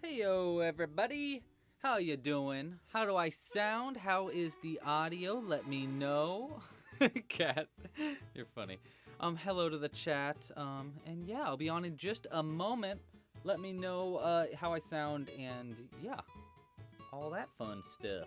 Heyo everybody, how you doing? How do I sound? How is the audio? Let me know. Cat, you're funny. Hello to the chat. And yeah, I'll be on in just a moment. Let me know how I sound and yeah, all that fun stuff.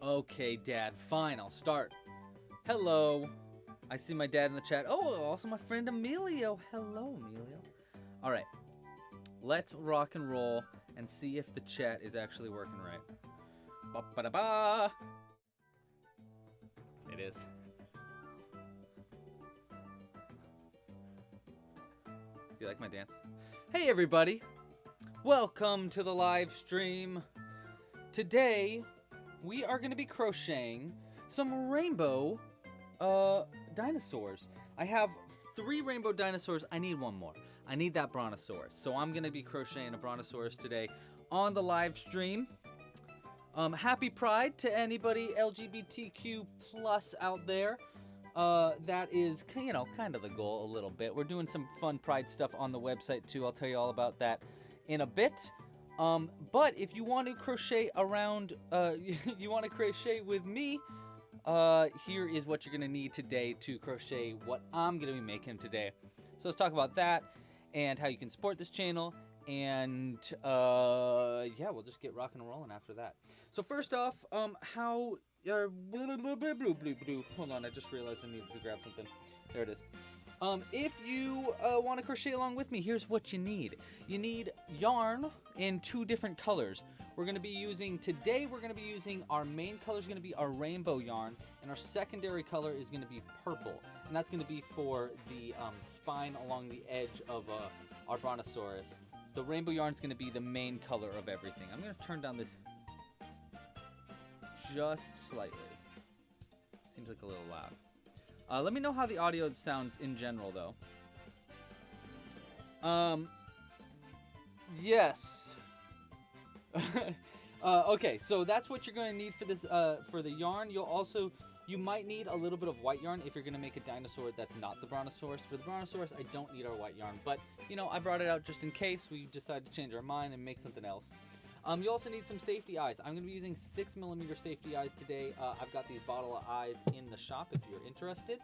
Okay, Dad, fine, I'll start. Hello. I see my dad in the chat. Oh, also my friend Emilio. Hello, Emilio. All right, let's rock and roll and see if the chat is actually working right. Ba-ba-da-ba. It is. Do you like my dance? Hey, everybody. Welcome to the live stream. Today, we are going to be crocheting some rainbow dinosaurs. I have 3 rainbow dinosaurs. I need one more. I need that brontosaurus. So I'm going to be crocheting a brontosaurus today on the live stream. Happy Pride to anybody LGBTQ plus out there. That is, you know, kind of the goal a little bit. We're doing some fun Pride stuff on the website too. I'll tell you all about that in a bit. But if you want to crochet around, you want to crochet with me, here is what you're going to need today to crochet what I'm going to be making today. So let's talk about that and how you can support this channel. And, yeah, we'll just get rocking and rolling after that. So first off, hold on, I just realized I needed to grab something. There it is. If you want to crochet along with me, here's what you need. You need yarn in 2 different colors. We're going to be using, today we're going to be using, our main color is going to be our rainbow yarn, and our secondary color is going to be purple. And that's going to be for the spine along the edge of our brontosaurus. The rainbow yarn is going to be the main color of everything. I'm going to turn down this just slightly. Seems like a little loud. Let me know how the audio sounds in general, though. Yes. Okay, so that's what you're going to need for this, for the yarn. You might need a little bit of white yarn if you're going to make a dinosaur that's not the brontosaurus. For the brontosaurus, I don't need our white yarn, but, you know, I brought it out just in case we decide to change our mind and make something else. You also need some safety eyes. I'm going to be using 6mm safety eyes today. I've got these bottle of eyes in the shop if you're interested.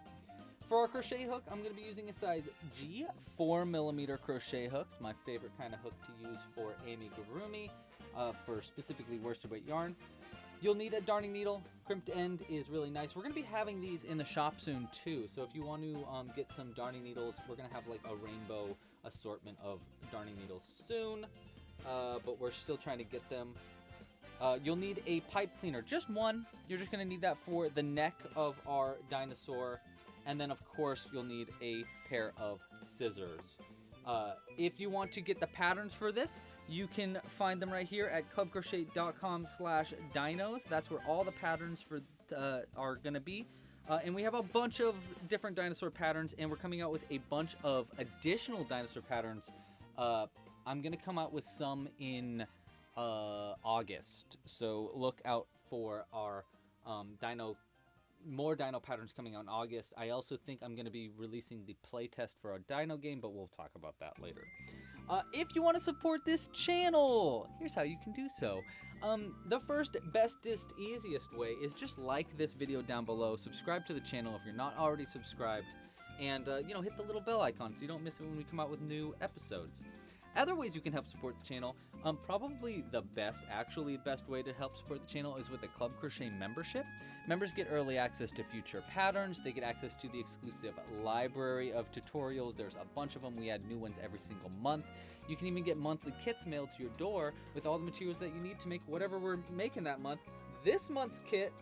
For our crochet hook, I'm going to be using a size G 4mm crochet hook. It's my favorite kind of hook to use for Amigurumi, for specifically worsted weight yarn. You'll need a darning needle. Crimped end is really nice. We're going to be having these in the shop soon too. So if you want to get some darning needles, we're going to have like a rainbow assortment of darning needles soon. But we're still trying to get them. You'll need a pipe cleaner, just one. You're just going to need that for the neck of our dinosaur. And then of course you'll need a pair of scissors. If you want to get the patterns for this, you can find them right here at clubcrochet.com/dinos. That's where all the patterns for are going to be. And we have a bunch of different dinosaur patterns, and we're coming out with a bunch of additional dinosaur patterns. I'm going to come out with some in August. So look out for our more dino patterns coming out in August. I also think I'm going to be releasing the playtest for our dino game, but we'll talk about that later. If you want to support this channel, here's how you can do so. The first, bestest, easiest way is just like this video down below. Subscribe to the channel if you're not already subscribed. And, hit the little bell icon so you don't miss it when we come out with new episodes. Other ways you can help support the channel, probably the best way to help support the channel is with a Club Crochet membership. Members get early access to future patterns. They get access to the exclusive library of tutorials. There's a bunch of them. We add new ones every single month. You can even get monthly kits mailed to your door with all the materials that you need to make whatever we're making that month. This month's kit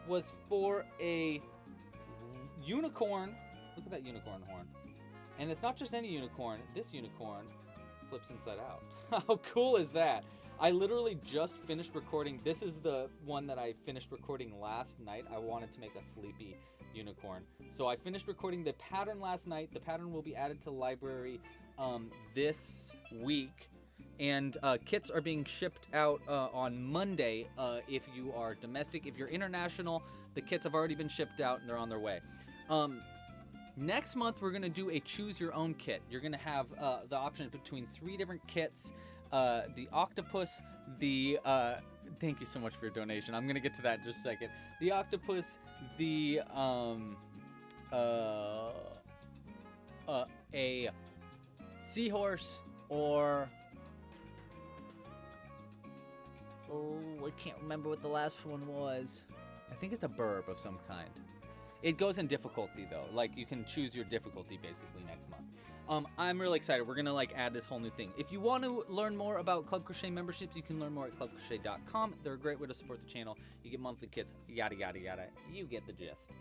was for a unicorn. Look at that unicorn horn. And it's not just any unicorn. This unicorn flips inside out. How cool is that? I literally just finished recording. This is the one that I finished recording last night. I wanted to make a sleepy unicorn. So I finished recording the pattern last night. The pattern will be added to the library this week. And kits are being shipped out on Monday if you are domestic. If you're international, the kits have already been shipped out and they're on their way. Next month, we're going to do a choose your own kit. You're going to have the option between 3 different kits. The octopus, thank you so much for your donation. I'm going to get to that in just a second. The octopus, a seahorse, or, I can't remember what the last one was. I think it's a burb of some kind. It goes in difficulty though. Like you can choose your difficulty basically next month. I'm really excited. We're gonna add this whole new thing. If you want to learn more about Club Crochet memberships, you can learn more at clubcrochet.com. They're a great way to support the channel. You get monthly kits, yada yada yada. You get the gist.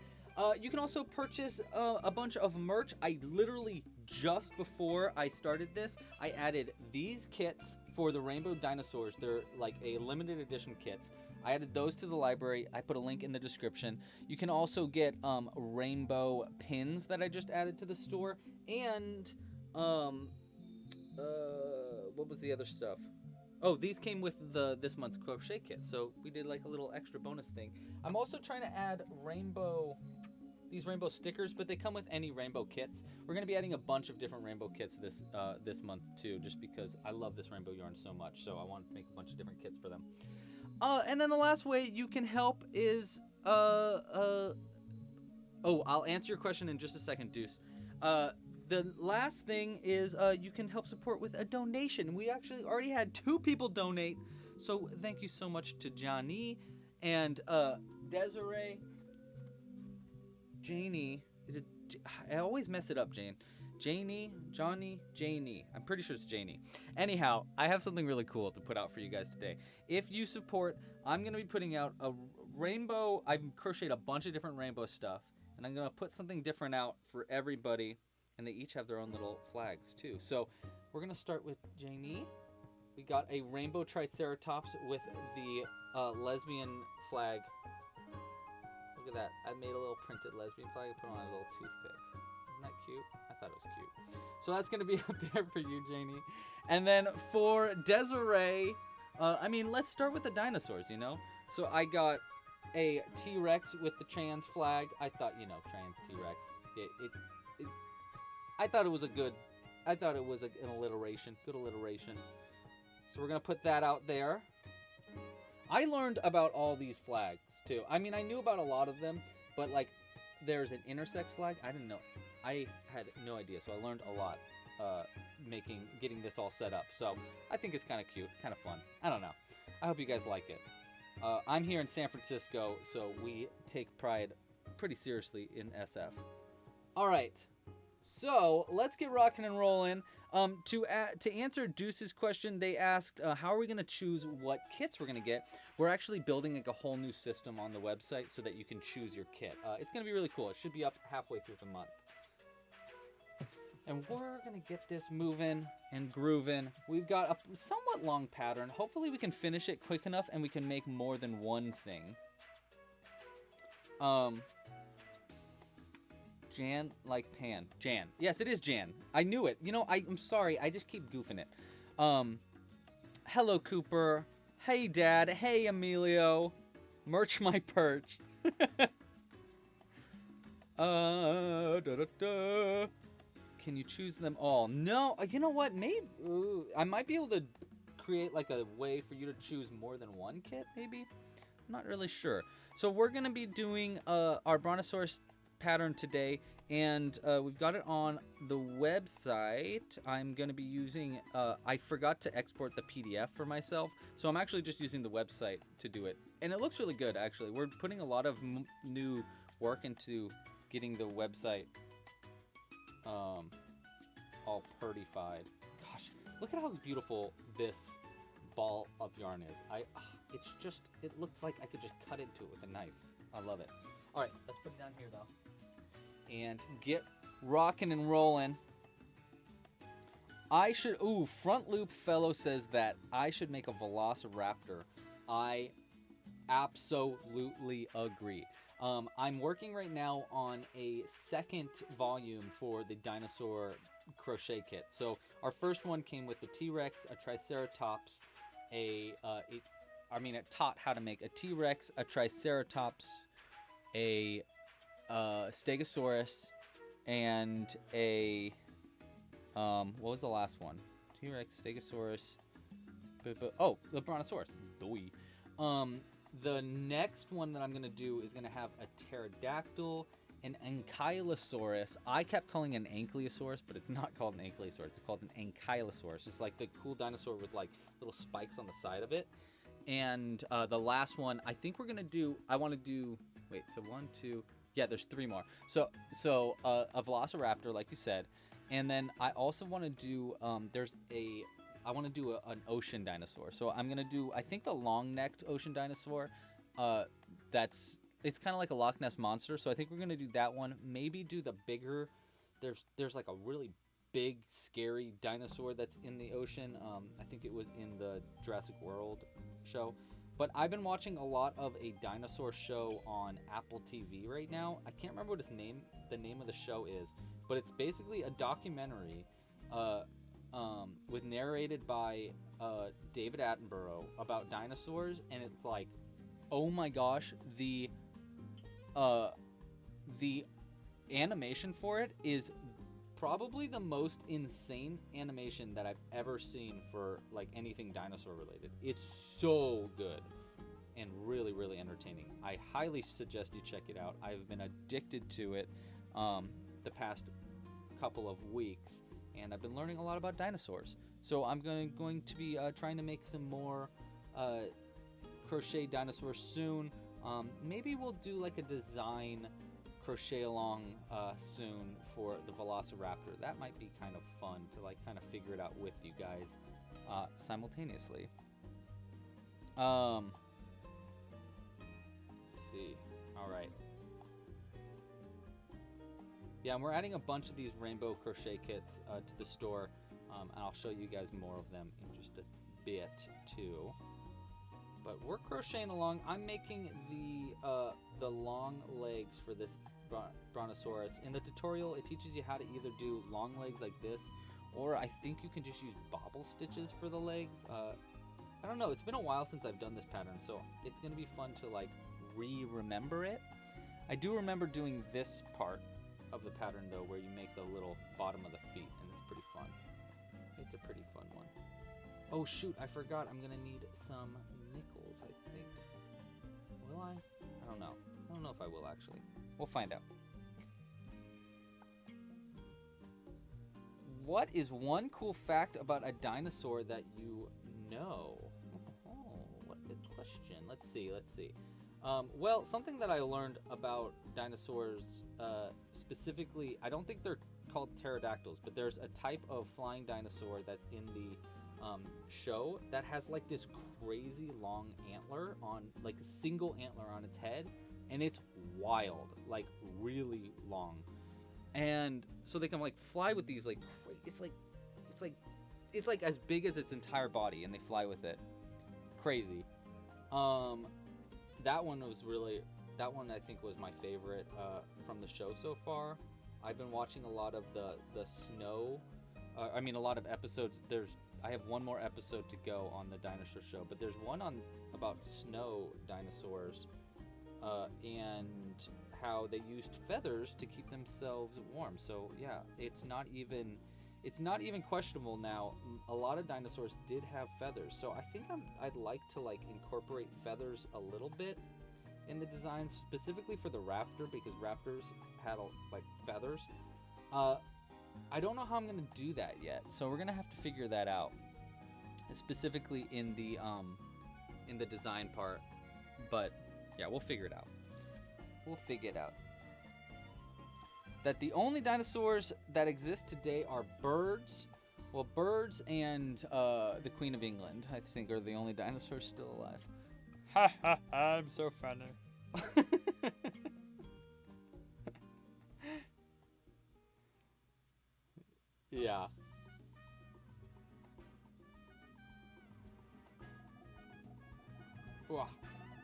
You can also purchase a bunch of merch. I literally just before I started this, I added these kits for the rainbow dinosaurs. They're like a limited edition kits. I added those to the library. I put a link in the description. You can also get rainbow pins that I just added to the store. And what was the other stuff? Oh, these came with this month's crochet kit. So we did like a little extra bonus thing. I'm also trying to add these rainbow stickers, but they come with any rainbow kits. We're going to be adding a bunch of different rainbow kits this month too, just because I love this rainbow yarn so much. So I wanted to make a bunch of different kits for them. And then the last way you can help is, I'll answer your question in just a second, Deuce. The last thing is, you can help support with a donation. We actually already had 2 people donate, so thank you so much to Johnny and, Desiree. Janie, I always mess it up, Jane. Janie, Johnny, Janie. I'm pretty sure it's Janie. Anyhow, I have something really cool to put out for you guys today. If you support, I'm going to be putting out a rainbow. I've crocheted a bunch of different rainbow stuff, and I'm going to put something different out for everybody, and they each have their own little flags, too. So we're going to start with Janie. We got a rainbow triceratops with the lesbian flag. Look at that. I made a little printed lesbian flag. I put on a little toothpick. Isn't that cute? I thought it was cute. So that's going to be up there for you, Janie. And then for Desiree, let's start with the dinosaurs, you know? So I got a T-Rex with the trans flag. I thought, trans T-Rex. I thought it was an alliteration. Good alliteration. So we're gonna put that out there. I learned about all these flags too. I mean, I knew about a lot of them, but like there's an intersex flag. I didn't know. I had no idea, so I learned a lot getting this all set up. So I think it's kind of cute, kind of fun. I don't know. I hope you guys like it. I'm here in San Francisco, so we take pride pretty seriously in SF. All right, so let's get rocking and rolling. To answer Deuce's question, they asked, how are we going to choose what kits we're going to get? We're actually building like a whole new system on the website so that you can choose your kit. It's going to be really cool. It should be up halfway through the month. And we're going to get this moving and grooving. We've got a somewhat long pattern. Hopefully we can finish it quick enough and we can make more than one thing. Jan like Pan. Jan. Yes, it is Jan. I knew it. You know, I'm sorry. I just keep goofing it. Hello, Cooper. Hey, Dad. Hey, Emilio. Merch my perch. Can you choose them all? No. You know what? Maybe I might be able to create like a way for you to choose more than one kit, maybe? I'm not really sure. So we're going to be doing our Brontosaurus pattern today, and we've got it on the website. I'm going to be using, I forgot to export the PDF for myself, so I'm actually just using the website to do it. And it looks really good, actually. We're putting a lot of new work into getting the website all purtified. Gosh, look at how beautiful this ball of yarn is. It's just, it looks like I could just cut into it with a knife. I love it. All right, let's put it down here though. And get rocking and rolling. Front Loop Fellow says that I should make a Velociraptor. I absolutely agree. I'm working right now on a second volume for the Dinosaur crochet kit. So our first one came with a T-Rex, a Triceratops, it taught how to make a T-Rex, a Triceratops, a Stegosaurus, and a what was the last one? T-Rex, Stegosaurus, the Brontosaurus. The next one that I'm gonna do is gonna have a pterodactyl, an ankylosaurus. I kept calling it an ankylosaurus, but it's not called an ankylosaurus. It's called an ankylosaurus. It's like the cool dinosaur with like little spikes on the side of it. And the last one, I think we're gonna do. I want to do. Wait, so 1, 2. Yeah, there's 3 more. So a Velociraptor, like you said, and then I also want to do. I want to do an ocean dinosaur. So I'm gonna do. I think the long-necked ocean dinosaur. It's kind of like a Loch Ness monster. So I think we're gonna do that one. Maybe do the bigger. There's like a really big, scary dinosaur that's in the ocean. I think it was in the Jurassic World show. But I've been watching a lot of a dinosaur show on Apple TV right now. I can't remember what the name of the show is, but it's basically a documentary with narrated by David Attenborough about dinosaurs, and it's like, oh my gosh, the animation for it is probably the most insane animation that I've ever seen for like anything dinosaur related. It's so good and really, really entertaining. I highly suggest you check it out. I've been addicted to it the past couple of weeks, and I've been learning a lot about dinosaurs. So I'm going to be trying to make some more crochet dinosaurs soon. Maybe we'll do like a design crochet along soon for the Velociraptor. That might be kind of fun to like kind of figure it out with you guys simultaneously. Let's see. All right. Yeah, and we're adding a bunch of these rainbow crochet kits to the store, and I'll show you guys more of them in just a bit too. But we're crocheting along. I'm making the long legs for this Brontosaurus. In the tutorial, it teaches you how to either do long legs like this, or I think you can just use bobble stitches for the legs. I don't know. It's been a while since I've done this pattern, so it's going to be fun to like remember it. I do remember doing this part of the pattern though, where you make the little bottom of the feet, and it's pretty fun. It's a pretty fun one. Oh shoot, I forgot. I'm gonna need some nickels, I think. Will I? I don't know. I don't know if I will actually. We'll find out. What is one cool fact about a dinosaur that you know? Oh, what a good question. Let's see. Well, something that I learned about dinosaurs, specifically, I don't think they're called pterodactyls, but there's a type of flying dinosaur that's in the show that has like this crazy long antler on, like a single antler on its head, and it's wild, like really long. And so they can like fly with these like it's like as big as its entire body, and they fly with it. Crazy. That one I think was my favorite from the show so far. I've been watching a lot of the snow. A lot of episodes. I have one more episode to go on the dinosaur show, but there's one about snow dinosaurs, and how they used feathers to keep themselves warm. So yeah, it's not even questionable now. A lot of dinosaurs did have feathers, so I think I'd like to like incorporate feathers a little bit in the design, specifically for the raptor, because raptors had like feathers. I don't know how I'm gonna do that yet, so we're gonna have to figure that out, specifically in the design part. But yeah, we'll figure it out. That the only dinosaurs that exist today are birds. Well, birds and the Queen of England, I think, are the only dinosaurs still alive. Ha ha ha, I'm so funny. Yeah. Wow.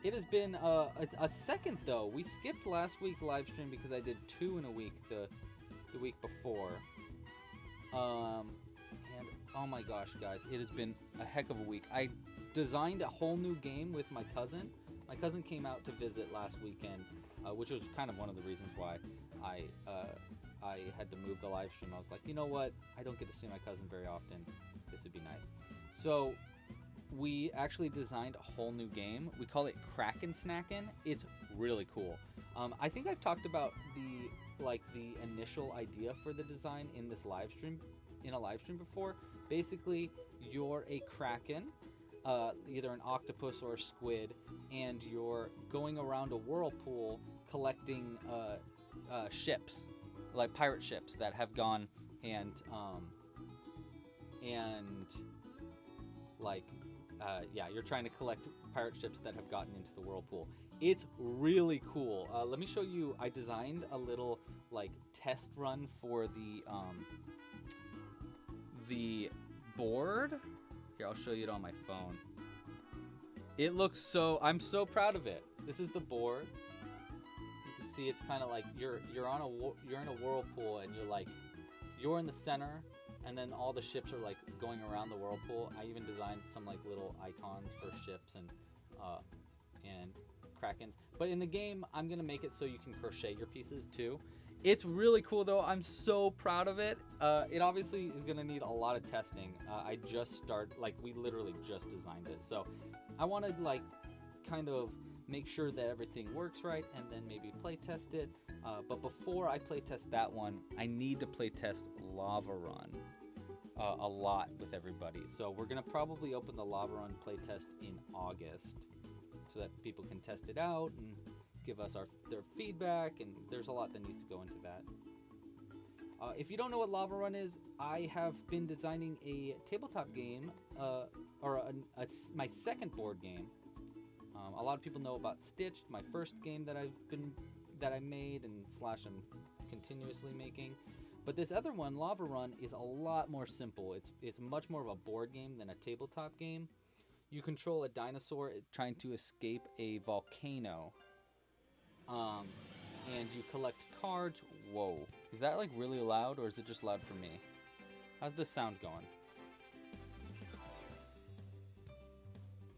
It has been a second though. We skipped last week's live stream because I did 2 in a week the week before. And oh my gosh, guys, it has been a heck of a week. I designed a whole new game with my cousin. My cousin came out to visit last weekend, which was kind of one of the reasons why I had to move the live stream. I was like, you know what? I don't get to see my cousin very often. This would be nice. So we actually designed a whole new game. We call it Kraken Snackin'. It's really cool. I think I've talked about the initial idea for the design in a live stream before. Basically, you're a kraken, either an octopus or a squid, and you're going around a whirlpool collecting ships, like pirate ships that have gone and you're trying to collect pirate ships that have gotten into the whirlpool. It's really cool. Let me show you. I designed a little like test run for the board. Here, I'll show you it on my phone. It looks so. I'm so proud of it. This is the board. You can see it's kind of like you're in a whirlpool, and you're in the center. And then all the ships are like going around the whirlpool. I even designed some like little icons for ships and krakens. But in the game, I'm gonna make it so you can crochet your pieces too. It's really cool though. I'm so proud of it. It obviously is gonna need a lot of testing. We literally just designed it. So I want to like kind of make sure that everything works right, and then maybe play test it. But before I play test that one, I need to play test Lava Run a lot with everybody. So we're gonna probably open the Lava Run playtest in August, so that people can test it out and give us their feedback. And there's a lot that needs to go into that. If you don't know what Lava Run is, I have been designing a tabletop game, my second board game. A lot of people know about Stitched, my first game that I made and I'm continuously making. But this other one, Lava Run, is a lot more simple. It's much more of a board game than a tabletop game. You control a dinosaur trying to escape a volcano. And you collect cards. Whoa. Is that like really loud, or is it just loud for me? How's the sound going?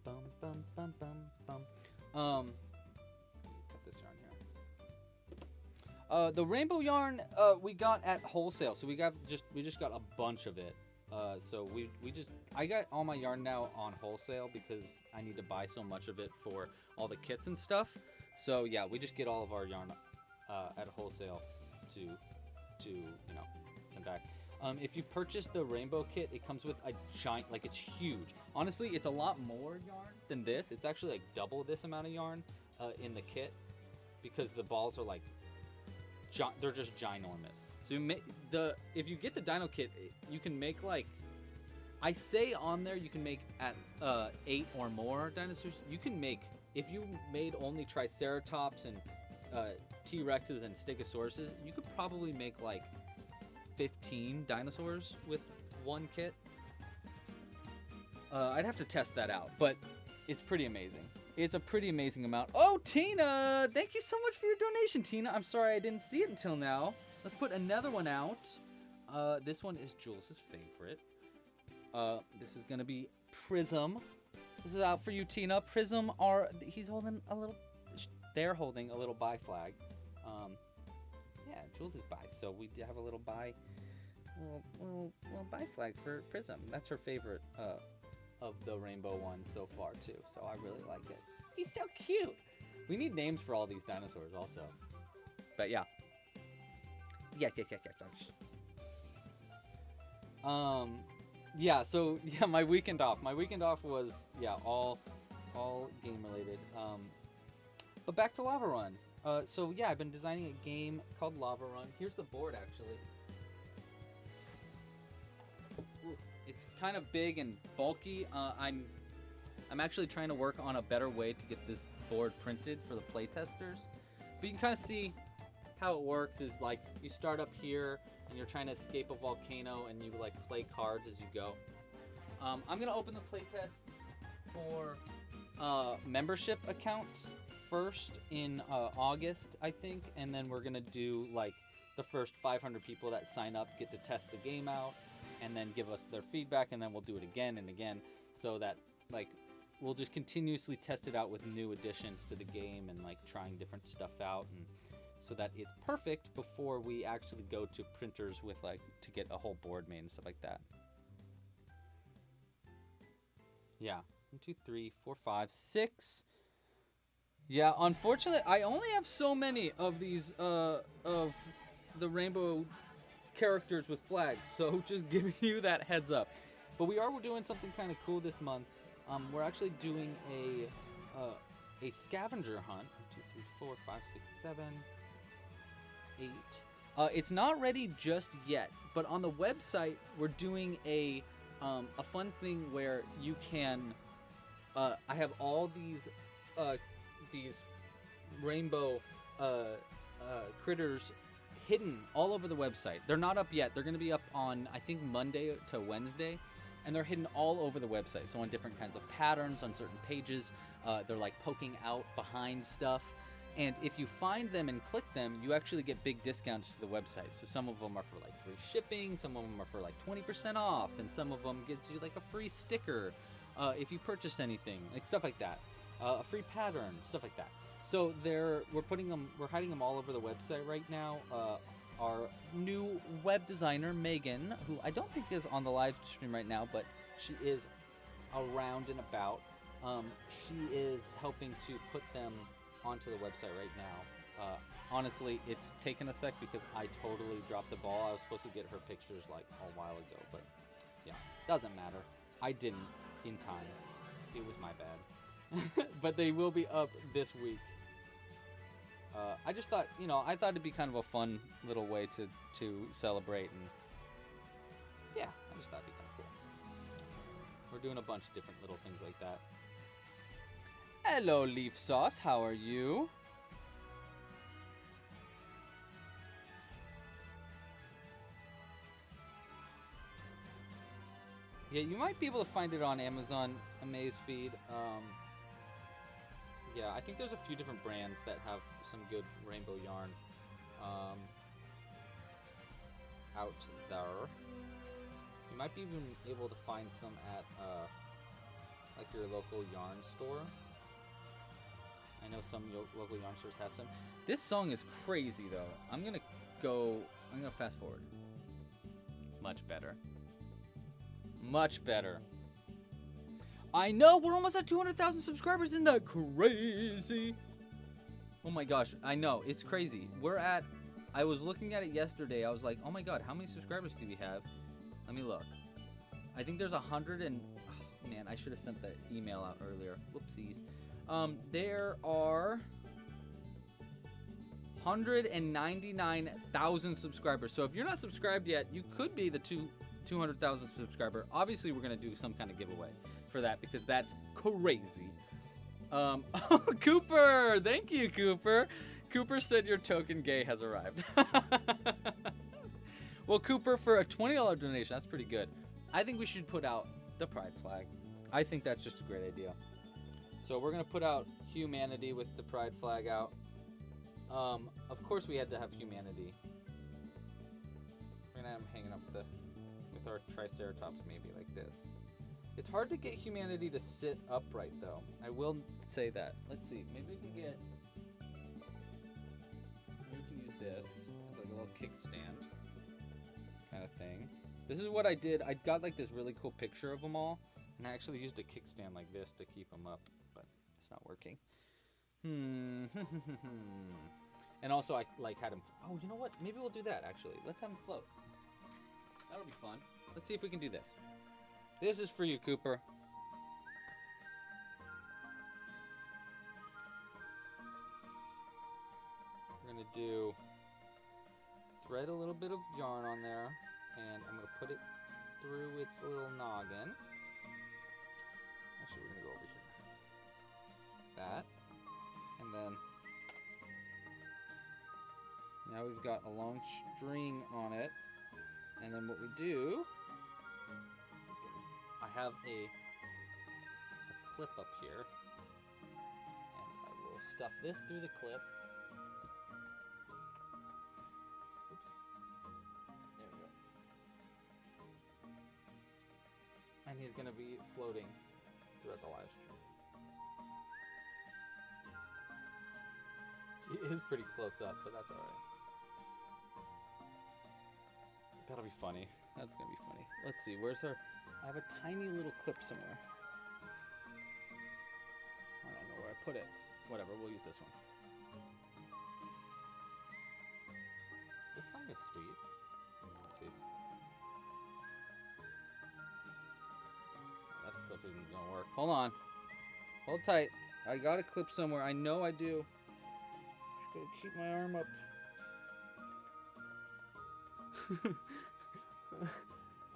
Bum, bum, bum, bum, bum. Cut this yarn here. The rainbow yarn we got at wholesale, so we just got a bunch of it. So I got all my yarn now on wholesale because I need to buy so much of it for all the kits and stuff. So yeah, we just get all of our yarn at wholesale to send back. If you purchase the rainbow kit, it comes with a giant, like it's huge. Honestly, it's a lot more yarn than this. It's actually like double this amount of yarn in the kit because the balls are like, they're just ginormous. So if you get the Dino kit, you can make like, I say on there you can make at 8 or more dinosaurs. You can make, if you made only Triceratops and T-Rexes and Stegosauruses, you could probably make like 15 dinosaurs with one kit. I'd have to test that out, but it's pretty amazing. It's a pretty amazing amount. Oh, Tina! Thank you so much for your donation, Tina. I'm sorry I didn't see it until now. Let's put another one out. This one is Jules' favorite. This is gonna be Prism. This is out for you, Tina. Prism they're holding a little bi flag. Yeah, Jules is bi, so we have a little bi flag for Prism. That's her favorite of the rainbow ones so far too, so I really like it. He's so cute. We need names for all these dinosaurs also. But yeah. Yes. Yeah, so yeah, my weekend off. My weekend off was all game related. But back to Lava Run. So yeah, I've been designing a game called Lava Run. Here's the board actually. It's kind of big and bulky. I'm actually trying to work on a better way to get this board printed for the playtesters. But you can kind of see how it works is like you start up here and you're trying to escape a volcano and you like play cards as you go. I'm gonna open the playtest for membership accounts first in August, I think, and then we're gonna do like the first 500 people that sign up get to test the game out and then give us their feedback, and then we'll do it again and again, so that like we'll just continuously test it out with new additions to the game and like trying different stuff out, and so that it's perfect before we actually go to printers with like to get a whole board made and stuff like that. Yeah, 1, 2, 3, 4, 5, 6. Yeah, unfortunately, I only have so many of these of the rainbow characters with flags, so just giving you that heads up. But we're doing something kind of cool this month. We're actually doing a scavenger hunt. 1, 2, 3, 4, 5, 6, 7, 8. It's not ready just yet, but on the website we're doing a fun thing where you can. I have all these rainbow critters hidden all over the website. They're not up yet. They're going to be up on, I think, Monday to Wednesday, and they're hidden all over the website. So on different kinds of patterns on certain pages, they're like poking out behind stuff. And if you find them and click them, you actually get big discounts to the website. So some of them are for like free shipping, some of them are for like 20% off, and some of them gets you like a free sticker if you purchase anything, like stuff like that. A free pattern, stuff like that. So we're hiding them all over the website right now. Our new web designer, Megan, who I don't think is on the live stream right now, but she is around and about. She is helping to put them onto the website right now. Honestly, it's taken a sec because I totally dropped the ball. I was supposed to get her pictures like a while ago, but yeah, doesn't matter. I didn't in time. It was my bad. But they will be up this week. I just thought, I thought it'd be kind of a fun little way to celebrate, and yeah, I just thought it'd be kind of cool. We're doing a bunch of different little things like that. Hello, Leaf Sauce. How are you? Yeah, you might be able to find it on Amazon Amazfeed. Yeah, I think there's a few different brands that have some good rainbow yarn out there. You might be even able to find some at like your local yarn store. I know some local yarn stores have some. This song is crazy though. I'm gonna fast forward. Much better. Much better. I know, we're almost at 200,000 subscribers. Isn't that crazy? Oh my gosh, I know, it's crazy. I was looking at it yesterday. I was like, oh my god, how many subscribers do we have? Let me look. I think there's 100 and... Oh, man, I should have sent the email out earlier. Whoopsies. There are 199,000 subscribers. So if you're not subscribed yet, you could be the 200,000 subscriber. Obviously, we're going to do some kind of giveaway for that because that's crazy. Oh, Cooper! Thank you, Cooper. Cooper said your token gay has arrived. Well, Cooper, for a $20 donation, that's pretty good. I think we should put out the pride flag. I think that's just a great idea. So we're going to put out humanity with the pride flag out. Of course we had to have humanity. We're going to have him hanging up with our triceratops maybe like this. It's hard to get humanity to sit upright though. I will say that. Let's see. Maybe we can use this as like a little kickstand kind of thing. This is what I did. I got like this really cool picture of them all, and I actually used a kickstand like this to keep them up, but it's not working. And also I like had him. Oh, you know what? Maybe we'll do that actually. Let's have him float. That'll be fun. Let's see if we can do this. This is for you, Cooper. We're gonna thread a little bit of yarn on there, and I'm gonna put it through its little noggin. Actually, we're gonna go over here. That, and then now we've got a long string on it, and then what we do, I have a clip up here, and I will stuff this through the clip. Oops. There we go. And he's going to be floating throughout the live stream. He is pretty close up, but that's alright. That'll be funny. That's going to be funny. Let's see, where's our... I have a tiny little clip somewhere. I don't know where I put it. Whatever, we'll use this one. This song is sweet. Oopsies. That clip isn't gonna work. Hold on. Hold tight. I got a clip somewhere. I know I do. Just gotta keep my arm up.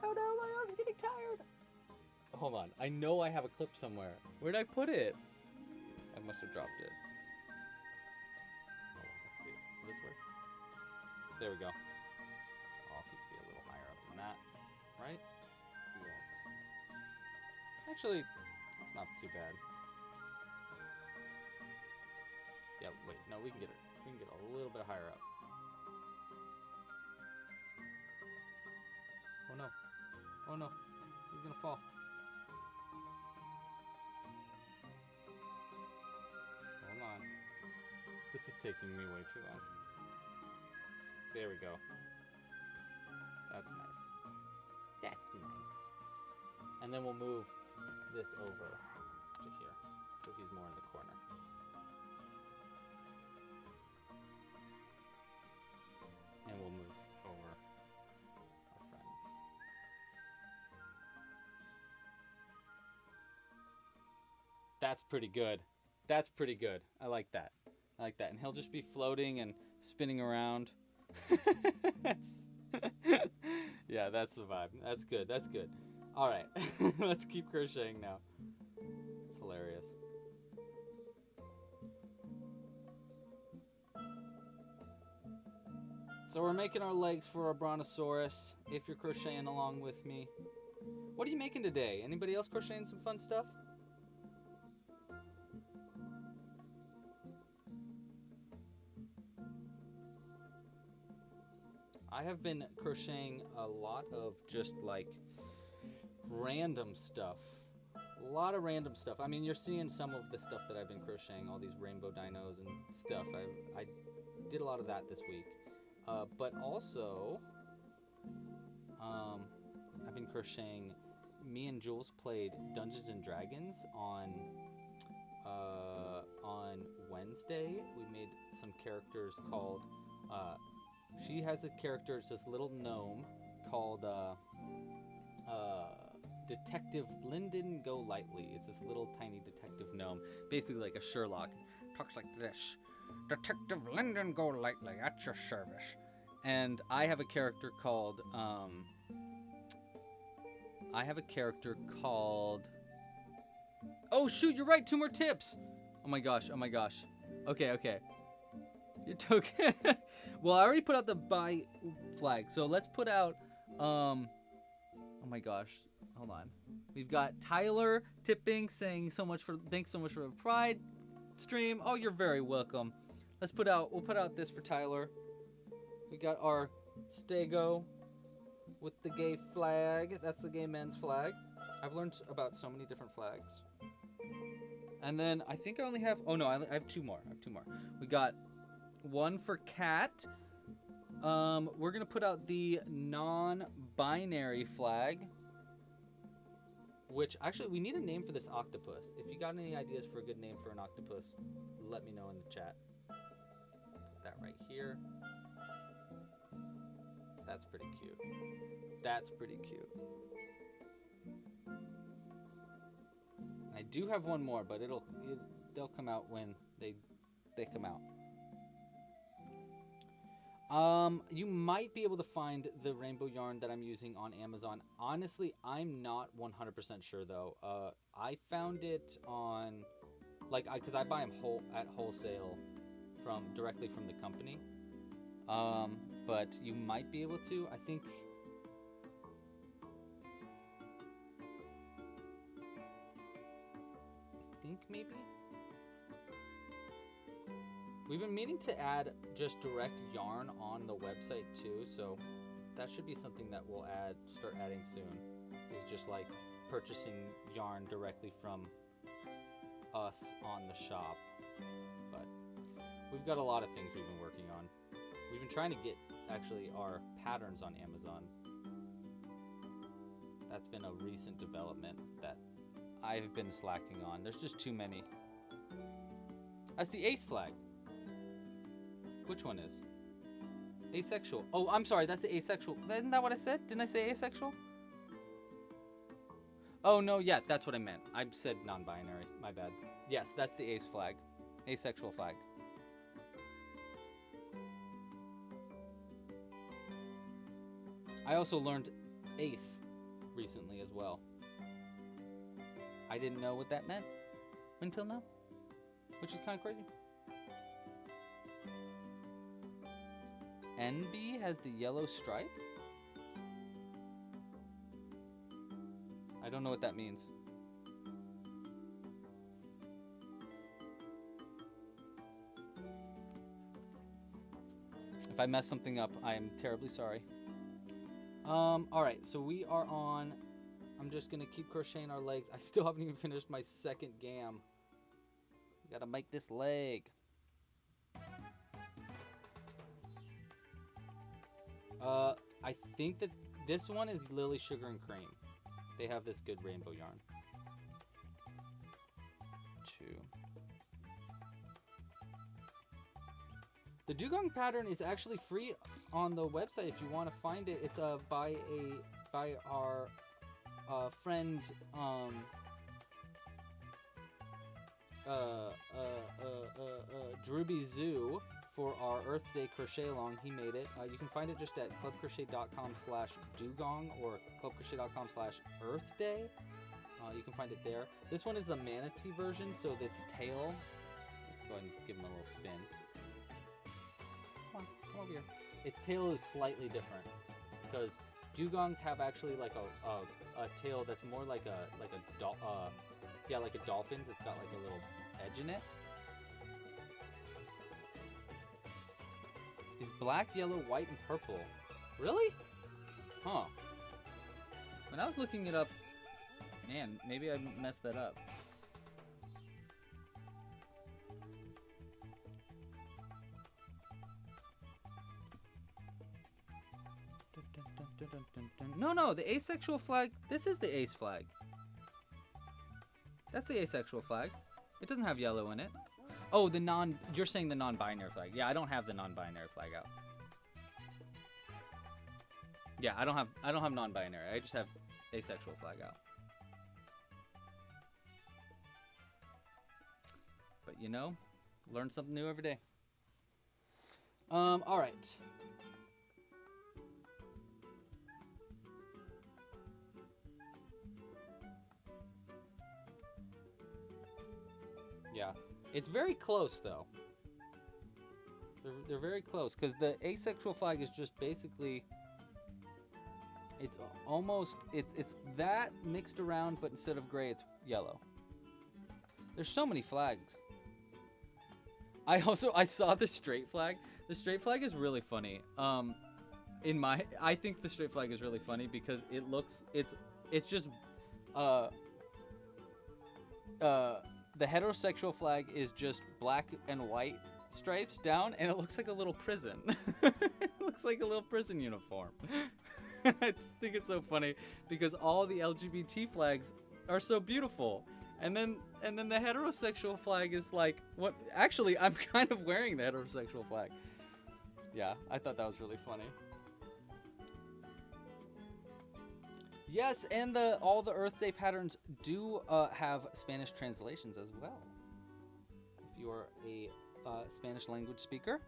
Oh no, my arm's getting tired. Hold on. I know I have a clip somewhere. Where'd I put it? I must have dropped it. Oh, let's see. Will this work? There we go. Oh, I'll keep it a little higher up than that. Right? Yes. Actually, it's not too bad. Yeah, wait. No, we can get it. We can get a little bit higher up. Oh no. Oh no. He's gonna fall. Hold on. This is taking me way too long. There we go. That's nice. That's nice. And then we'll move this over to here. So he's more in the corner. And we'll move over our friends. That's pretty good. That's pretty good. I like that. I like that. And he'll just be floating and spinning around. Yeah, that's the vibe. That's good. That's good. All right. Let's keep crocheting now. It's hilarious. So we're making our legs for our brontosaurus. If you're crocheting along with me. What are you making today? Anybody else crocheting some fun stuff? I have been crocheting a lot of just like random stuff. A lot of random stuff. I mean, you're seeing some of the stuff that I've been crocheting, all these rainbow dinos and stuff. I did a lot of that this week. But also, I've been crocheting me and Jules played Dungeons and Dragons on Wednesday. We made some characters called. She has a character. It's this little gnome called Detective Lyndon Golightly. It's this little tiny detective gnome, basically like a Sherlock. Talks like this: Detective Lyndon Golightly at your service. And I have a character called. Oh shoot! You're right. 2 more tips. Oh my gosh. Okay. You took. Well, I already put out the buy flag, so let's put out. Oh my gosh. Hold on. We've got Tyler tipping, saying thanks so much for the Pride stream. Oh, you're very welcome. We'll put out this for Tyler. We got our Stego with the gay flag. That's the gay men's flag. I've learned about so many different flags. And then I think I only have, oh no, I have 2 more. We got one for Cat. We're gonna put out the non-binary flag, which actually we need a name for this octopus. If you got any ideas for a good name for an octopus, let me know in the chat. Put that right here. That's pretty cute. I do have one more, but they'll come out when they come out. You might be able to find the rainbow yarn that I'm using on Amazon. Honestly, I'm not 100% sure though. I found it on, because I buy them at wholesale directly from the company. But you might be able to. I think maybe. We've been meaning to add just direct yarn on the website too, so that should be something that we'll start adding soon. Is just like purchasing yarn directly from us on the shop. But we've got a lot of things we've been working on. We've been trying to get actually our patterns on Amazon. That's been a recent development that I've been slacking on. There's just too many. That's the ace flag. Which one is? Asexual. Oh, I'm sorry, that's the asexual. Isn't that what I said? Didn't I say asexual? Oh, no, yeah, that's what I meant. I said non-binary. My bad. Yes, that's the ace flag. Asexual flag. I also learned ace recently as well. I didn't know what that meant until now, which is kind of crazy. NB has the yellow stripe? I don't know what that means. If I mess something up, I am terribly sorry. Alright, so we are on... I'm just gonna keep crocheting our legs. I still haven't even finished my second gam. We gotta make this leg. I think that this one is Lily Sugar and Cream. They have this good rainbow yarn. 2. The dugong pattern is actually free on the website if you want to find it. It's by our friend Druby Zoo for our Earth Day crochet along. He made it. You can find it just at clubcrochet.com/dugong or clubcrochet.com/earthday. You can find it there. This one is the manatee version, so its tail. Let's go ahead and give him a little spin. Come over here. Its tail is slightly different because dugongs have actually like a tail that's more like a dolphin's. It's got like a little edge in it. He's black, yellow, white, and purple. Really? Huh. When I was looking it up, man, maybe I messed that up. No, the asexual flag. This is the ace flag. That's the asexual flag. It doesn't have yellow in it. Oh, you're saying the non-binary flag. Yeah, I don't have the non-binary flag out. Yeah, I don't have non-binary. I just have asexual flag out. But you know, learn something new every day. All right. Yeah, it's very close though. They're very close because the asexual flag is just basically. It's almost it's that mixed around, but instead of gray, it's yellow. There's so many flags. I saw the straight flag. The straight flag is really funny. I think the straight flag is really funny because it's just the heterosexual flag is just black and white stripes down, and it looks like a little prison. It looks like a little prison uniform. I just think it's so funny because all the LGBT flags are so beautiful. And then the heterosexual flag is like, what? Actually, I'm kind of wearing the heterosexual flag. Yeah, I thought that was really funny. Yes, and all the Earth Day patterns do have Spanish translations as well. If you are a Spanish language speaker.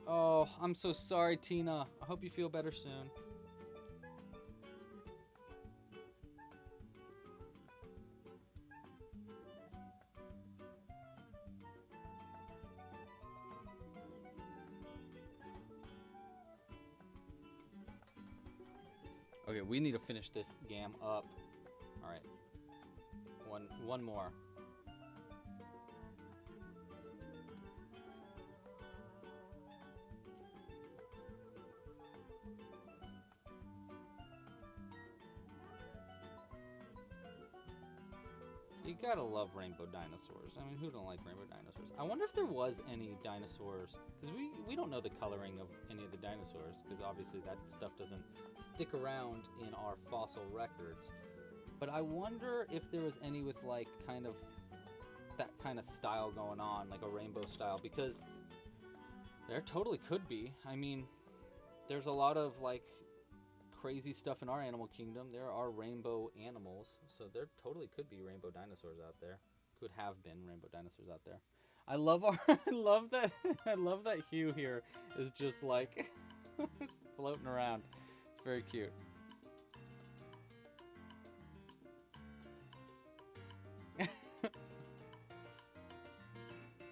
Oh, I'm so sorry, Tina. I hope you feel better soon. Okay, we need to finish this gam up. All right. One more. You gotta love rainbow dinosaurs. I mean, who don't like rainbow dinosaurs? I wonder if there was any dinosaurs, because we don't know the coloring of any of the dinosaurs, because obviously that stuff doesn't stick around in our fossil records. But I wonder if there was any with like kind of that kind of style going on, like a rainbow style, because there totally could be. I mean, there's a lot of like crazy stuff in our animal kingdom. There are rainbow animals, so there totally could be rainbow dinosaurs out there. Could have been rainbow dinosaurs out there. I love I love that Hugh here is just like floating around. It's very cute.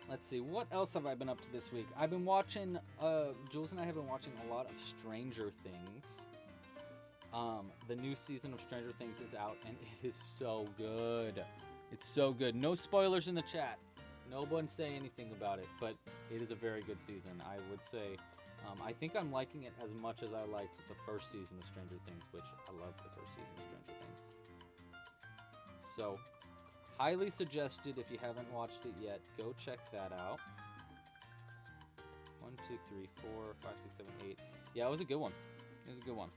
Let's see, what else have I been up to this week? I've been watching, Jules and I have been watching a lot of Stranger Things. The new season of Stranger Things is out, and it is so good. It's so good. No spoilers in the chat. No one say anything about it, but it is a very good season. I would say, I think I'm liking it as much as I liked the first season of Stranger Things, which I loved the first season of Stranger Things. So, highly suggested if you haven't watched it yet, go check that out. 1, 2, 3, 4, 5, 6, 7, 8. Yeah, it was a good one. It was a good one.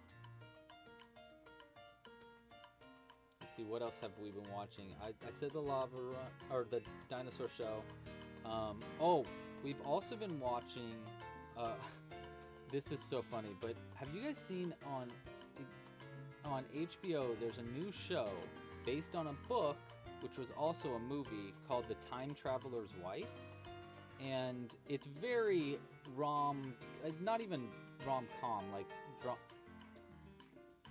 Let's see, what else have we been watching? I said the Lava Run, or the Dinosaur Show. Oh, we've also been watching, this is so funny, but have you guys seen on HBO, there's a new show based on a book, which was also a movie, called The Time Traveler's Wife. And it's very not even rom-com, like,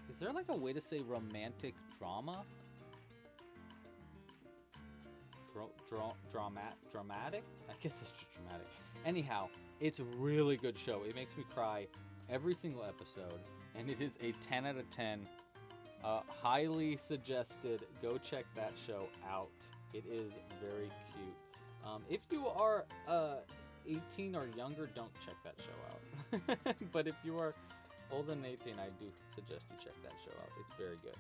is there like a way to say romantic drama? Dramatic? I guess it's just dramatic. Anyhow, it's a really good show. It makes me cry every single episode, and it is a 10 out of 10. Highly suggested. Go check that show out. It is very cute. If you are 18 or younger, don't check that show out. But if you are older than 18, I do suggest you check that show out. It's very good.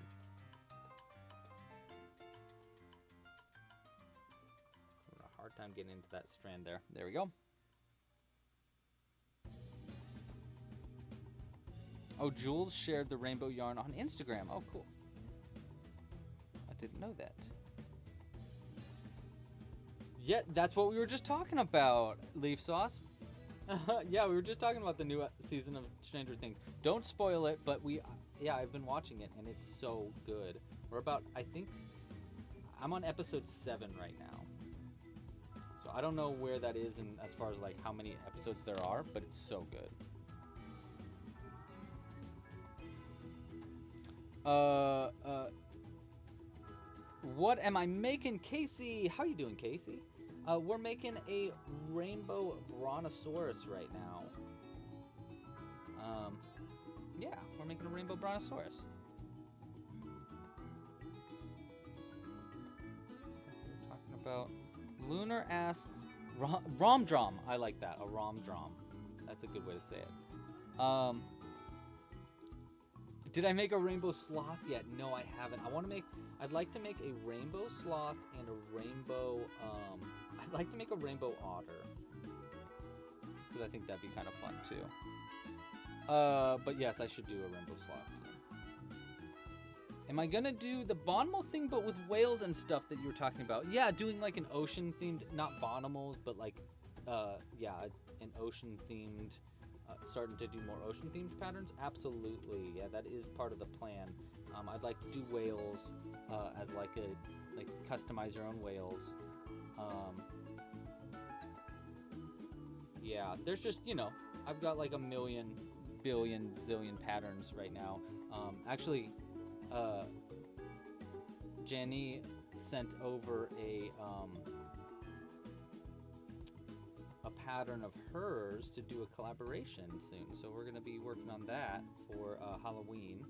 Having a hard time getting into that strand there. There we go. Oh, Jules shared the rainbow yarn on Instagram. Oh, cool. I didn't know that. Yeah, that's what we were just talking about, Leaf Sauce. Yeah, we were just talking about the new season of Stranger Things. Don't spoil it, but I've been watching it, and it's so good. We're about, I think, I'm on episode 7 right now. So I don't know where that is in as far as like how many episodes there are, but it's so good. What am I making, Casey? How you doing, Casey? We're making a rainbow brontosaurus right now. Yeah, we're making a rainbow brontosaurus. We're talking about Lunar asks romdrom. I like that, a romdrom. That's a good way to say it. Did I make a rainbow sloth yet? No, I haven't. I'd like to make a rainbow sloth and a rainbow, I'd like to make a rainbow otter. Because I think that'd be kind of fun too. But yes, I should do a rainbow sloth soon. Am I gonna do the Bonmal thing but with whales and stuff that you were talking about? Yeah, doing like an ocean themed, not Bonimals, but like, an ocean themed, starting to do more ocean themed patterns. Absolutely, yeah, that is part of the plan. I'd like to do whales as like customize your own whales. Yeah, there's just, I've got like a million, billion, zillion patterns right now. Actually, Jenny sent over a pattern of hers to do a collaboration soon. So we're going to be working on that for Halloween.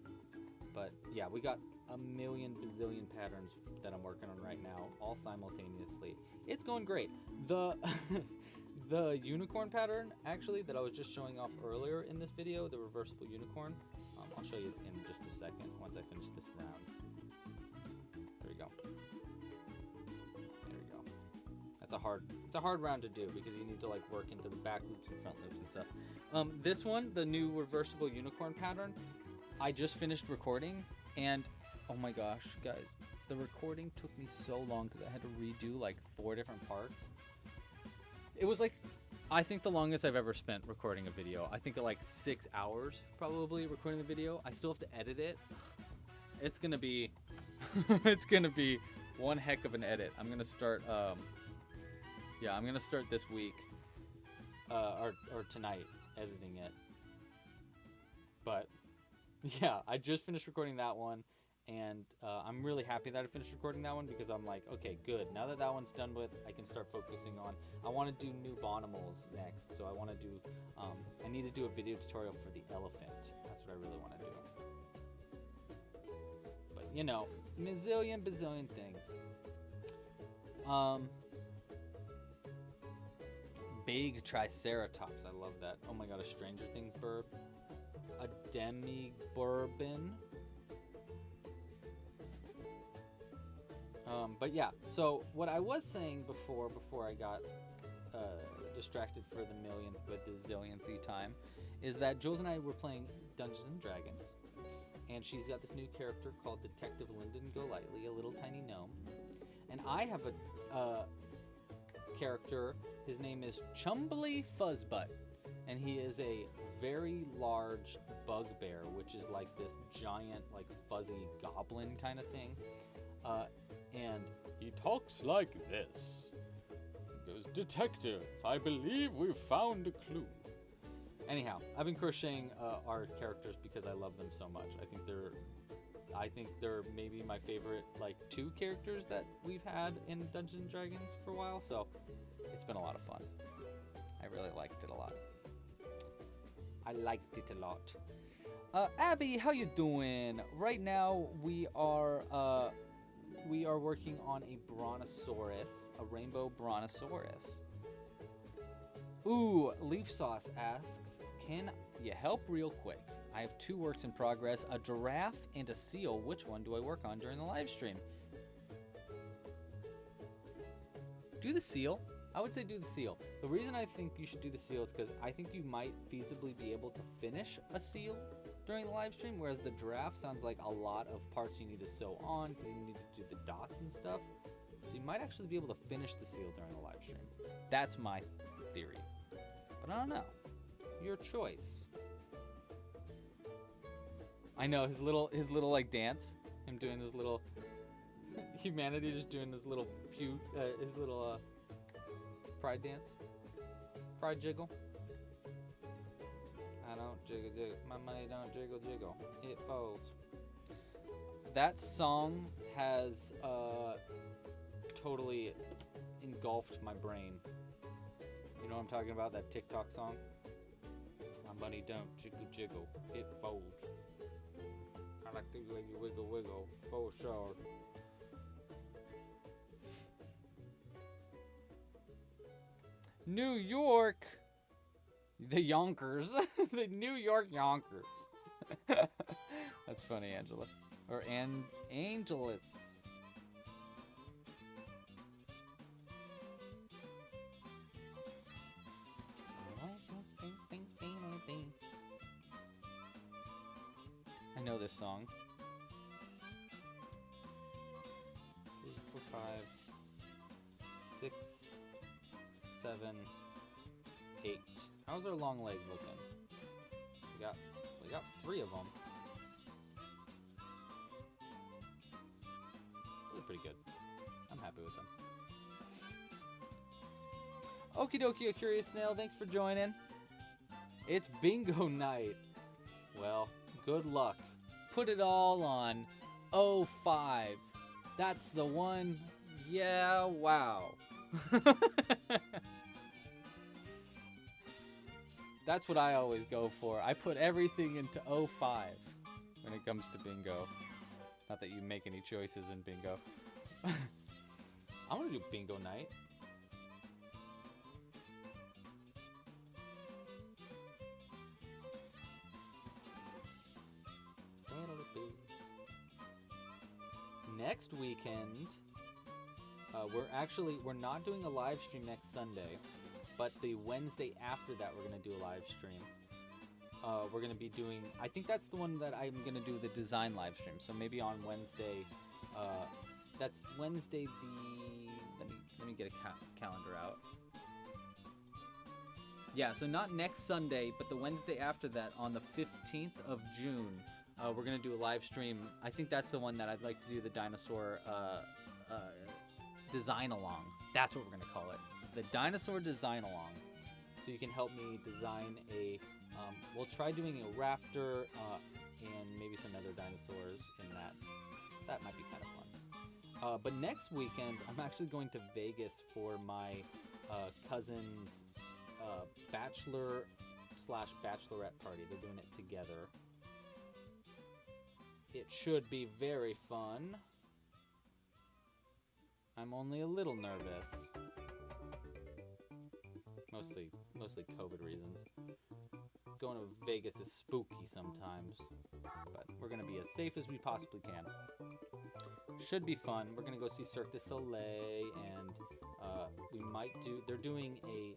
But yeah, we got a million bazillion patterns that I'm working on right now, all simultaneously. It's going great. The the unicorn pattern, actually, that I was just showing off earlier in this video, the reversible unicorn, I'll show you in just a second once I finish this round. There we go. There we go. It's a hard round to do because you need to like work into the back loops and front loops and stuff. This one, the new reversible unicorn pattern, I just finished recording, and oh my gosh, guys, the recording took me so long because I had to redo like 4 different parts. It was like, I think the longest I've ever spent recording a video. I think like 6 hours probably recording the video. I still have to edit it. It's gonna be, it's gonna be one heck of an edit. I'm gonna start, I'm gonna start this week, or tonight, editing it. But yeah, I just finished recording that one, and I'm really happy that I finished recording that one because I'm like, okay, good. Now that that one's done with, I can start focusing on, I want to do new Bonimals next. So I want to do, I need to do a video tutorial for the elephant. That's what I really want to do. But bazillion things. Big Triceratops, I love that. Oh my god, a Stranger Things burb. A demi-bourbon. But yeah, so what I was saying before I got distracted for the millionth but the zillionth time is that Jules and I were playing Dungeons and Dragons, and she's got this new character called Detective Lyndon Golightly, a little tiny gnome, and I have a character. His name is Chumbly Fuzzbutt, and he is a very large bugbear, which is like this giant, like fuzzy goblin kind of thing. And he talks like this. He goes, "Detective, I believe we've found a clue." Anyhow, I've been crocheting our characters because I love them so much. I think they're maybe my favorite like 2 characters that we've had in Dungeons and Dragons for a while. So it's been a lot of fun. I really liked it a lot. Abby, how you doing? Right now we are working on a brontosaurus, a rainbow brontosaurus. Ooh, Leaf Sauce asks, can you help real quick? I have 2 works in progress, a giraffe and a seal. Which one do I work on during the live stream? Do the seal. I would say do the seal. The reason I think you should do the seal is because I think you might feasibly be able to finish a seal during the live stream, whereas the giraffe sounds like a lot of parts you need to sew on because you need to do the dots and stuff. So you might actually be able to finish the seal during the live stream. That's my theory. But I don't know. Your choice. I know his little like dance. Him doing his little humanity, just doing his little pride dance. Pride jiggle. I don't jiggle jiggle. My money don't jiggle jiggle. It folds. That song has totally engulfed my brain. You know what I'm talking about? That TikTok song? My money don't jiggle jiggle. It folds. I like to wiggle wiggle wiggle for sure. New York! The Yonkers. The New York Yonkers. That's funny, Angela. Or Angelus. I know this song. 3, 4, 5, 6, 7, 8. How's our long legs looking? We got 3 of them. Really pretty good. I'm happy with them. Okie dokie, a curious snail. Thanks for joining. It's bingo night. Well, good luck. Put it all on 05. That's the one. Yeah, wow. That's what I always go for. I put everything into 05 when it comes to bingo. Not that you make any choices in bingo. I want to do bingo night. Next weekend, we're not doing a live stream next Sunday, but the Wednesday after that we're going to do a live stream. We're going to be doing, I think that's the one that I'm going to do the design live stream. So maybe on Wednesday, that's Wednesday let me get a calendar out. Yeah, so not next Sunday, but the Wednesday after that on the 15th of June. We're going to do a live stream. I think that's the one that I'd like to do the dinosaur design along. That's what we're going to call it. The dinosaur design along. So you can help me design a, we'll try doing a raptor and maybe some other dinosaurs in that. That might be kind of fun. But next weekend, I'm actually going to Vegas for my cousin's bachelor/bachelorette party. They're doing it together. It should be very fun. I'm only a little nervous. Mostly COVID reasons. Going to Vegas is spooky sometimes, but we're gonna be as safe as we possibly can. Should be fun. We're gonna go see Cirque du Soleil, and we might do. They're doing a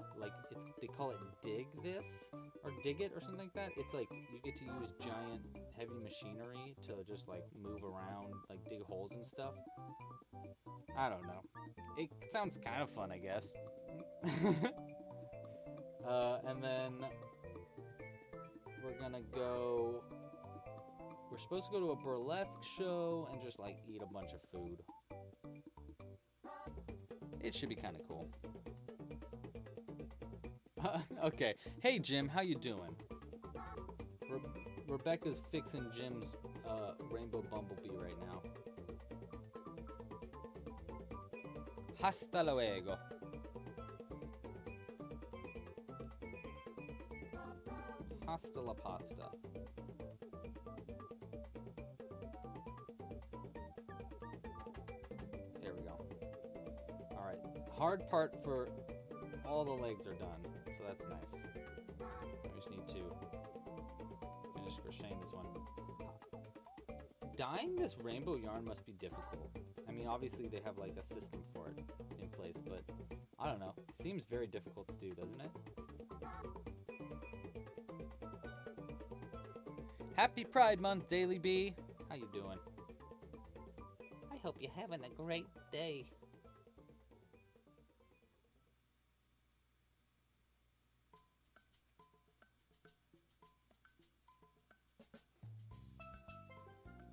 they call it Dig This or Dig It or something like that. It's like you get to use giant heavy machinery to just like move around, like dig holes and stuff. I don't know. It sounds kind of fun, I guess. And then we're supposed to go to a burlesque show and just like eat a bunch of food. It should be kind of cool. Okay. Hey, Jim, how you doing? Rebecca's fixing Jim's rainbow bumblebee right now. Hasta luego. Hasta la pasta. There we go. Alright. Hard part for all the legs are done, so that's nice. I just need to finish crocheting this one. Dyeing this rainbow yarn must be difficult. I mean, obviously they have like a system for it in place, but I don't know. It seems very difficult to do, doesn't it? Happy Pride Month, Daily B. How you doing? I hope you're having a great day.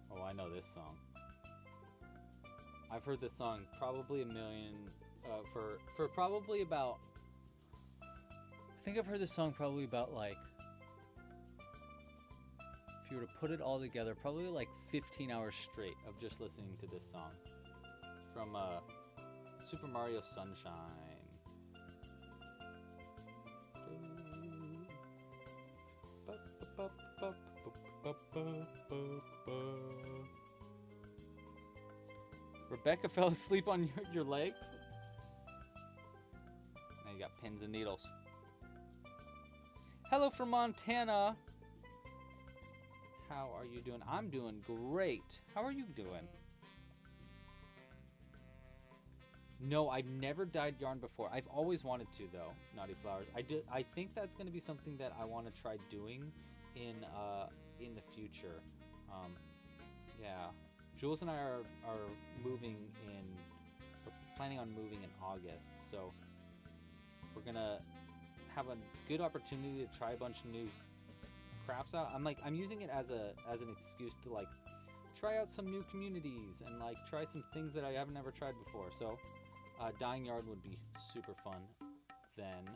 Oh, I know this song. I've heard this song probably a million, for probably about, I think I've heard this song probably about like, if you were to put it all together, probably like 15 hours straight of just listening to this song. It's from Super Mario Sunshine. Rebecca fell asleep on your legs? Now you got pins and needles. Hello from Montana. How are you doing? I'm doing great. How are you doing? No, I've never dyed yarn before. I've always wanted to, though. Naughty Flowers. I think that's going to be something that I want to try doing in the future. Yeah, Jules and I are moving in. We're planning on moving in August, so we're gonna have a good opportunity to try a bunch of new crafts out. I'm using it as an excuse to like try out some new communities and like try some things that I haven't ever tried before. So dyeing yarn would be super fun then.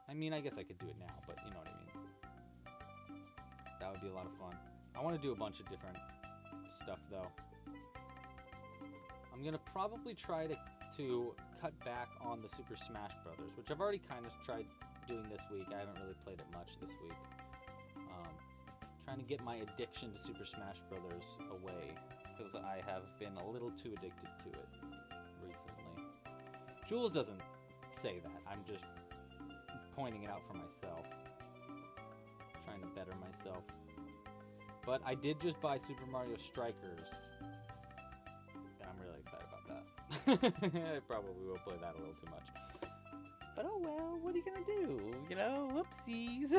I mean, I guess I could do it now, but you know what I mean. That would be a lot of fun. I want to do a bunch of different stuff though. I'm gonna probably try to cut back on the Super Smash Brothers, which I've already kind of tried doing this week. I haven't really played it much this week. Trying to get my addiction to Super Smash Brothers away, because I have been a little too addicted to it recently. Jules doesn't say that. I'm just pointing it out for myself. Trying to better myself. But I did just buy Super Mario Strikers, and I'm really excited about that. I probably will play that a little too much. But oh well, what are you gonna do? You know, whoopsies.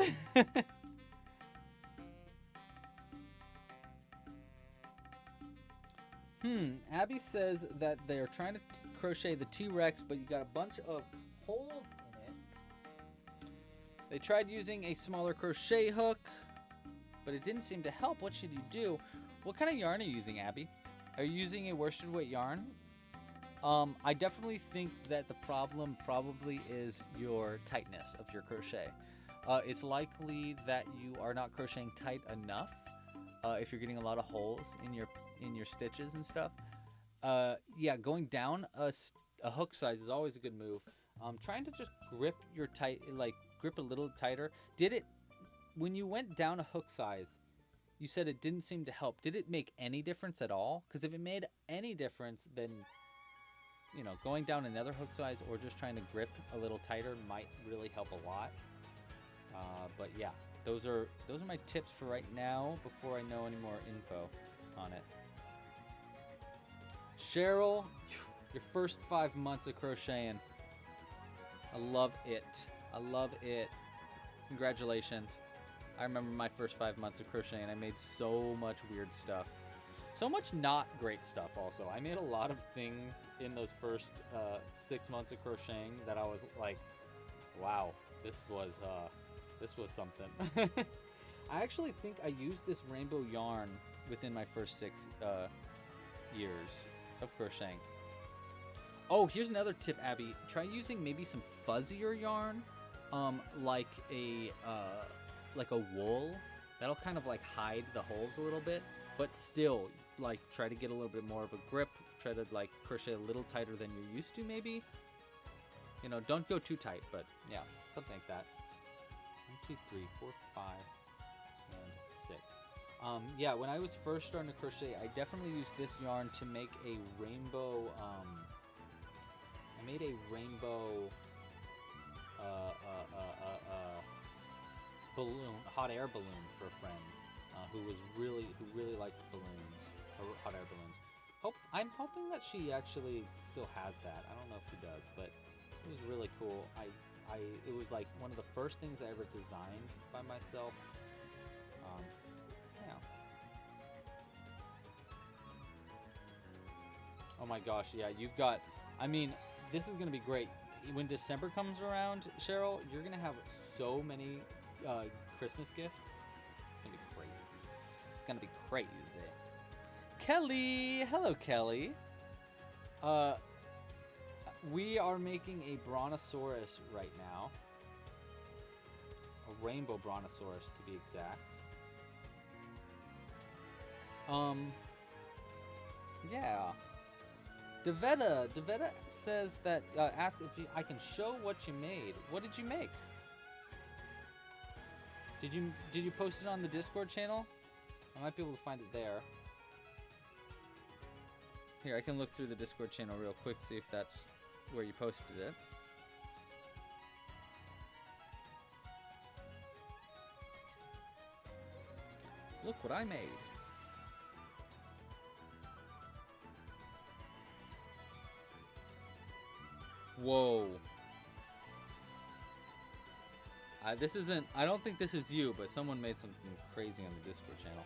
Abby says that they're trying to crochet the T-Rex, but you got a bunch of holes in it. They tried using a smaller crochet hook, but it didn't seem to help. What should you do? What kind of yarn are you using, Abby? Are you using a worsted weight yarn? I definitely think that the problem probably is your tightness of your crochet. It's likely that you are not crocheting tight enough if you're getting a lot of holes in your stitches and stuff. Yeah, going down a hook size is always a good move. Trying to just grip your grip a little tighter. When you went down a hook size, you said it didn't seem to help. Did it make any difference at all? Because if it made any difference, then you know, going down another hook size or just trying to grip a little tighter might really help a lot. But yeah, those are my tips for right now before I know any more info on it. Cheryl, your first 5 months of crocheting. I love it. I love it. Congratulations. I remember my first 5 months of crocheting. I made so much weird stuff. So much not great stuff also. I made a lot of things in those first 6 months of crocheting that I was like, wow, this was something. I actually think I used this rainbow yarn within my first 6 years of crocheting. Oh, here's another tip, Abby. Try using maybe some fuzzier yarn, like a wool. That'll kind of like hide the holes a little bit, but still like try to get a little bit more of a grip. Try to like crochet a little tighter than you're used to, maybe. You know, don't go too tight, but yeah, something like that. 1, 2, 3, 4, 5, and 6. Yeah, when I was first starting to crochet, I definitely used this yarn to make a rainbow. I made a rainbow balloon, hot air balloon for a friend who really liked balloons, or hot air balloons. I'm hoping that she actually still has that. I don't know if she does, but it was really cool. It was like one of the first things I ever designed by myself. Yeah. Oh my gosh, yeah, you've got, I mean, this is gonna be great. When December comes around, Cheryl, you're gonna have so many Christmas gifts. It's gonna be crazy. It's gonna be crazy. Kelly, hello, Kelly. We are making a brontosaurus right now. A rainbow brontosaurus, to be exact. Yeah. Devetta says that, asks if I can show what you made. What did you make? Did you post it on the Discord channel? I might be able to find it there. Here, I can look through the Discord channel real quick, see if that's where you posted it. Look what I made. Whoa. This isn't, I don't think this is you, but someone made something crazy on the Discord channel.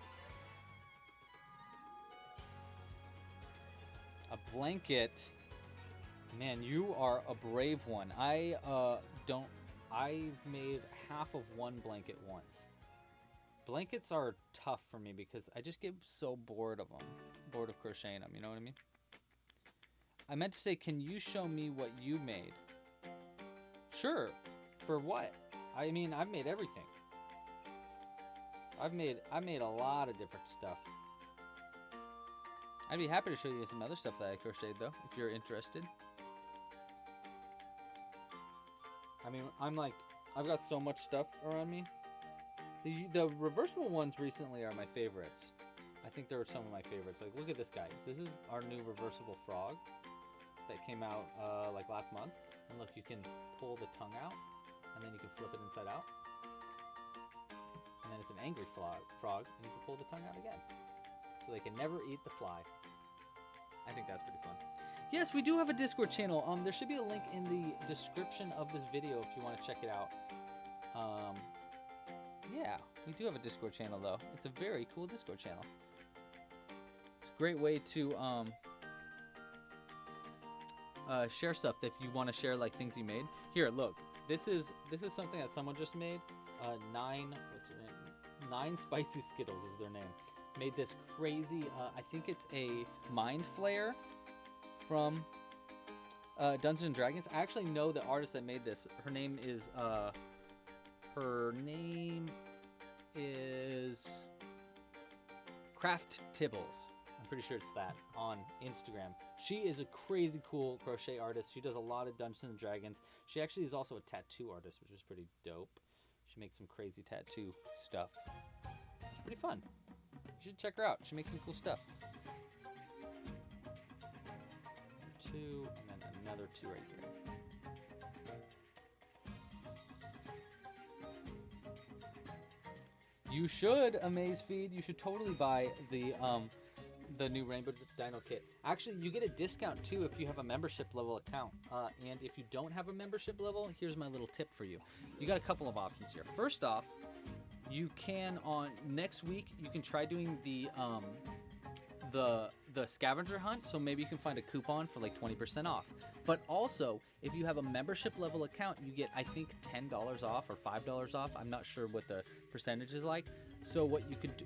A blanket. Man, you are a brave one. I've made half of one blanket once. Blankets are tough for me because I just get so bored of them. Bored of crocheting them, you know what I mean? I meant to say, can you show me what you made? Sure. For what? I mean, I've made everything. I've made a lot of different stuff. I'd be happy to show you some other stuff that I crocheted, though, if you're interested. I mean, I've got so much stuff around me. The reversible ones recently are my favorites. I think they were some of my favorites. Like, look at this, guys. This is our new reversible frog that came out like last month. And look, you can pull the tongue out, and then you can flip it inside out. And then it's an angry frog, and you can pull the tongue out again. So they can never eat the fly. I think that's pretty fun. Yes, we do have a Discord channel. There should be a link in the description of this video if you want to check it out. Yeah, we do have a Discord channel, though. It's a very cool Discord channel. It's a great way to share stuff if you want to share like things you made. Here, look. This is something that someone just made. What's her name? 9 Spicy Skittles is their name. Made this crazy. I think it's a mind flayer from Dungeons and Dragons. I actually know the artist that made this. Her name is Craft Tibbles. I'm pretty sure it's that on Instagram. She is a crazy cool crochet artist. She does a lot of Dungeons and Dragons. She actually is also a tattoo artist, which is pretty dope. She makes some crazy tattoo stuff. It's pretty fun. You should check her out. She makes some cool stuff. 2, and then another 2 right here. You should, Amazefeed. You should totally buy the new Rainbow Dino kit. Actually, you get a discount too if you have a membership level account. And if you don't have a membership level, here's my little tip for you. You got a couple of options here. First off, you can next week you can try doing the scavenger hunt. So maybe you can find a coupon for like 20% off. But also, if you have a membership level account, you get I think $10 off or $5 off. I'm not sure what the percentage is like. So what you could do.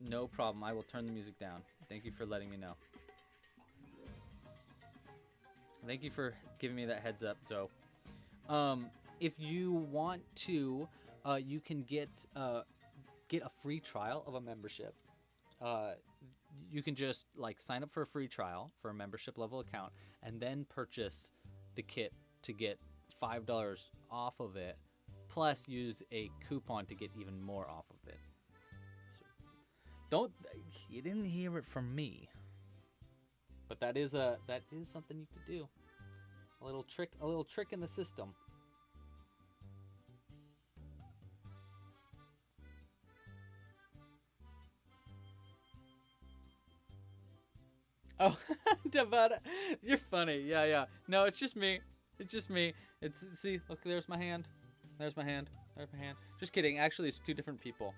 No problem. I will turn the music down. Thank you for letting me know. Thank you for giving me that heads up. So, if you want to, you can get a free trial of a membership. You can just like sign up for a free trial for a membership level account, and then purchase the kit to get $5 off of it. Plus, use a coupon to get even more off of it. You didn't hear it from me. But that is something you could do. A little trick in the system. Oh, Devada, you're funny. Yeah. No, it's just me. See, look, there's my hand. There's my hand. Just kidding. Actually, it's 2 different people.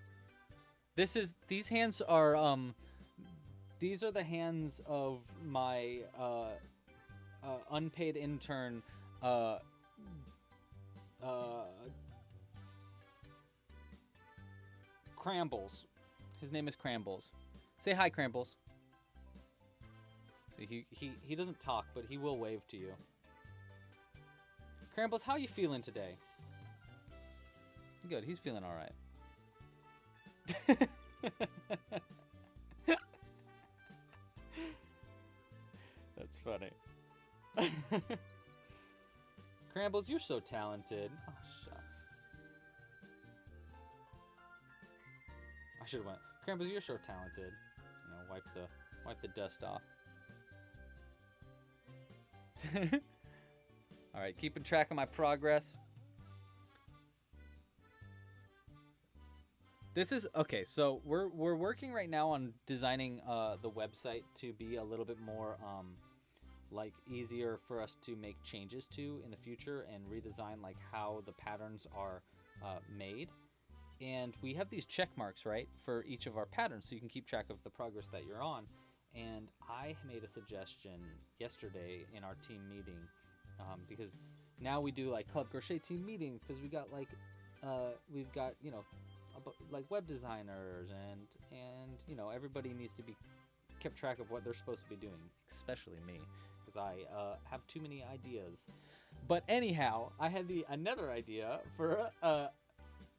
These hands are these are the hands of my unpaid intern Crambles. His name is Crambles. Say hi, Crambles. So he doesn't talk, but he will wave to you. Crambles, how you feeling today? Good, he's feeling all right. That's funny. Crambles, you're so talented. Oh, shucks. I should have went. Crambles, you're so talented. You know, wipe the dust off. All right, keeping track of my progress. This is okay. So we're working right now on designing the website to be a little bit more like easier for us to make changes to in the future and redesign like how the patterns are made. And we have these check marks, right, for each of our patterns, so you can keep track of the progress that you're on. And I made a suggestion yesterday in our team meeting, because now we do like club crochet team meetings because we got like we've got, you know, like web designers and you know, everybody needs to be kept track of what they're supposed to be doing, especially me, because I have too many ideas. But anyhow, I had another idea for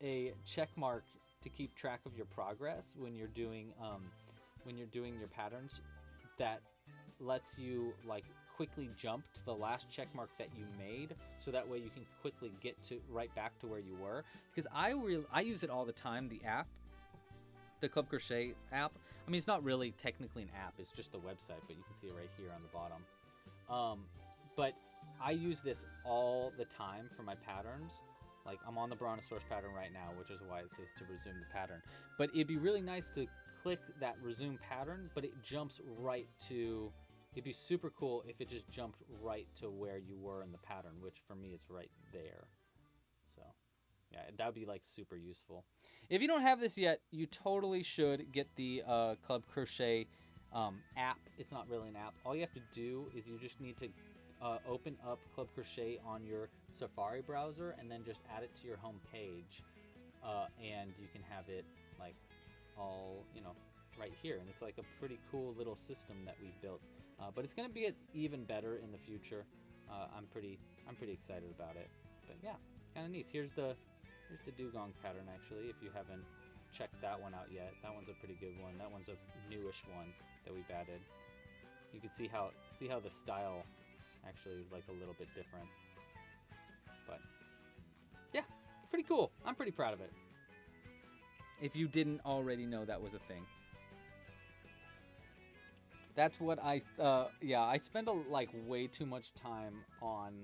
a check mark to keep track of your progress when you're doing your patterns, that lets you like quickly jump to the last check mark that you made, so that way you can quickly get to right back to where you were. Because I use it all the time, the app, the Club Crochet app. I mean, it's not really technically an app, it's just the website, but you can see it right here on the bottom. But I use this all the time for my patterns. Like, I'm on the Brontosaurus pattern right now, which is why it says to resume the pattern. But it'd be really nice to click that resume pattern, but it jumps right to, it'd be super cool if it just jumped right to where you were in the pattern, which for me it's right there. So yeah, that'd be like super useful. If you don't have this yet, you totally should get the Club Crochet app. It's not really an app. All you have to do is you just need to open up Club Crochet on your Safari browser and then just add it to your home page, and you can have it like all, you know, right here. And it's like a pretty cool little system that we've built, but it's gonna be even better in the future. I'm pretty excited about it. But yeah, it's kind of neat. Here's the dugong pattern, actually, if you haven't checked that one out yet. That one's a pretty good one. That one's a newish one that we've added. You can see how the style actually is like a little bit different. But yeah, pretty cool. I'm pretty proud of it, if you didn't already know that was a thing. That's what I spend like way too much time on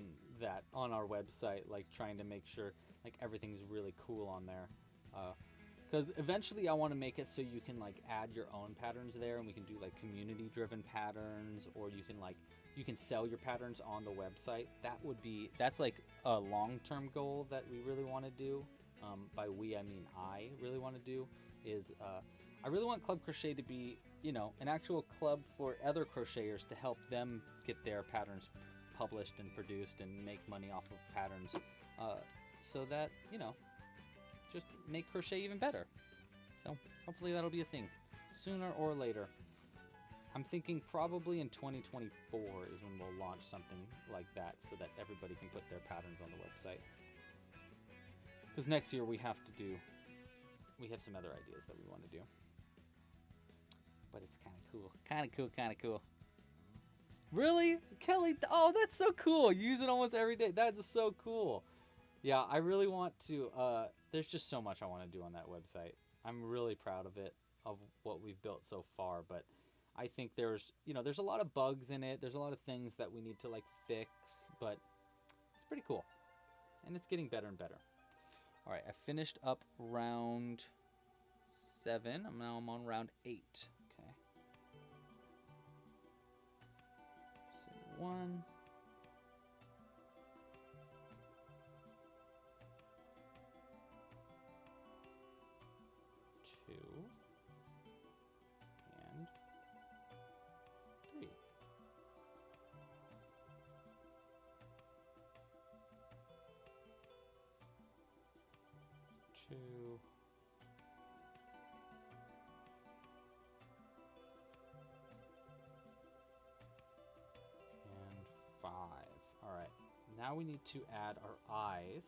that on our website, like trying to make sure like everything's really cool on there, because eventually I want to make it so you can like add your own patterns there, and we can do like community driven patterns, or you can sell your patterns on the website. That's like a long-term goal that we really want to do. By we, I mean I really want to do is I really want Club Crochet to be, you know, an actual club for other crocheters to help them get their patterns published and produced and make money off of patterns, so that, you know, just make crochet even better. So hopefully that'll be a thing sooner or later. I'm thinking probably in 2024 is when we'll launch something like that, so that everybody can put their patterns on the website. Because next year we have some other ideas that we want to do. But it's kind of cool. Really? Kelly, oh, that's so cool. You use it almost every day. That's so cool. Yeah, I really want to, there's just so much I want to do on that website. I'm really proud of it, of what we've built so far, but I think there's a lot of bugs in it. There's a lot of things that we need to like fix, but it's pretty cool. And it's getting better and better. All right, I finished up round 7. Now I'm on round 8. Okay. So 1. 2. 2. And 5. All right. Now we need to add our eyes.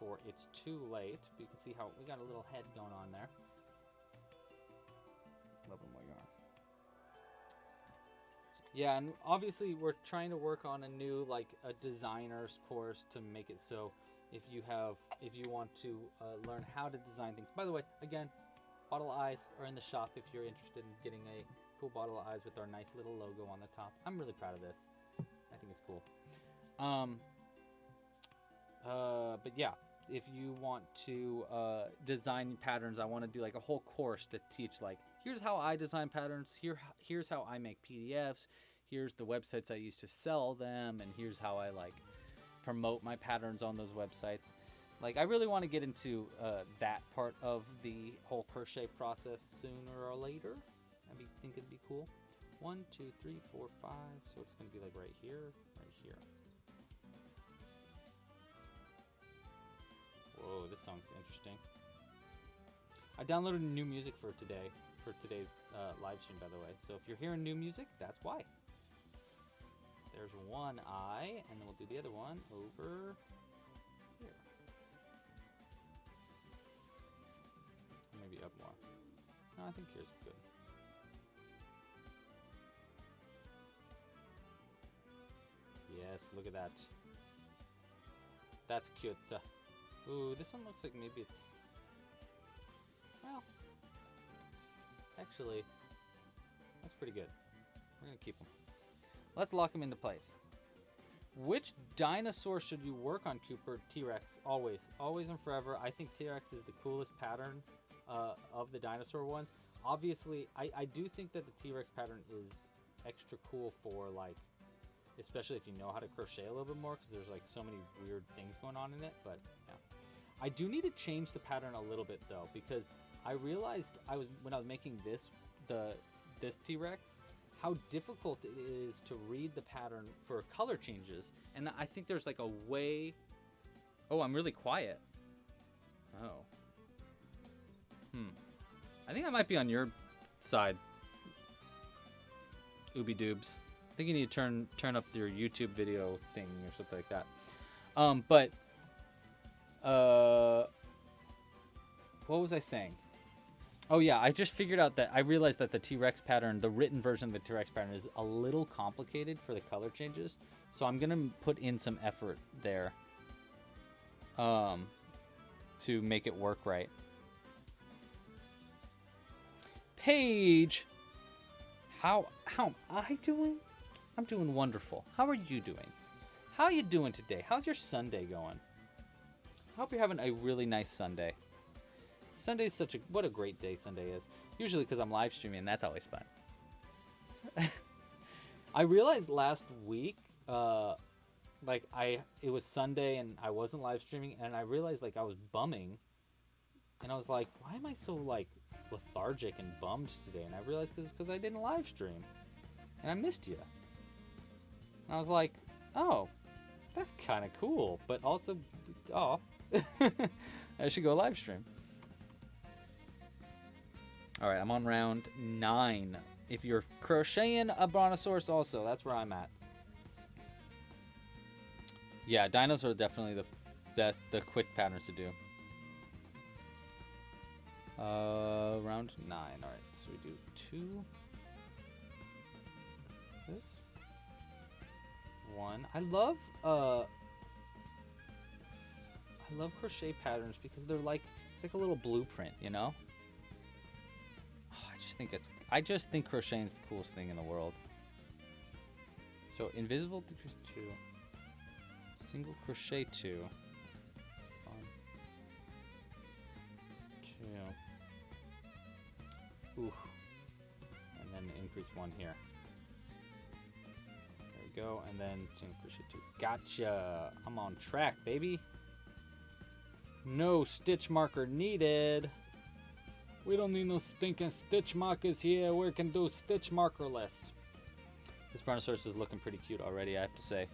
For it's too late. You can see how we got a little head going on there. A little bit more yarn. Yeah, and obviously we're trying to work on a new, like a designer's course to make it so if you want to learn how to design things. By the way, again, bottle eyes are in the shop if you're interested in getting a cool bottle of eyes with our nice little logo on the top. I'm really proud of this. I think it's cool. But yeah, if you want to design patterns, I want to do like a whole course to teach, like, here's how I design patterns, here's how I make PDFs, here's the websites I use to sell them, and here's how I like promote my patterns on those websites. Like, I really want to get into that part of the whole crochet process sooner or later. I think it'd be cool. 1, 2, 3, 4, 5. So it's going to be like right here, right here. Whoa, this song's interesting. I downloaded new music for today's live stream, by the way. So if you're hearing new music, that's why. There's one eye, and then we'll do the other one over here. Maybe up more. No, I think here's good. Yes, look at that. That's cute. Ooh, this one looks like maybe it's... Well, actually, looks pretty good. We're going to keep them. Let's lock them into place. Which dinosaur should you work on, Cooper? T-Rex. Always. Always and forever. I think T-Rex is the coolest pattern of the dinosaur ones. Obviously, I do think that the T-Rex pattern is extra cool for, like, especially if you know how to crochet a little bit more, because there's like so many weird things going on in it. But yeah, I do need to change the pattern a little bit though, because I realized when I was making this T-Rex, how difficult it is to read the pattern for color changes. And I think there's like a way... Oh, I'm really quiet. Oh. I think I might be on your side, Ooby Doobs. I think you need to turn up your YouTube video thing or something like that. What was I saying? Oh yeah, I just figured out that I realized that the T-Rex pattern, the written version of the T-Rex pattern, is a little complicated for the color changes. So I'm gonna put in some effort there to make it work right. Paige, how am I doing? I'm doing wonderful. How are you doing? How are you doing today? How's your Sunday going? I hope you're having a really nice Sunday. Sunday's what a great day Sunday is. Usually because I'm live streaming, and that's always fun. I realized last week, it was Sunday and I wasn't live streaming, and I realized like I was bumming, and I was like, why am I so like lethargic and bummed today? And I realized because I didn't live stream, and I missed you. And I was like, oh, that's kind of cool, but also, oh, I should go live stream. All right, I'm on round 9. If you're crocheting a brontosaurus also, that's where I'm at. Yeah, dinos are definitely the quick patterns to do. Round 9. All right, so we do 2. What's this? 1. I love crochet patterns because they're like, it's like a little blueprint, you know? I just think crocheting is the coolest thing in the world. So invisible 2, single crochet 2, 1, 2, ooh, and then increase 1 here. There we go, and then single crochet 2. Gotcha! I'm on track, baby. No stitch marker needed. We don't need no stinking stitch markers here. We can do stitch markerless. This brontosaurus is looking pretty cute already, I have to say.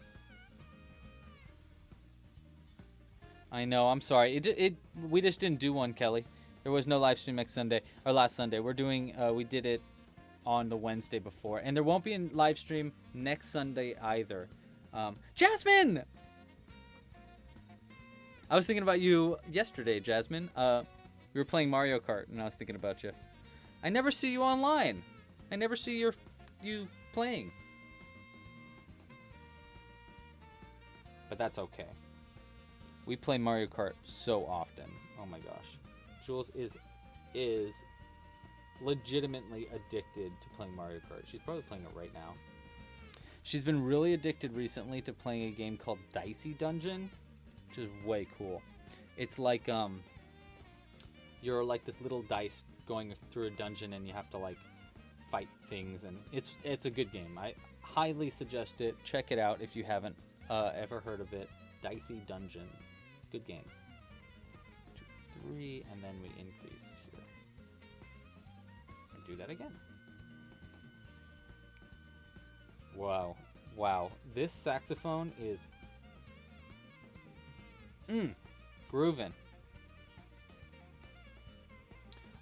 I know. I'm sorry. We just didn't do one, Kelly. There was no live stream next Sunday or last Sunday. We're doing. We did it on the Wednesday before, and there won't be a live stream next Sunday either. Jasmine. I was thinking about you yesterday, Jasmine. We were playing Mario Kart, and I was thinking about you. I never see you online. I never see you playing. But that's okay. We play Mario Kart so often. Oh my gosh. Jules is legitimately addicted to playing Mario Kart. She's probably playing it right now. She's been really addicted recently to playing a game called Dicey Dungeon, which is way cool. It's like you're like this little dice going through a dungeon, and you have to like fight things, and it's a good game. I highly suggest it. Check it out if you haven't ever heard of it. Dicey Dungeon. Good game. 2, 3, and then we increase here. And do that again. Wow. Wow. This saxophone is grooving.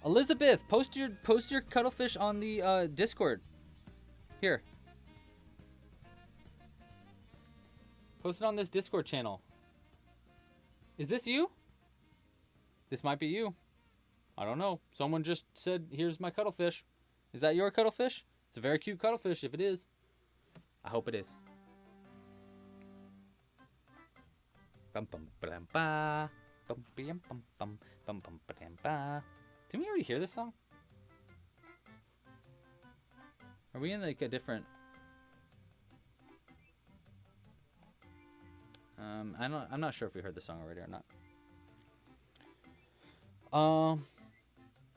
Elizabeth, post your cuttlefish on the Discord. Here. Post it on this Discord channel. Is this you? This might be you. I don't know. Someone just said, here's my cuttlefish. Is that your cuttlefish? It's a very cute cuttlefish if it is. I hope it is. Bum bum bum ba. Bum bum bum bum bum bum ba. Didn't we already hear this song? Are we in like a different? I'm not sure if we heard the song already or not.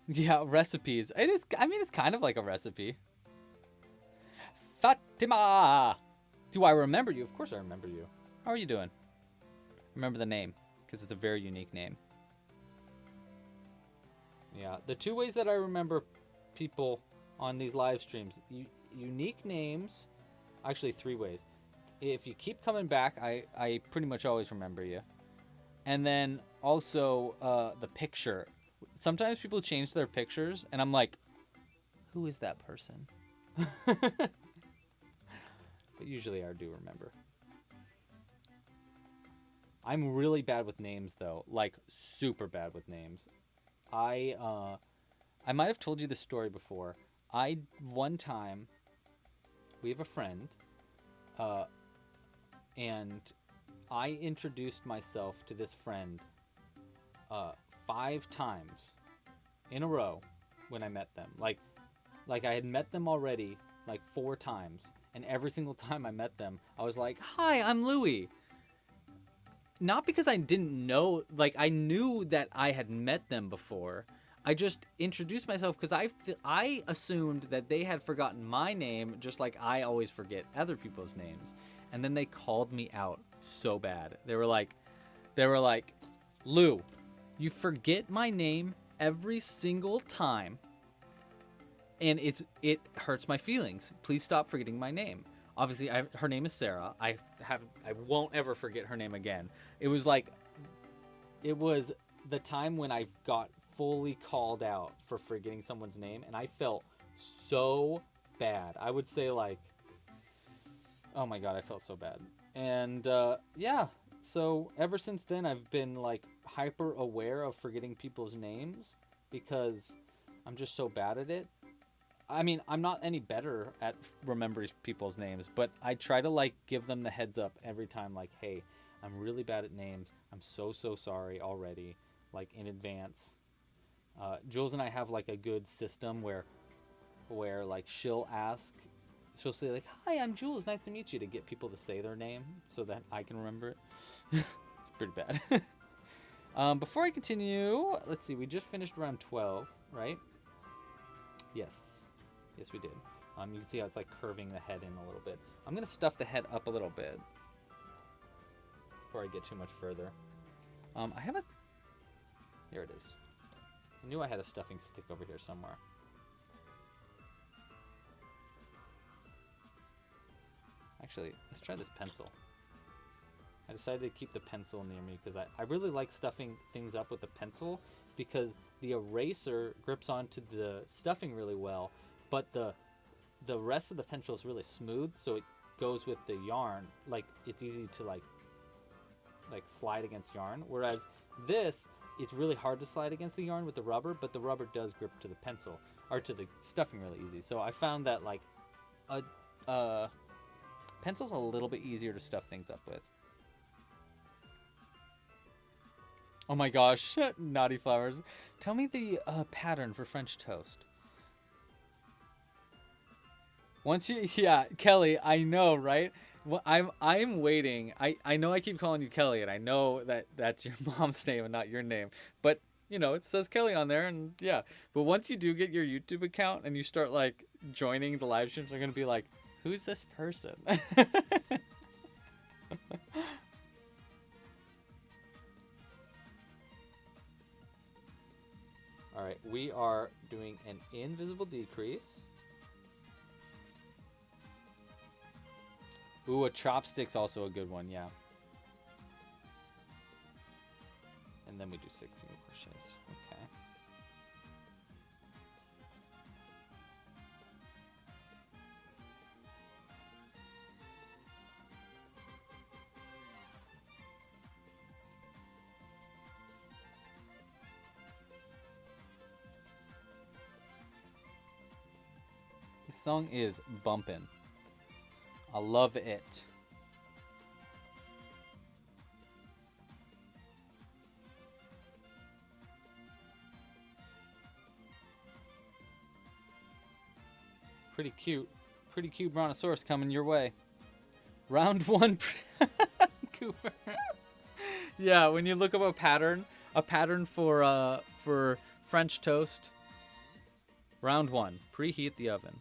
Yeah, recipes. It is. I mean, it's kind of like a recipe. Fatima, do I remember you? Of course, I remember you. How are you doing? Remember the name because it's a very unique name. Yeah, the 2 ways that I remember people on these live streams, unique names. Actually, 3 ways. If you keep coming back, I pretty much always remember you. And then also the picture. Sometimes people change their pictures, and I'm like, who is that person? But usually I do remember. I'm really bad with names, though. Like, super bad with names. I might have told you this story before. One time, we have a friend, and I introduced myself to this friend 5 times in a row when I met them. Like I had met them already like 4 times, and every single time I met them, I was like, "Hi, I'm Louie." Not because I didn't know, like I knew that I had met them before. I just introduced myself because I assumed that they had forgotten my name, just like I always forget other people's names. And then they called me out so bad. They were like, "Lou, you forget my name every single time, and it hurts my feelings. Please stop forgetting my name." Obviously, her name is Sarah. I won't ever forget her name again. It was the time when I got fully called out for forgetting someone's name, and I felt so bad. I would say like, oh my god, I felt so bad. And yeah, so ever since then, I've been like hyper aware of forgetting people's names because I'm just so bad at it. I mean, I'm not any better at remembering people's names, but I try to like give them the heads up every time, like, hey, I'm really bad at names. I'm so sorry already, like in advance. Jules and I have like a good system where like she'll say like, "Hi, I'm Jules. Nice to meet you," to get people to say their name so that I can remember it. It's pretty bad. Before I continue, let's see. We just finished round 12, right? Yes, we did. You can see how it's like curving the head in a little bit. I'm gonna stuff the head up a little bit before I get too much further. I have here it is. I knew I had a stuffing stick over here somewhere. Actually, let's try this pencil. I decided to keep the pencil near me because I really like stuffing things up with the pencil because the eraser grips onto the stuffing really well, but the rest of the pencil is really smooth, so it goes with the yarn. Like, it's easy to like slide against yarn, whereas this, it's really hard to slide against the yarn with the rubber, but the rubber does grip to the pencil or to the stuffing really easy. So I found that like a pencil's a little bit easier to stuff things up with. Oh my gosh, naughty flowers. Tell me the pattern for French toast. Once you, yeah, Kelly, I know, right? Well, I'm waiting. I know I keep calling you Kelly, and I know that that's your mom's name and not your name. But, you know, it says Kelly on there, and yeah. But once you do get your YouTube account and you start, like, joining the live streams, I'm going to be like, who's this person? All right, we are doing an invisible decrease. Ooh, a chopstick's also a good one, yeah. And then we do 6 single crochets. Okay. This song is bumpin'. I love it. Pretty cute brontosaurus coming your way. Round 1. Cooper. Yeah, when you look up a pattern for French toast. Round 1, preheat the oven.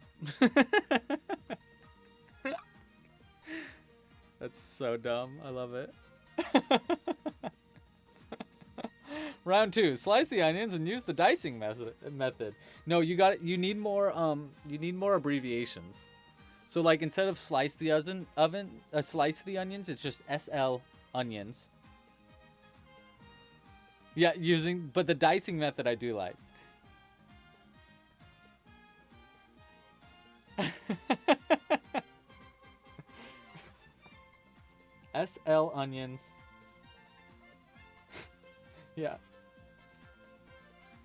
That's so dumb. I love it. Round 2, slice the onions and use the dicing method. No, you need more abbreviations. So like instead of slice the onions, it's just SL onions. Yeah, but the dicing method I do like. SL onions. Yeah.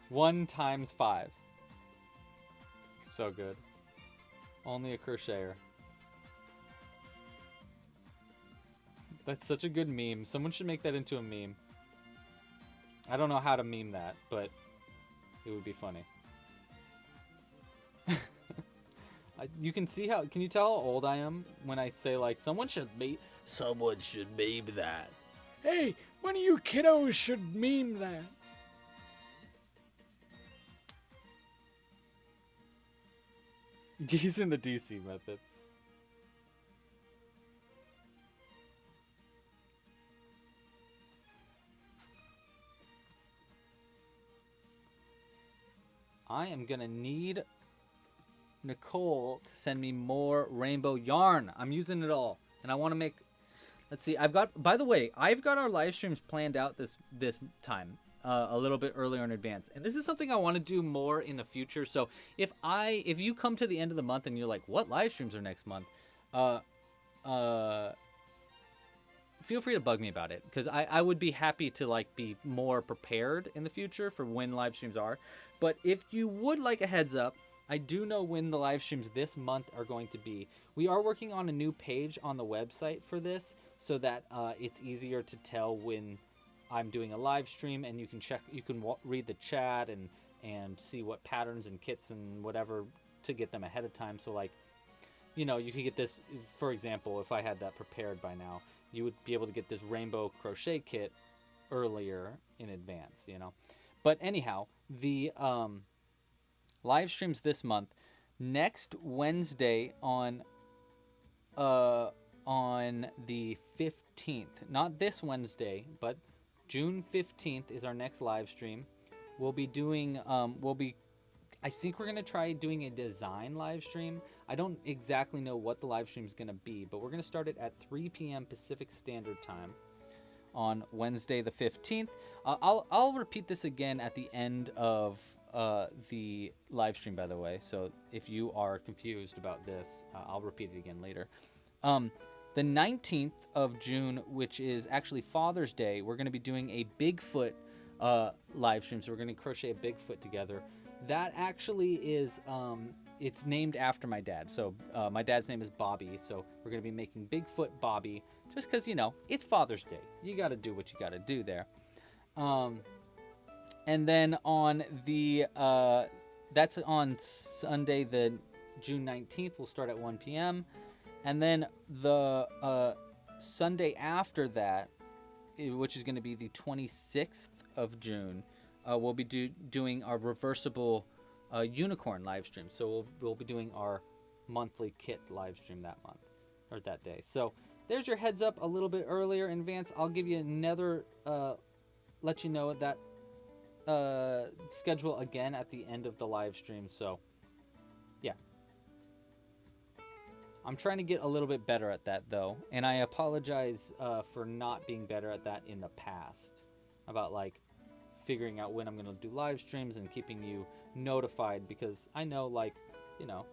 1 times 5. So good. Only a crocheter. That's such a good meme. Someone should make that into a meme. I don't know how to meme that, but it would be funny. You can see how, can you tell how old I am when I say like, someone should meme that. Hey, one of you kiddos should meme that. Using the DC method. I am gonna need Nicole to send me more rainbow yarn. I'm using it all, and I want to make. Let's see. By the way, I've got our live streams planned out this time a little bit earlier in advance, and this is something I want to do more in the future. So if you come to the end of the month and you're like, what live streams are next month? Feel free to bug me about it, because I would be happy to like be more prepared in the future for when live streams are. But if you would like a heads up, I do know when the live streams this month are going to be. We are working on a new page on the website for this, so that it's easier to tell when I'm doing a live stream, and you can read the chat and see what patterns and kits and whatever to get them ahead of time. So like, you know, you could get this, for example, if I had that prepared by now, you would be able to get this rainbow crochet kit earlier in advance, you know. But anyhow, the live streams this month, next Wednesday on the 15th, not this Wednesday, but June 15th is our next live stream. We'll be doing I think we're gonna try doing a design live stream. I don't exactly know what the live stream is gonna be, but we're gonna start it at 3 p.m. Pacific Standard Time. on Wednesday the 15th. I'll repeat this again at the end of the live stream, by the way. So if you are confused about this, I'll repeat it again later. The 19th of June, which is actually Father's Day, we're going to be doing a Bigfoot live stream. So we're going to crochet a Bigfoot together. That actually is, it's named after my dad. So my dad's name is Bobby. So we're going to be making Bigfoot Bobby just because, you know, it's Father's Day. You got to do what you got to do there. And then on the, that's on Sunday, the June 19th, we'll start at 1 p.m. And then the Sunday after that, which is going to be the 26th of June, we'll be doing our reversible unicorn live stream. So we'll be doing our monthly kit live stream that month, or that day. So there's your heads up a little bit earlier in advance. I'll give you another, let you know that schedule again at the end of the live stream. So yeah. I'm trying to get a little bit better at that, though, and I apologize for not being better at that in the past, about like figuring out when I'm going to do live streams and keeping you notified, because I know, like, you know,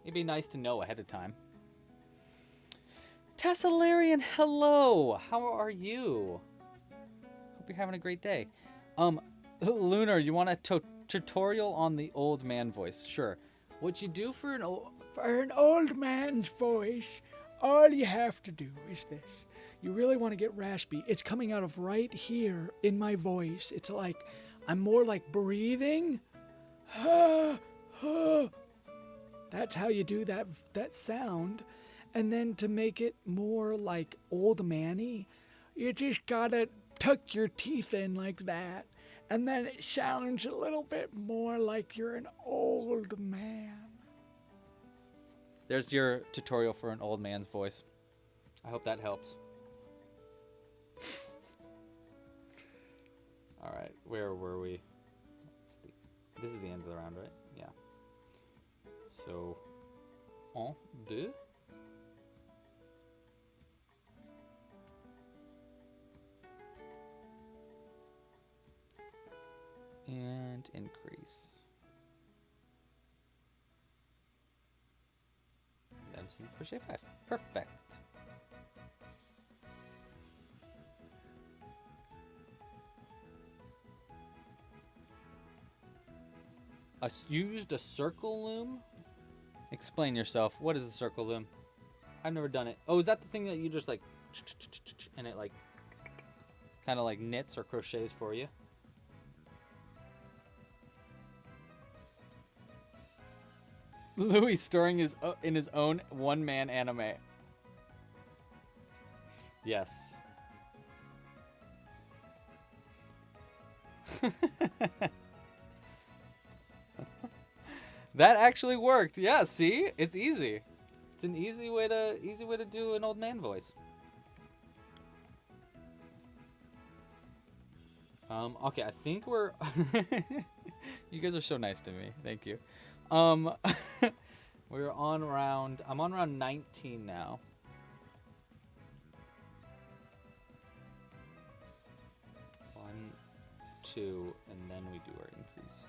it'd be nice to know ahead of time. Tassalarian, hello! How are you? Hope you're having a great day. Lunar, you want a tutorial on the old man voice? Sure. What you do for an old man's voice, all you have to do is this. You really want to get raspy. It's coming out of right here in my voice. It's like I'm more like breathing. That's how you do that sound. And then to make it more like old man-y, you just gotta tuck your teeth in like that. And then it sounds a little bit more like you're an old man. There's your tutorial for an old man's voice. I hope that helps. All right, where were we? This is the end of the round, right? Yeah. So, 1, 2. And increase. Then crochet 5. Perfect. You used a circle loom? Explain yourself. What is a circle loom? I've never done it. Oh, is that the thing that you just like and it like kind of like knits or crochets for you? Louis starring in his own one-man anime. Yes. That actually worked. Yeah, see? It's easy. It's an easy way to do an old man voice. Okay, I think we're you guys are so nice to me. Thank you. We're on round, I'm on round 19 now. One, two, and then we do our increase.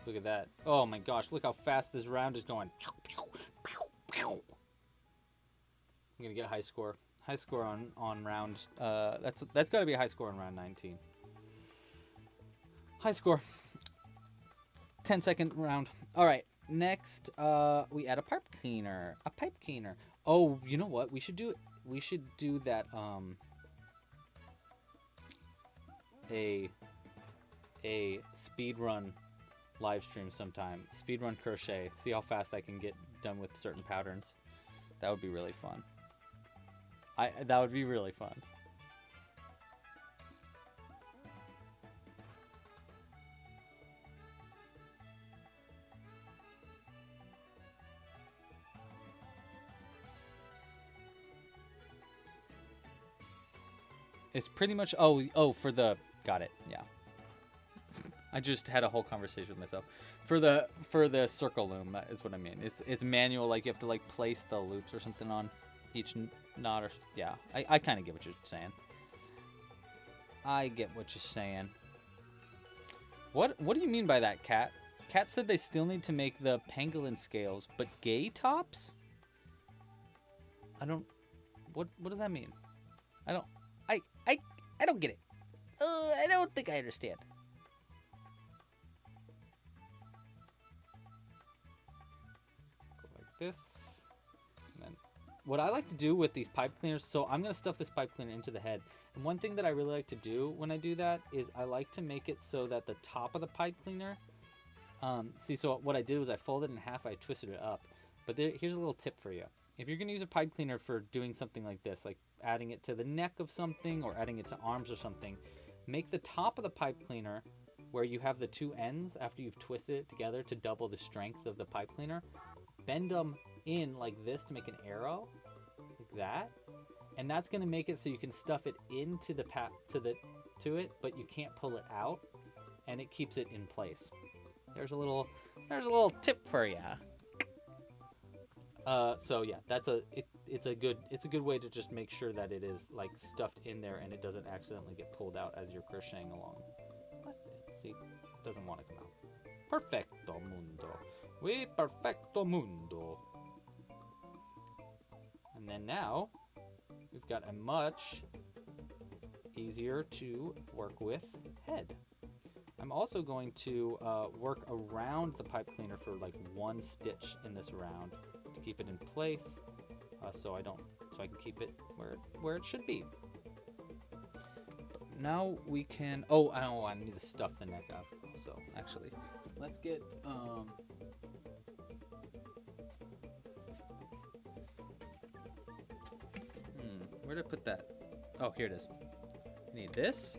Look at that. Oh my gosh, look how fast this round is going. I'm gonna get a high score. High score on round. That's got to be a high score on round 19. High score. 10-second round. All right. Next, we add a pipe cleaner. A pipe cleaner. Oh, you know what? We should do it. We should do that. A speed run live stream sometime. Speed run crochet. See how fast I can get done with certain patterns. That would be really fun. That would be really fun. It's pretty much, oh, for the, got it, yeah. I just had a whole conversation with myself. For the circle loom, that is what I mean. It's manual, like you have to like place the loops or something on each knot or yeah. I kind of get what you're saying. I get what you're saying. What do you mean by that, Kat? Kat said they still need to make the pangolin scales, but gay tops? I don't. What does that mean? I don't get it. I don't think I understand. Go like this. And then what I like to do with these pipe cleaners, so I'm going to stuff this pipe cleaner into the head. And one thing that I really like to do when I do that is I like to make it so that the top of the pipe cleaner, so what I did was I folded it in half, I twisted it up. But here's a little tip for you. If you're going to use a pipe cleaner for doing something like this, like adding it to the neck of something or adding it to arms or something, make the top of the pipe cleaner where you have the two ends after you've twisted it together to double the strength of the pipe cleaner. Bend them in like this to make an arrow, like that. And that's going to make it so you can stuff it into the to it, but you can't pull it out, and it keeps it in place. There's a little tip for you. So yeah, it's a good way to just make sure that it is like stuffed in there and it doesn't accidentally get pulled out as you're crocheting along. See, it doesn't want to come out. Perfecto mundo. We perfecto mundo. And then now we've got a much easier to work with head. I'm also going to work around the pipe cleaner for like one stitch in this round to keep it in place, so I can keep it where it should be. But now we can. Oh, I need to stuff the neck up. So actually, let's get where did I put that? Oh, here it is. I need this.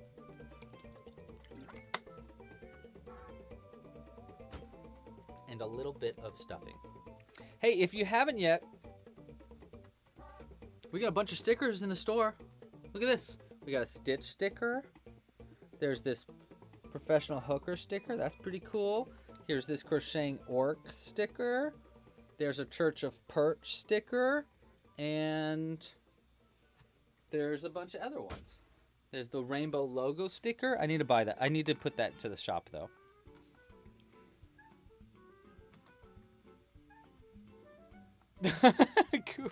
And a little bit of stuffing. Hey, if you haven't yet, we got a bunch of stickers in the store. Look at this. We got a Stitch sticker. There's this professional hooker sticker. That's pretty cool. Here's this crocheting orc sticker. There's a Church of Perch sticker. And there's a bunch of other ones. There's the rainbow logo sticker. I need to buy that. I need to put that to the shop, though. Cool.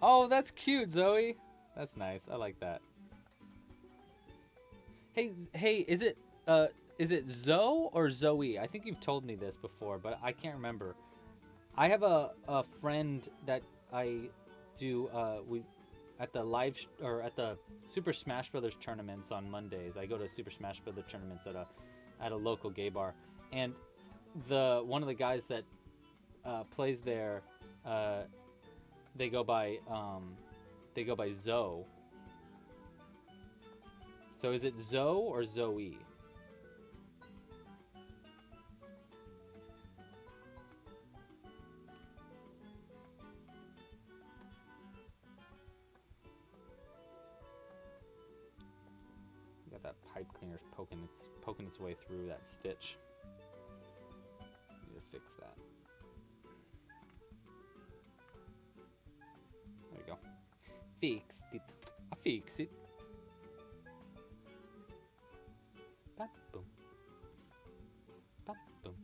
Oh, that's cute, Zoe. That's nice. I like that. Hey, is it Zoe or Zoe? I think you've told me this before, but I can't remember. I have a friend that I do at the Super Smash Brothers tournaments on Mondays. I go to Super Smash Brothers tournaments at a local gay bar, and one of the guys that plays there, they go by Zoe. So is it Zoe or Zoe? Got that pipe cleaner's poking its way through that stitch. Need to fix that. There you go. Fixed it. I fix it. Bop, boom. Bop, boom.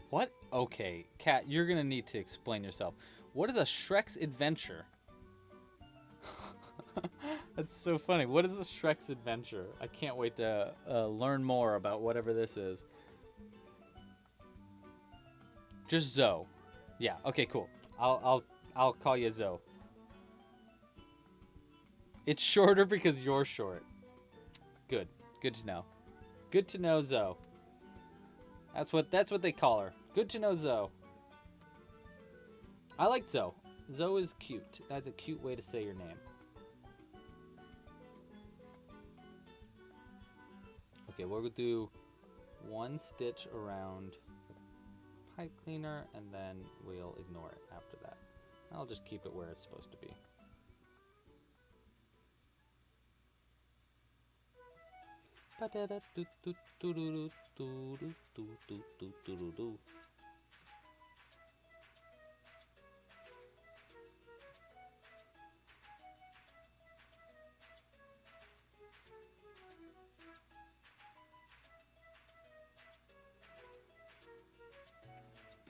What? Okay, Kat, you're gonna need to explain yourself. What is a Shrek's Adventure? That's so funny. What is a Shrek's Adventure? I can't wait to learn more about whatever this is. Just Zoe. Yeah. Okay. Cool. I'll call you Zoe. It's shorter because you're short. Good. Good to know. Good to know, Zoe. That's what they call her. Good to know, Zoe. I like Zoe. Zoe is cute. That's a cute way to say your name. Okay, we'll do 1 stitch around pipe cleaner, and then we'll ignore it after that. I'll just keep it where it's supposed to be.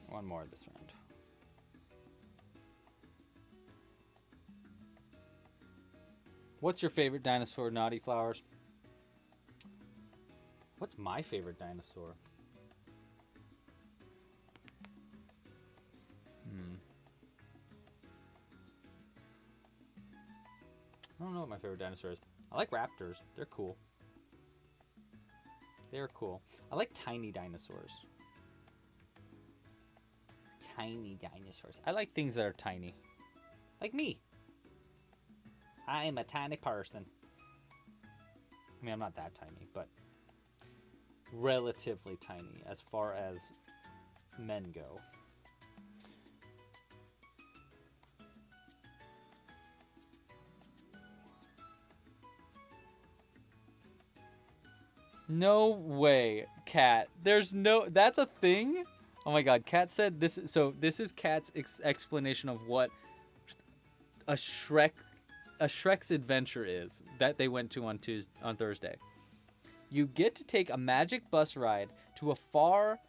One more this round. What's your favorite dinosaur, Naughty Flowers? What's my favorite dinosaur? I don't know what my favorite dinosaur is. I like raptors. They're cool. They're cool. I like tiny dinosaurs. Tiny dinosaurs. I like things that are tiny. Like me. I am a tiny person. I mean, I'm not that tiny, but relatively tiny as far as men go. No way, Kat. There's no... That's a thing? Oh my god, Kat said this... So this is Kat's explanation of what a Shrek's adventure is that they went to on Thursday. You get to take a magic bus ride to far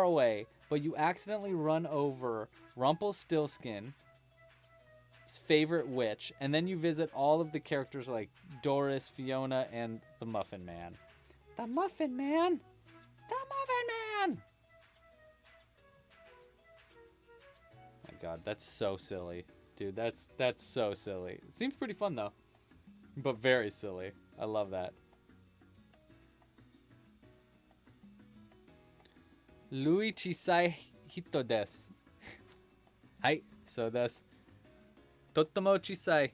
away, but you accidentally run over Rumpelstiltskin's favorite witch, and then you visit all of the characters like Doris, Fiona, and the Muffin Man. The Muffin Man! The Muffin Man! My god, that's so silly. Dude, that's so silly. It seems pretty fun though, but very silly. I love that. Lui chisai hito desu. Hai, so desu. Totemo chisai.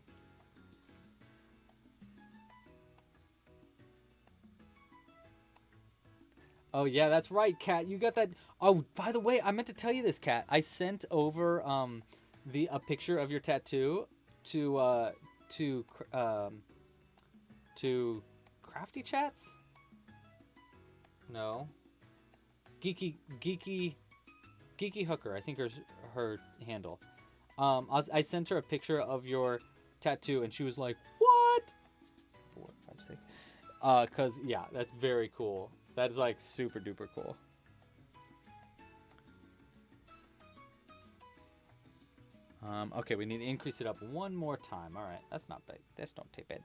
Oh yeah, that's right, Kat. You got that. Oh, by the way, I meant to tell you this, Kat. I sent over a picture of your tattoo to Crafty Chats. No. Geeky Hooker, I think is her handle. I sent her a picture of your tattoo, and she was like, "What?" 4, 5, 6. Cause yeah, that's very cool. That is like super duper cool. Okay, we need to increase it up one more time. All right, that's not bad. That's not too bad.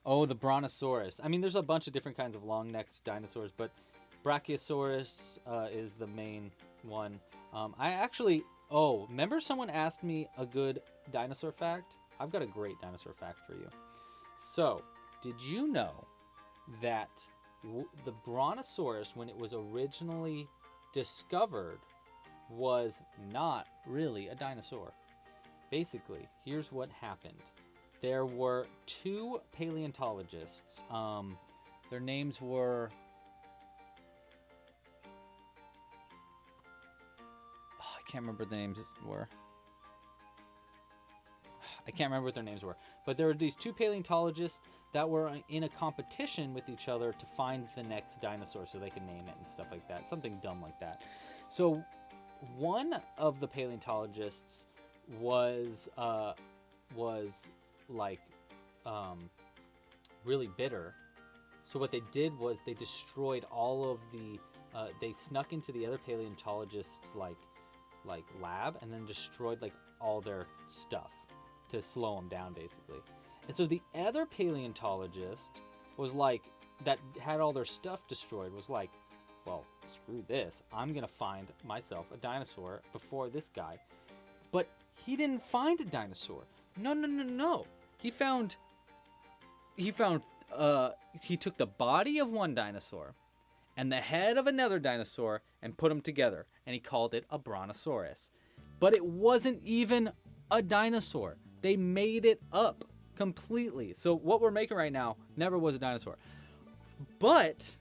Oh, the Brontosaurus. I mean, there's a bunch of different kinds of long-necked dinosaurs, but Brachiosaurus is the main one. Remember someone asked me a good dinosaur fact? I've got a great dinosaur fact for you. So, did you know that the Brontosaurus, when it was originally discovered, was not really a dinosaur? Basically, here's what happened. There were 2 paleontologists. Their names were... I can't remember what their names were. But there were these 2 paleontologists that were in a competition with each other to find the next dinosaur so they could name it and stuff like that. Something dumb like that. So one of the paleontologists was really bitter. So what they did was they destroyed all of the they snuck into the other paleontologists like lab and then destroyed like all their stuff to slow them down basically. And so the other paleontologist was like, that had all their stuff destroyed, was like, well, screw this, I'm gonna find myself a dinosaur before this guy. But he didn't find a dinosaur. No. He took the body of one dinosaur and the head of another dinosaur and put them together, and he called it a Brontosaurus. But it wasn't even a dinosaur. They made it up completely. So what we're making right now never was a dinosaur. But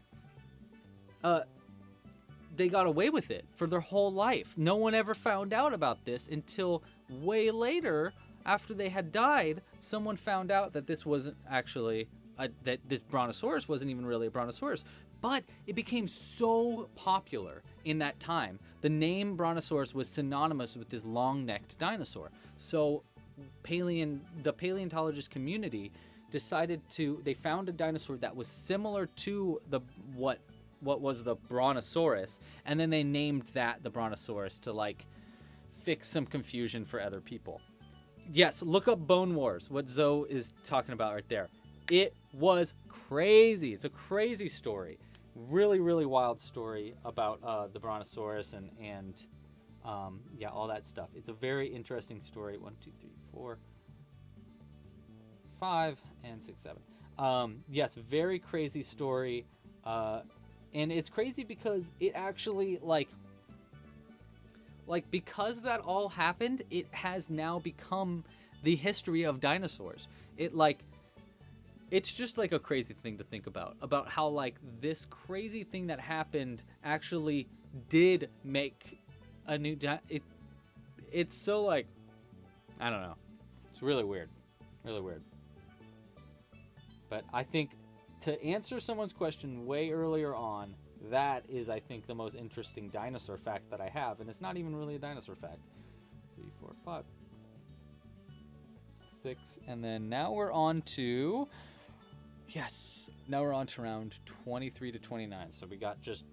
they got away with it for their whole life. No one ever found out about this until way later, after they had died. Someone found out that this wasn't actually that this brontosaurus wasn't even really a brontosaurus. But it became so popular in that time. The name brontosaurus was synonymous with this long-necked dinosaur. So the paleontologist community decided they found a dinosaur that was similar to what was the brontosaurus, and then they named that the brontosaurus to like fix some confusion for other people. Yes, look up Bone Wars, what Zoe is talking about right there. It was crazy. It's a crazy story. Really, really wild story about the brontosaurus and all that stuff. It's a very interesting story. 1, 2, 3, 4, 5, and 6, 7. Yes, very crazy story. And it's crazy because it actually like because that all happened, it has now become the history of dinosaurs. It's just like a crazy thing to think about how like this crazy thing that happened actually did make a new it's so like, I don't know. It's really weird. Really weird. But I think to answer someone's question way earlier on, that is, I think, the most interesting dinosaur fact that I have. And it's not even really a dinosaur fact. 3, 4, 5, 6. And then now we're on to... Yes! Now we're on to round 23 to 29. So we got just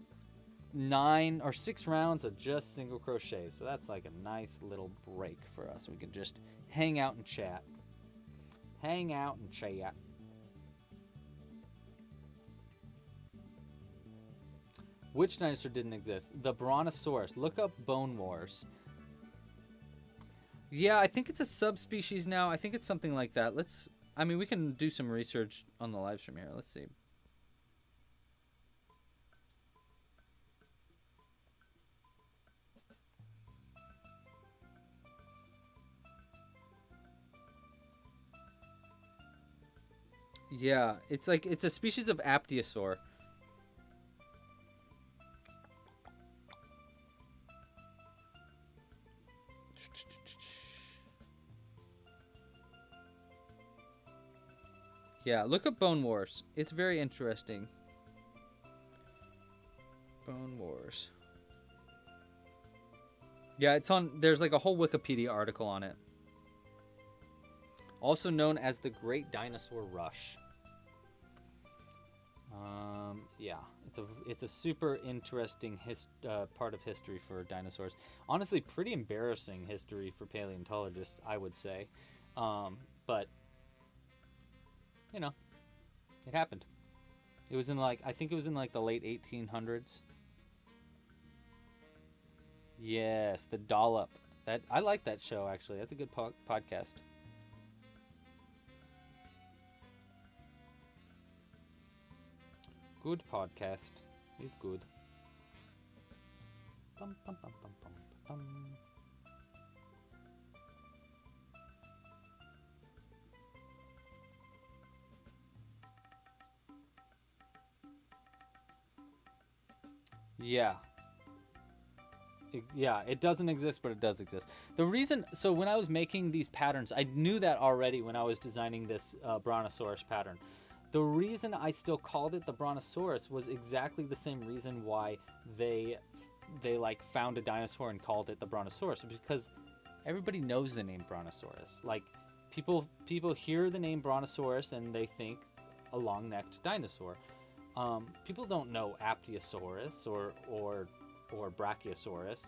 9 or 6 rounds of just single crochet. So that's like a nice little break for us. We can just hang out and chat. Hang out and chat. Which dinosaur didn't exist? The brontosaurus. Look up Bone Wars. Yeah, I think it's a subspecies now. I think it's something like that. We can do some research on the live stream here. Let's see. Yeah, it's a species of aptiosaur. Yeah, look up Bone Wars. It's very interesting. Bone Wars. Yeah, there's like a whole Wikipedia article on it. Also known as the Great Dinosaur Rush. It's a super interesting part of history for dinosaurs. Honestly, pretty embarrassing history for paleontologists, I would say. But you know, it happened. It was in I think it was in the late 1800s. Yes, the Dollop. I like that show actually. That's a good podcast. Good podcast. He's good. Bum, bum, bum, bum, bum, bum. Yeah. It doesn't exist, but it does exist. The reason, so when I was making these patterns, I knew that already when I was designing this brontosaurus pattern. The reason I still called it the brontosaurus was exactly the same reason why they found a dinosaur and called it the brontosaurus, because everybody knows the name brontosaurus. Like people hear the name brontosaurus and they think a long-necked dinosaur. People don't know Aptiosaurus or Brachiosaurus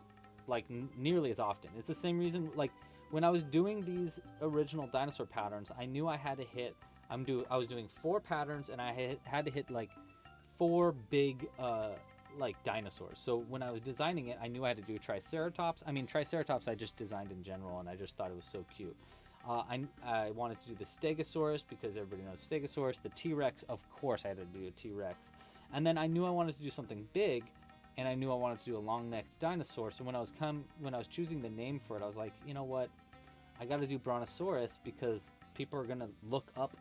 nearly as often. It's the same reason, when I was doing these original dinosaur patterns, I knew I had to hit, I was doing 4 patterns and I had to hit 4 big dinosaurs. So when I was designing it, I knew I had to do a Triceratops. Triceratops I just designed in general and I just thought it was so cute. I wanted to do the Stegosaurus because everybody knows Stegosaurus. The T-Rex, of course I had to do a T-Rex. And then I knew I wanted to do something big, and I knew I wanted to do a long-necked dinosaur. So when I was choosing the name for it, I was like, you know what? I got to do Brontosaurus because people are going to look up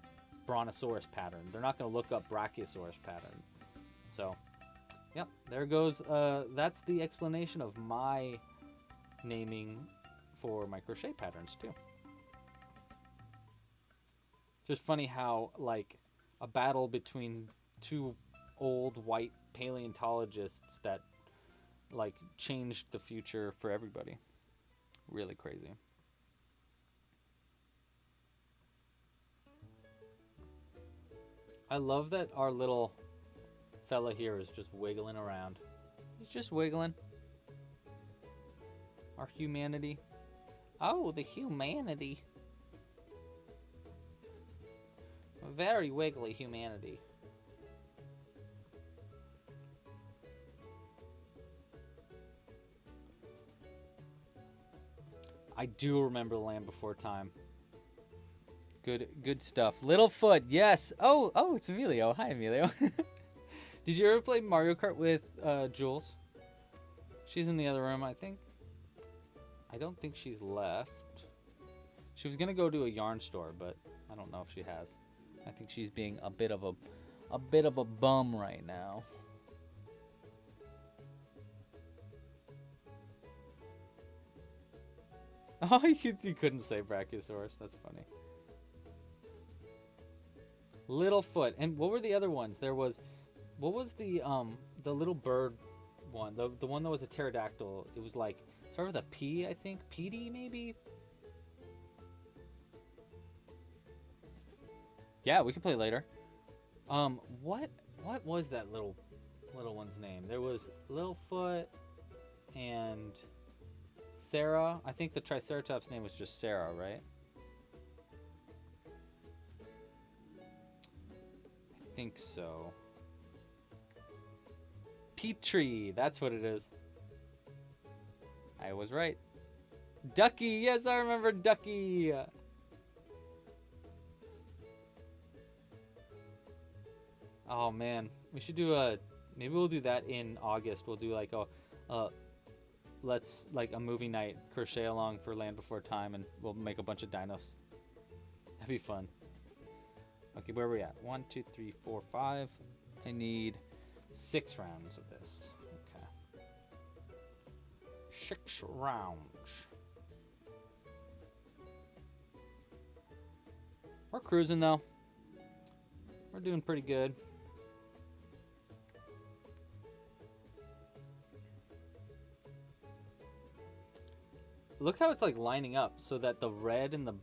Brontosaurus pattern. They're not going to look up Brachiosaurus pattern. So, yep, there goes. That's the explanation of my naming for my crochet patterns too. Just funny how like a battle between two old white paleontologists that like changed the future for everybody. Really crazy. I love that our little fella here is just wiggling around. He's just wiggling. Our humanity. Oh, the humanity. A very wiggly humanity. I do remember The Land Before Time. Good stuff. Littlefoot, yes. Oh, it's Emilio. Hi, Emilio. Did you ever play Mario Kart with Jules? She's in the other room, I think. I don't think she's left. She was gonna go to a yarn store, but I don't know if she has. I think she's being a bit of a bum right now. Oh, you couldn't say Brachiosaurus. That's funny. Littlefoot. And what were the other ones? There was, what was the little bird one? The one that was a pterodactyl. It was like, started with a P, I think. PD, maybe? Yeah, we can play later. What was that little one's name? There was Littlefoot and Sarah. I think the Triceratops name was just Sarah, right? I think so. Petrie, that's what it is. I was right. Ducky, yes, I remember Ducky. Oh man, we should do maybe we'll do that in August. We'll do like like a movie night crochet along for Land Before Time, and we'll make a bunch of dinos. That'd be fun. Okay, where are we at? 1, 2, 3, 4, 5. I need 6 rounds of this. Okay. 6 rounds. We're cruising though. We're doing pretty good. Look how it's like lining up so that the red and the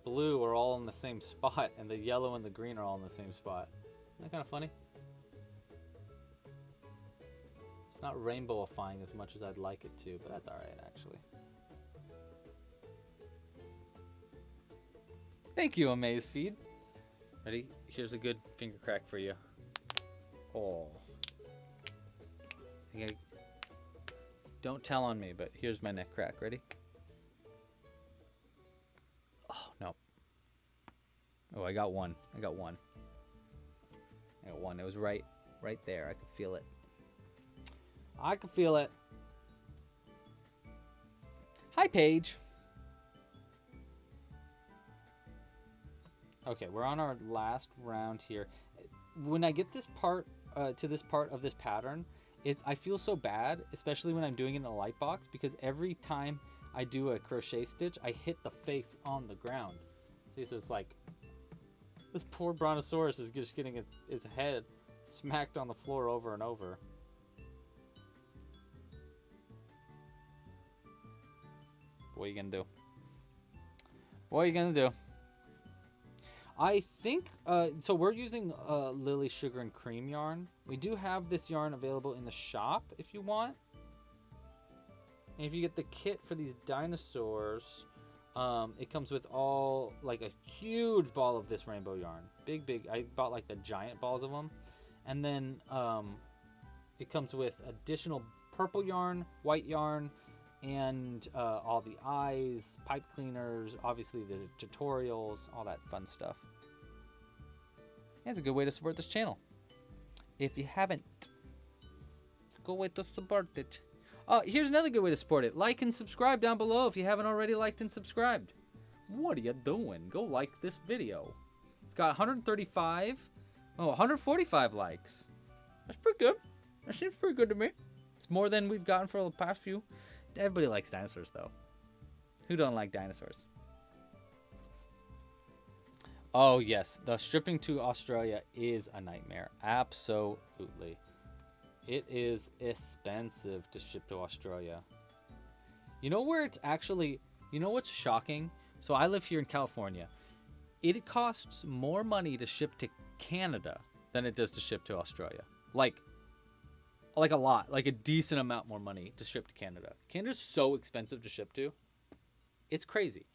blue are all in the same spot and the yellow and the green are all in the same spot. Isn't that kind of funny? It's not rainbowifying as much as I'd like it to, but that's alright actually. Thank you, Amazefeed. Ready? Here's a good finger crack for you. Oh. Don't tell on me, but here's my neck crack. Ready? Oh, no. Oh, I got one. I got one. It was right there. I could feel it. I could feel it. Hi, Paige. Okay, we're on our last round here. When I get this part to this part of this pattern, I feel so bad, especially when I'm doing it in a light box, because every time I do a crochet stitch, I hit the face on the ground. See, so it's like this poor Brontosaurus is just getting his head smacked on the floor over and over. What are you gonna do? What are you gonna do? I think, so we're using Lily Sugar and Cream yarn. We do have this yarn available in the shop if you want. And if you get the kit for these dinosaurs, it comes with all, like a huge ball of this rainbow yarn. Big. I bought like the giant balls of them. And then it comes with additional purple yarn, white yarn, and all the eyes, pipe cleaners, obviously the tutorials, all that fun stuff. That's a good way to support this channel. If you haven't, go way to support it. Oh, here's another good way to support it. Like and subscribe down below if you haven't already liked and subscribed. What are you doing? Go like this video. It's got 145 likes. That's pretty good. That seems pretty good to me. It's more than we've gotten for the past few. Everybody likes dinosaurs, though. Who don't like dinosaurs? Oh, yes. The shipping to Australia is a nightmare. Absolutely. It is expensive to ship to Australia. You know where it's actually... You know what's shocking? So I live here in California. It costs more money to ship to Canada than it does to ship to Australia. Like a lot. Like a decent amount more money to ship to Canada. Canada's so expensive to ship to. It's crazy.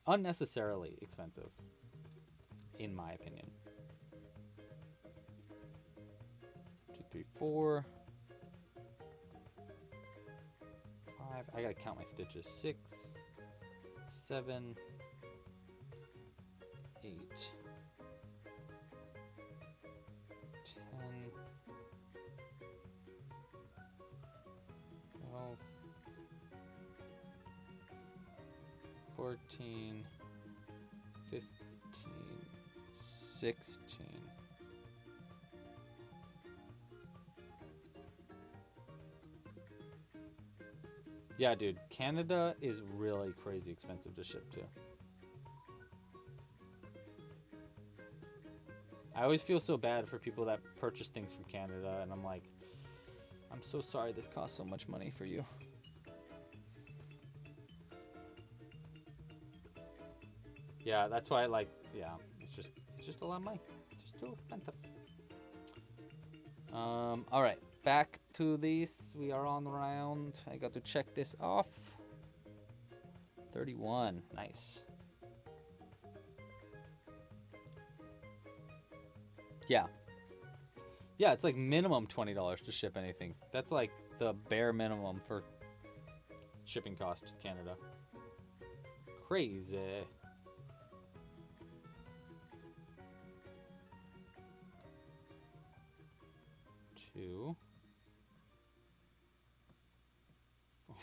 Unnecessarily expensive, in my opinion. 2, 3, 4, 5. I gotta count my stitches. 6, 7, 8, 10, 12, 14, 15, 16. Yeah, dude, Canada is really crazy expensive to ship to. I always feel so bad for people that purchase things from Canada, and I'm like, I'm so sorry this costs so much money for you. Yeah, that's why it's just a lot of money. It's just too expensive. All right, back to this. We are on the round. I got to check this off. 31, nice. Yeah, it's like minimum $20 to ship anything. That's like the bare minimum for shipping cost to Canada. Crazy. Two. 4.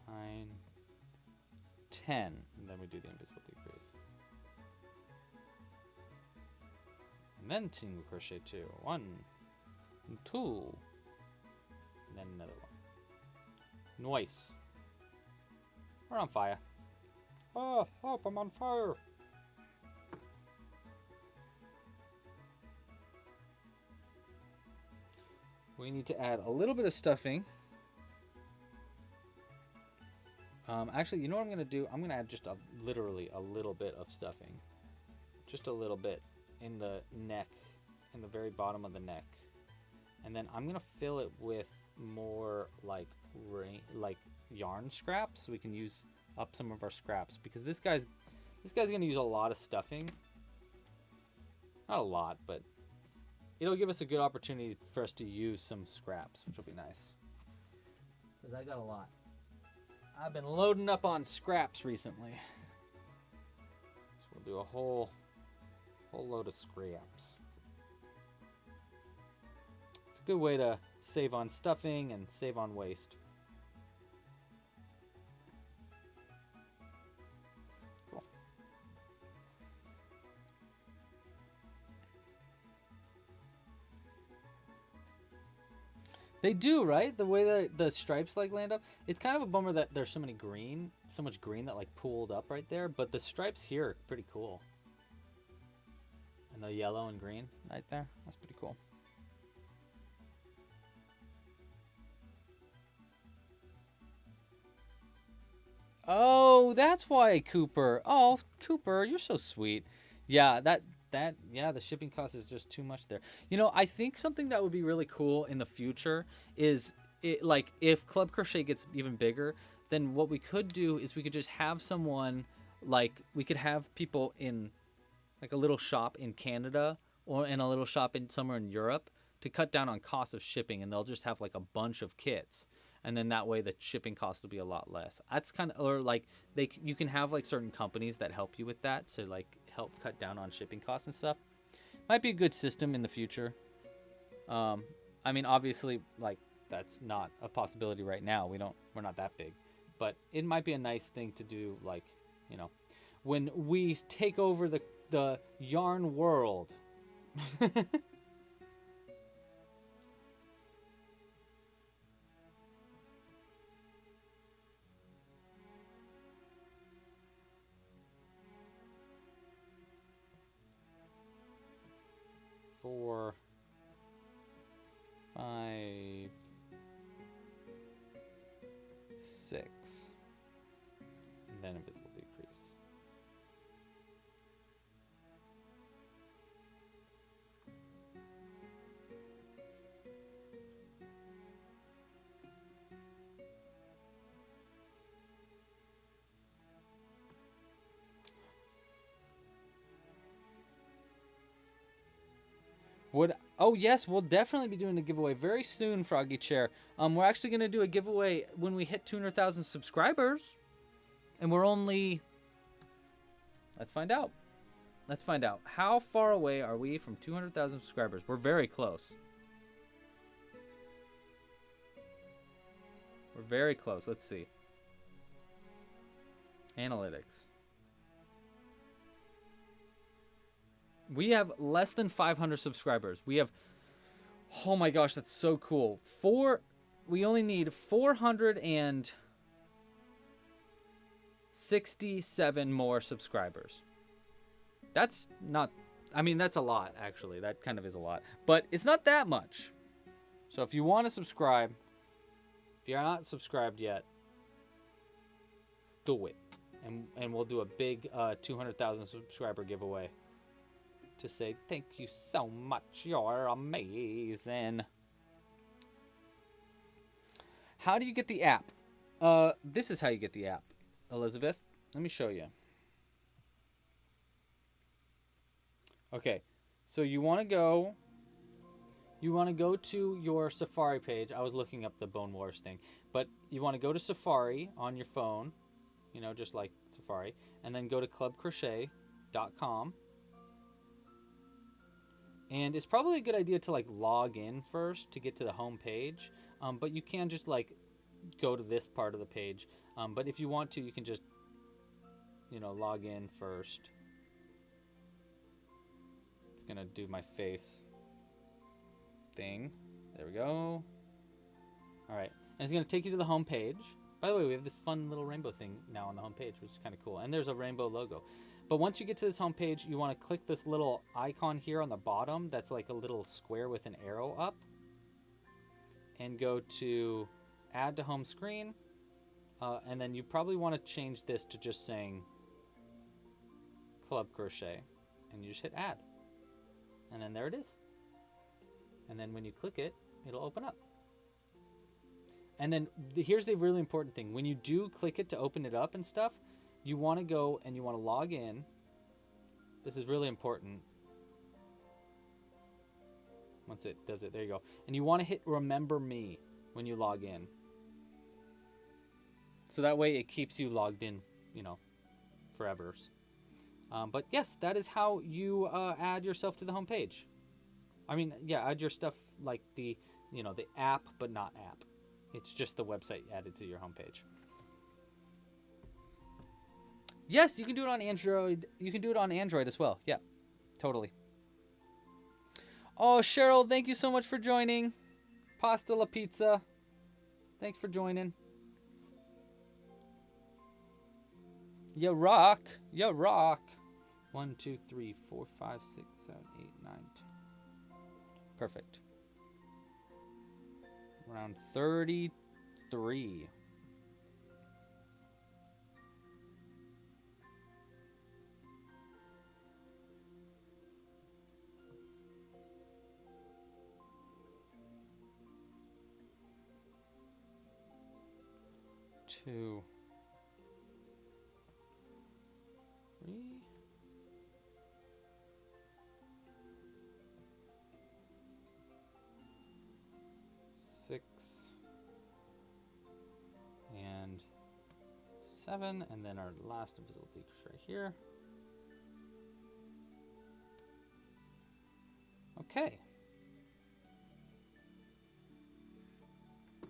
9, 10, and then we do the invisible decrease. And then single crochet 2. 1, 2, and then another one. Nice. We're on fire. Oh, help, I'm on fire. We need to add a little bit of stuffing. Actually, you know what I'm going to do? I'm going to add just literally a little bit of stuffing. Just a little bit in the neck, in the very bottom of the neck. And then I'm going to fill it with more like yarn scraps so we can use up some of our scraps, because this guy's going to use a lot of stuffing. Not a lot, but it'll give us a good opportunity for us to use some scraps, which will be nice. Because I got a lot. I've been loading up on scraps recently. So we'll do a whole load of scraps. It's a good way to save on stuffing and save on waste. Cool. They do, right? The way that the stripes like land up. It's kind of a bummer that there's so much green that like pooled up right there, but the stripes here are pretty cool. And the yellow and green right there, that's pretty cool. Oh, that's why Cooper. Oh, Cooper, you're so sweet. Yeah, the shipping cost is just too much there. You know, I think something that would be really cool in the future is like if Club Crochet gets even bigger, then what we could do is we could just have someone, like we could have people in like a little shop in Canada or in a little shop in somewhere in Europe to cut down on cost of shipping, and they'll just have like a bunch of kits. And then that way the shipping cost will be a lot less. That's kind of, or like you can have like certain companies that help you with that. So like help cut down on shipping costs and stuff. Might be a good system in the future. I mean, obviously, like, that's not a possibility right now. We're not that big, but it might be a nice thing to do, like, you know, when we take over the yarn world. Four, 5, 6, and then invisible decrease. Oh yes, we'll definitely be doing a giveaway very soon, Froggy Chair. We're actually gonna do a giveaway when we hit 200,000 subscribers, and we're only. Let's find out. Let's find out. How far away are we from 200,000 subscribers? We're very close. We're very close. Let's see. Analytics. We have less than 500 subscribers. We have, oh my gosh, that's so cool. We only need 467 more subscribers. That's not, I mean, that's a lot, actually. That kind of is a lot. But it's not that much. So if you want to subscribe, if you're not subscribed yet, do it. And we'll do a big 200,000 subscriber giveaway to say thank you so much. You're amazing. How do you get the app? This is how you get the app, Elizabeth. Let me show you. Okay, so you want to go to your Safari page. I was looking up the Bone Wars thing, but you want to go to Safari on your phone, you know, just like Safari, and then go to clubcrochet.com. And it's probably a good idea to like log in first to get to the home page, but you can just like go to this part of the page. But if you want to, you can just, you know, log in first. It's gonna do my face thing. There we go. All right, and it's gonna take you to the home page. By the way, we have this fun little rainbow thing now on the home page, which is kind of cool. And there's a rainbow logo. But once you get to this home page, you want to click this little icon here on the bottom. That's like a little square with an arrow up. And go to add to home screen. And then you probably want to change this to just saying Club Crochet. And you just hit add. And then there it is. And then when you click it, it'll open up. And then here's the really important thing. When you do click it to open it up and stuff, you want to go and you want to log in. This is really important. Once it does it, there you go. And you want to hit remember me when you log in. So that way it keeps you logged in, you know, forever. But yes, that is how you add yourself to the home page. I mean, yeah, add your stuff like the, you know, the app, but not app. It's just the website added to your homepage. Yes, you can do it on Android. You can do it on Android as well. Yeah, totally. Oh, Cheryl, thank you so much for joining. Pasta la pizza. Thanks for joining. You rock. You rock. 1, 2, 3, 4, 5, 6, 7, 8, 9, 10. Perfect. Round 33. Two, 3. 6 and 7, and then our last invisible decrease right here. Okay.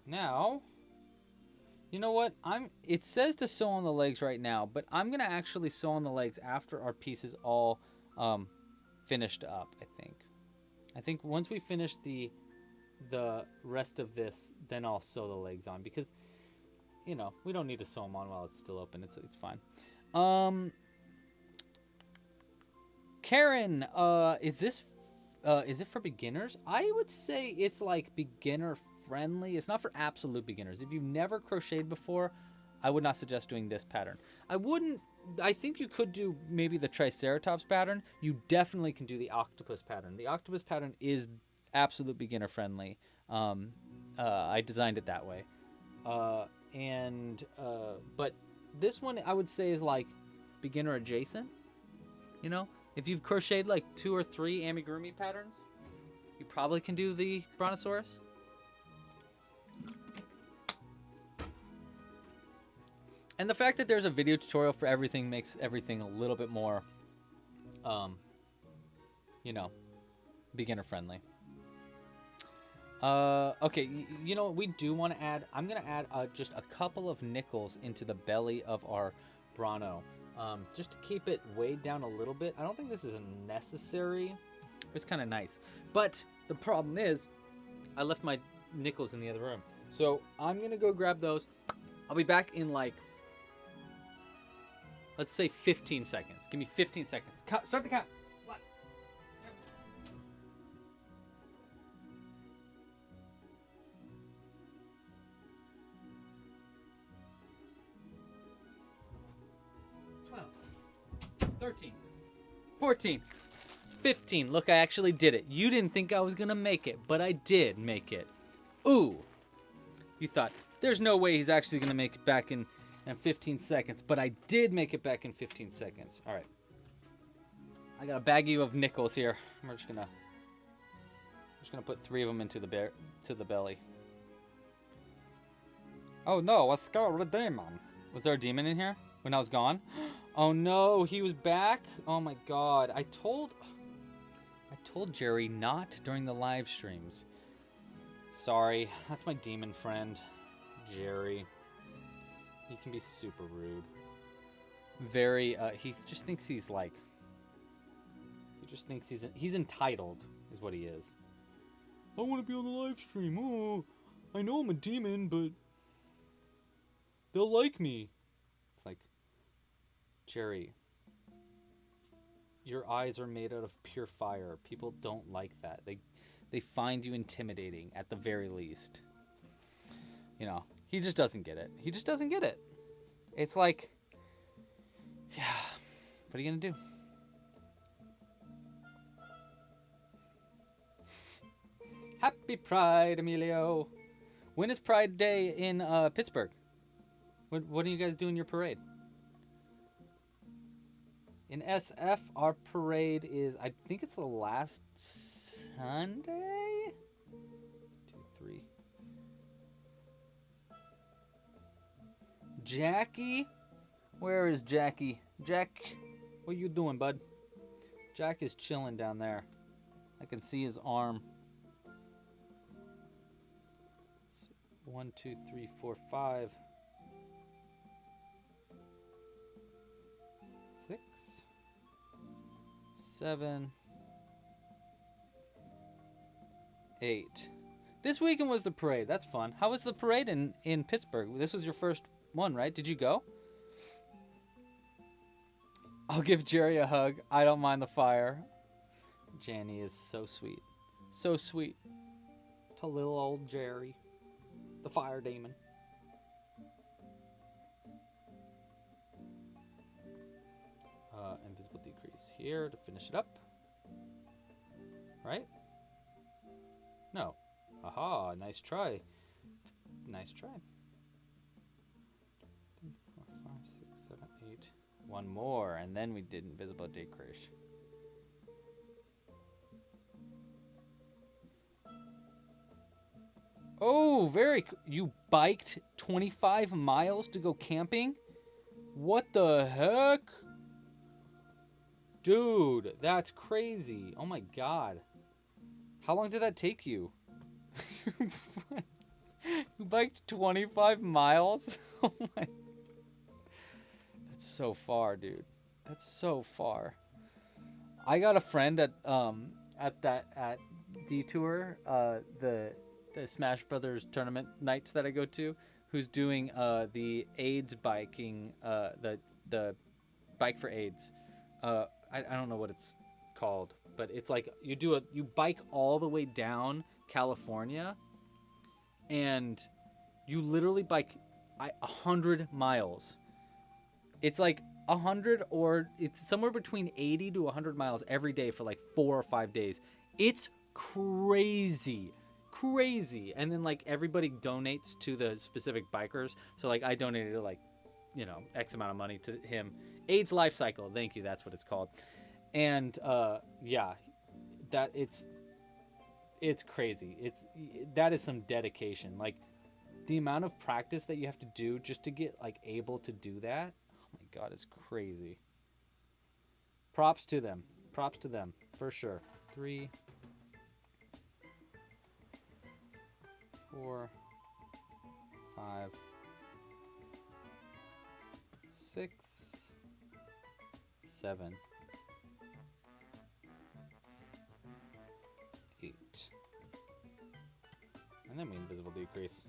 Now, you know what? It says to sew on the legs right now, but I'm gonna actually sew on the legs after our piece is all finished up. I think once we finish the rest of this, then I'll sew the legs on, because you know we don't need to sew them on while it's still open. It's fine. Karen, is it for beginners? I would say it's like beginner friendly. It's not for absolute beginners. If you've never crocheted before, I would not suggest doing this pattern. I think you could do maybe the Triceratops pattern. You definitely can do the octopus pattern. The octopus pattern is absolute beginner friendly. I designed it that way. But this one I would say is like beginner adjacent. You know, if you've crocheted like 2 or 3 amigurumi patterns, you probably can do the brontosaurus. And the fact that there's a video tutorial for everything makes everything a little bit more, you know, beginner friendly. Okay, you know what we do want to add? I'm going to add just a couple of nickels into the belly of our Bronto, just to keep it weighed down a little bit. I don't think this is necessary, but it's kind of nice. But the problem is, I left my nickels in the other room. So I'm going to go grab those. I'll be back in like, let's say 15 seconds. Give me 15 seconds. Start the count. What? 12, 13, 14, 15. Look, I actually did it. You didn't think I was going to make it, but I did make it. Ooh. You thought, there's no way he's actually going to make it back in 15 seconds, but I did make it back in 15 seconds. All right. I got a baggie of nickels here. We're just gonna put 3 of them into the belly. Oh no, let's go with the demon. Was there a demon in here when I was gone? Oh no, he was back. Oh my god. I told Jerry not during the live streams. Sorry, that's my demon friend, Jerry. He can be super rude. Very, he just thinks he's like, he's entitled, is what he is. I want to be on the live stream. Oh, I know I'm a demon, but they'll like me. It's like, Jerry, your eyes are made out of pure fire. People don't like that. They find you intimidating at the very least. You know. He just doesn't get it. He just doesn't get it. It's like, yeah, what are you going to do? Happy Pride, Emilio. When is Pride Day in Pittsburgh? What do you guys do in your parade? In SF, our parade is, I think it's the last Sunday? 2, 3. Jackie? Where is Jackie? Jack, what you doing, bud? Jack is chilling down there. I can see his arm. 1, 2, 3, 4, 5. 6, 7, 8. This weekend was the parade. That's fun. How was the parade in Pittsburgh? This was your first one, right? Did you go? I'll give Jerry a hug. I don't mind the fire. Janny is so sweet. So sweet. To little old Jerry. The fire demon. Invisible decrease here to finish it up. Right? No. Aha, nice try. Nice try. 3, 4, 5, 6, 7, 8. One more, and then we did invisible decrease. Oh, very cool. You biked 25 miles to go camping? What the heck? Dude, that's crazy. Oh my god. How long did that take you? You biked 25 miles? Oh my. That's so far, dude. That's so far. I got a friend at Detour, the Smash Brothers tournament nights that I go to, who's doing the AIDS biking, the bike for AIDS. I don't know what it's called, but it's like you bike all the way down California, and you literally bike 100 miles. It's like 100, or it's somewhere between 80 to 100 miles every day for like 4 or 5 days. It's crazy. And then like everybody donates to the specific bikers. So like I donated like, X amount of money to him. AIDS Life Cycle. Thank you. That's what it's called. And yeah, that it's crazy. That is some dedication. Like the amount of practice that you have to do just to get like able to do that. Oh my God, it's crazy. Props to them for sure. 3, 4, 5, 6, 7, 8. And then we invisible decrease.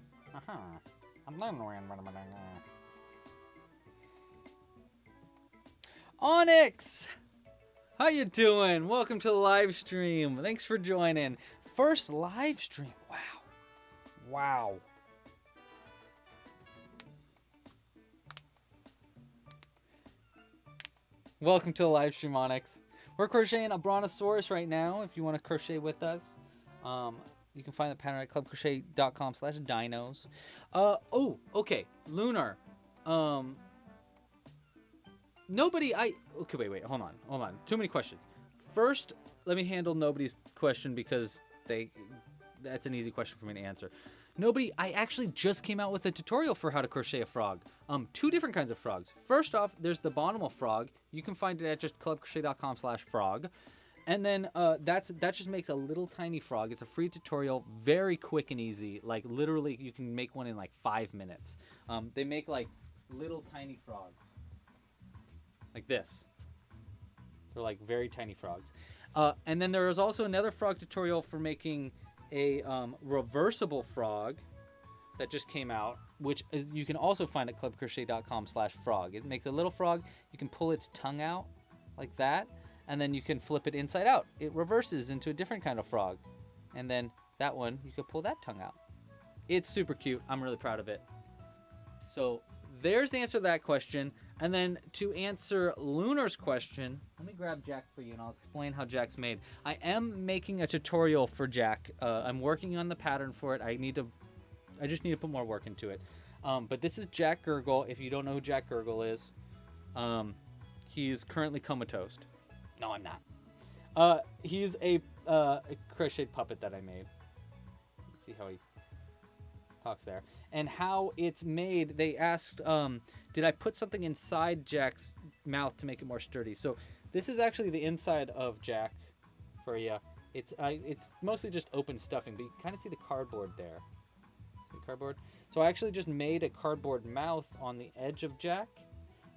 Onyx! How you doing? Welcome to the live stream. Thanks for joining. First live stream. Wow. Welcome to the live stream, Onyx. We're crocheting a brontosaurus right now. If you want to crochet with us, you can find the pattern at clubcrochet.com/dinos. Oh, okay. Lunar. Okay, wait. Hold on. Too many questions. First, let me handle nobody's question because that's an easy question for me to answer. I actually just came out with a tutorial for how to crochet a frog. 2 different kinds of frogs. First off, there's the Bonimal frog. You can find it at just clubcrochet.com/frog. And then that just makes a little tiny frog. It's a free tutorial, very quick and easy. Like literally, you can make one in like 5 minutes. They make like little tiny frogs, like this. They're like very tiny frogs. And then there is also another frog tutorial for making a reversible frog that just came out, which is you can also find at clubcrochet.com/frog. It makes a little frog. You can pull its tongue out like that, and then you can flip it inside out. It reverses into a different kind of frog. And then that one, you could pull that tongue out. It's super cute. I'm really proud of it. So there's the answer to that question. And then to answer Lunar's question, let me grab Jack for you and I'll explain how Jack's made. I am making a tutorial for Jack. I'm working on the pattern for it. I just need to put more work into it. But this is Jack Gurgle. If you don't know who Jack Gurgle is, he's currently comatose. No, I'm not. He's a crocheted puppet that I made. Let's see how he talks there. And how it's made, they asked, did I put something inside Jack's mouth to make it more sturdy? So this is actually the inside of Jack for you. It's mostly just open stuffing, but you can kind of see the cardboard there. See the cardboard? So I actually just made a cardboard mouth on the edge of Jack,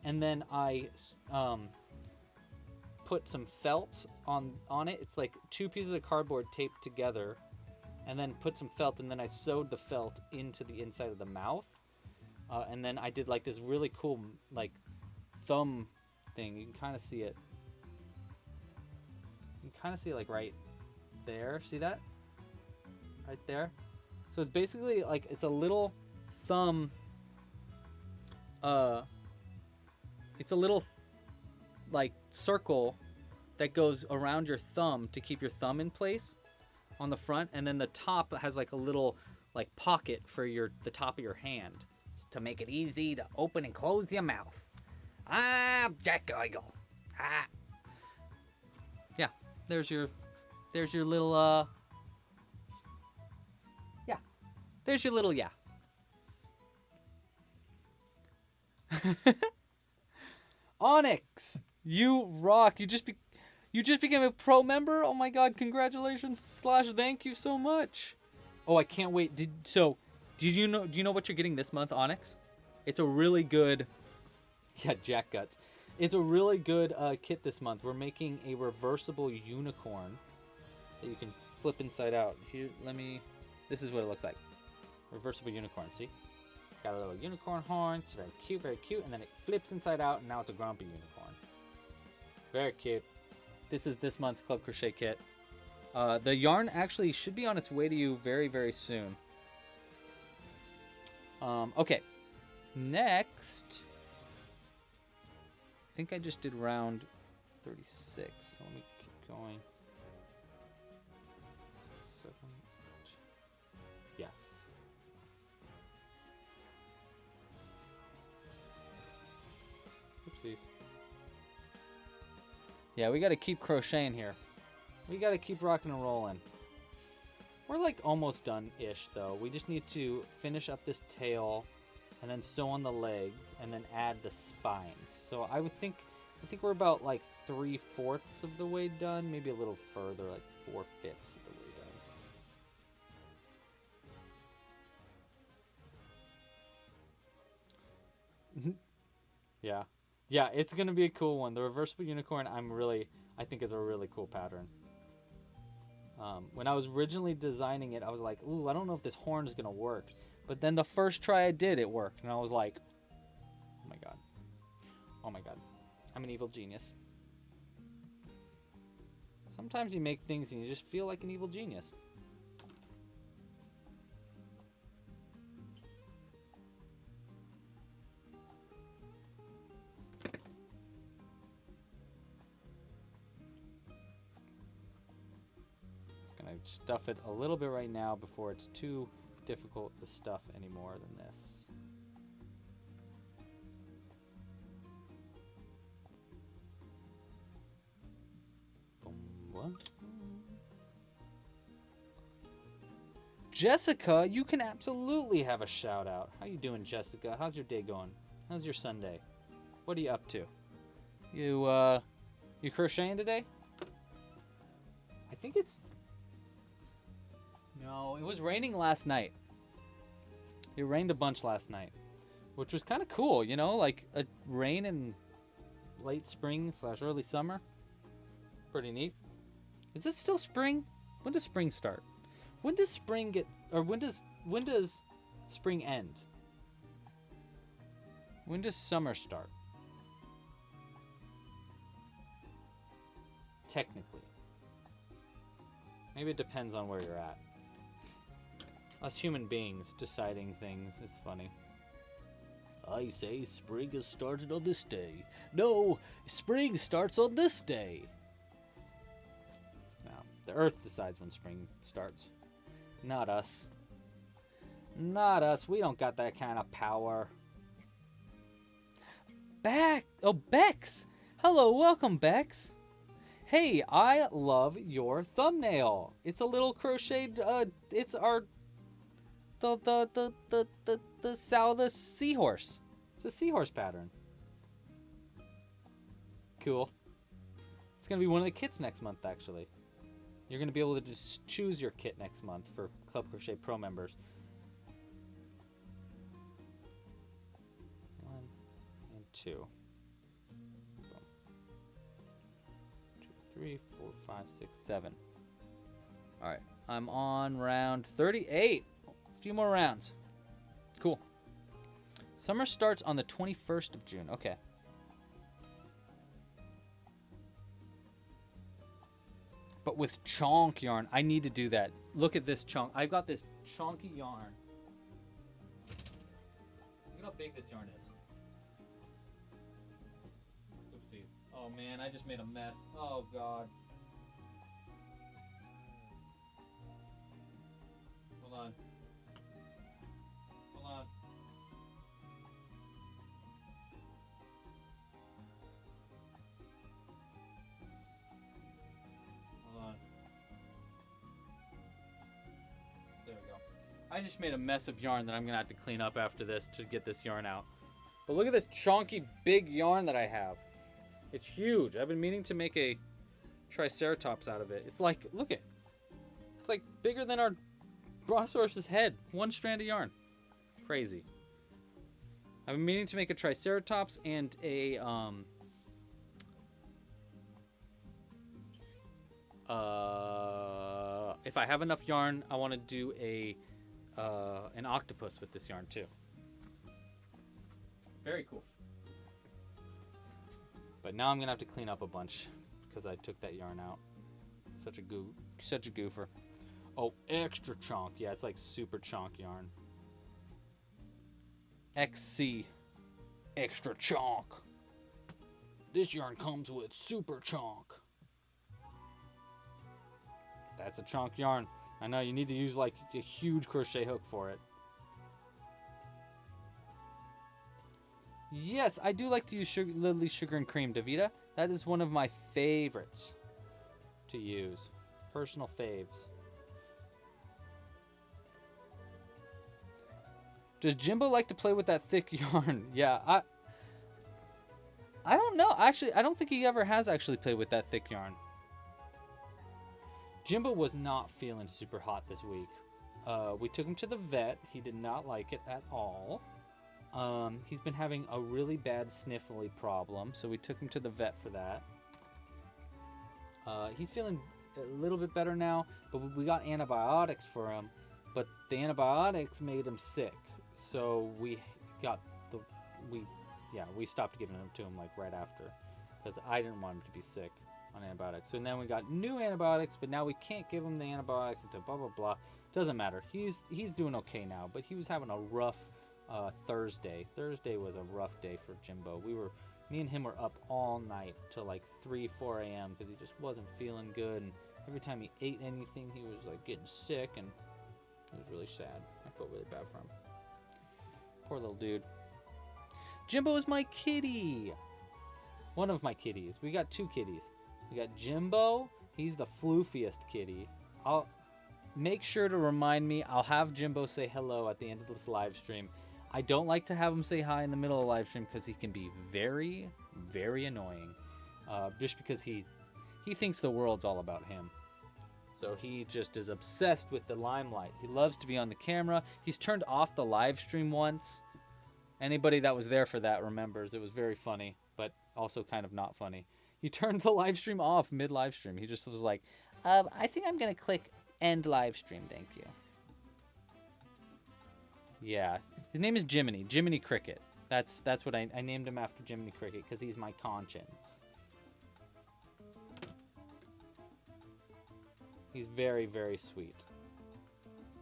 and then I put some felt on it. It's like 2 pieces of cardboard taped together, and then put some felt, and then I sewed the felt into the inside of the mouth. And then I did like this really cool like thumb thing. You can kind of see it. You can kind of see it like right there. See that? Right there. So it's basically like it's a little thumb. It's a little like circle that goes around your thumb to keep your thumb in place on the front, and then the top has like a little like pocket for the top of your hand to make it easy to open and close your mouth. Jack Gurgle. Yeah, there's your little yeah. There's your little yeah. Onyx, you rock. You just became a pro member. Oh my god, congratulations / thank you so much. Oh, I can't wait. Do you know what you're getting this month, Onyx? It's a really good. Yeah, jack guts. It's a really good kit this month. We're making a reversible unicorn that you can flip inside out. Here, this is what it looks like. Reversible unicorn, see? Got a little unicorn horn. It's very cute. And then it flips inside out, and now it's a grumpy unicorn. Very cute. This is this month's Club Crochet kit. The yarn actually should be on its way to you very, very soon. Okay. Next. I think I just did round 36. So let me keep going. 7. Yes. Oopsies. Yeah, we got to keep crocheting here. We got to keep rocking and rolling. We're like almost done-ish though. We just need to finish up this tail and then sew on the legs and then add the spines. So I think we're about like 3/4 of the way done, maybe a little further, like 4/5 of the way done. Yeah, it's gonna be a cool one. The reversible unicorn, I think is a really cool pattern. When I was originally designing it, I was like, ooh, I don't know if this horn is gonna work. But then the first try I did, it worked, and I was like, oh my god, I'm an evil genius. Sometimes you make things and you just feel like an evil genius. Stuff it a little bit right now before it's too difficult to stuff any more than this. Jessica, you can absolutely have a shout out. How you doing, Jessica? How's your day going? How's your Sunday? What are you up to? You crocheting today? I think it's... No, it was raining last night. It rained a bunch last night, which was kind of cool, you know, like a rain in late spring / early summer. Pretty neat. Is it still spring? When does spring start? When does spring get, or when does spring end? When does summer start? Technically. Maybe it depends on where you're at. Us human beings deciding things is funny. I say spring has started on this day. No, spring starts on this day. No, the earth decides when spring starts. Not us. Not us. We don't got that kind of power. Bex! Hello, welcome, Bex. Hey, I love your thumbnail. It's a little crocheted, it's our... The seahorse. It's a seahorse pattern. Cool. It's gonna be one of the kits next month, actually. You're gonna be able to just choose your kit next month for Club Crochet Pro members. 1 and 2. Boom. 2, 3, 4, 5, 6, 7. All right, I'm on round 38. Few more rounds. Cool. Summer starts on the 21st of June. Okay. But with chonk yarn, I need to do that. Look at this chonk. I've got this chonky yarn. Look how big this yarn is. Oopsies. Oh man, I just made a mess. Oh god. Hold on. Hold on. Hold on. There we go. I just made a mess of yarn that I'm gonna have to clean up after this to get this yarn out. But look at this chonky big yarn that I have. It's huge. I've been meaning to make a triceratops out of it. It's like, look it. It's like bigger than our brontosaurus's head. One strand of yarn. Crazy. I've been meaning to make a Triceratops and a if I have enough yarn, I want to do an octopus with this yarn too. Very cool. But now I'm gonna have to clean up a bunch because I took that yarn out. Such a goofer. Oh, extra chonk. Yeah, it's like super chonk yarn. XC. Extra chonk. This yarn comes with super chonk. That's a chonk yarn. I know you need to use like a huge crochet hook for it. Yes, I do like to use Lily Sugar and Cream, Davida. That is one of my favorites to use. Personal faves. Does Jimbo like to play with that thick yarn? Yeah, I don't know. Actually, I don't think he ever has actually played with that thick yarn. Jimbo was not feeling super hot this week. We took him to the vet. He did not like it at all. He's been having a really bad sniffly problem, so we took him to the vet for that. He's feeling a little bit better now, but we got antibiotics for him, but the antibiotics made him sick. So we stopped giving them to him like right after, because I didn't want him to be sick on antibiotics. So then we got new antibiotics, but now we can't give him the antibiotics until blah blah blah. Doesn't matter. He's doing okay now, but he was having a rough Thursday. Thursday was a rough day for Jimbo. Me and him were up all night till like 3-4 a.m. because he just wasn't feeling good, and every time he ate anything, he was like getting sick, and it was really sad. I felt really bad for him. Poor little dude. Jimbo is my kitty. One of my kitties. We got two kitties. We got Jimbo. He's the floofiest kitty. I'll make sure to remind me. I'll have Jimbo say hello at the end of this live stream. I don't like to have him say hi in the middle of the live stream because he can be very, very annoying. Just because he thinks the world's all about him. So he just is obsessed with the limelight. He loves to be on the camera. He's turned off the live stream once. Anybody that was there for that remembers. It was very funny, but also kind of not funny. He turned the live stream off mid-live stream. He just was like, I think I'm going to click end live stream, thank you. Yeah. His name is Jiminy. Jiminy Cricket. That's what I named him after Jiminy Cricket because he's my conscience. He's very, very sweet.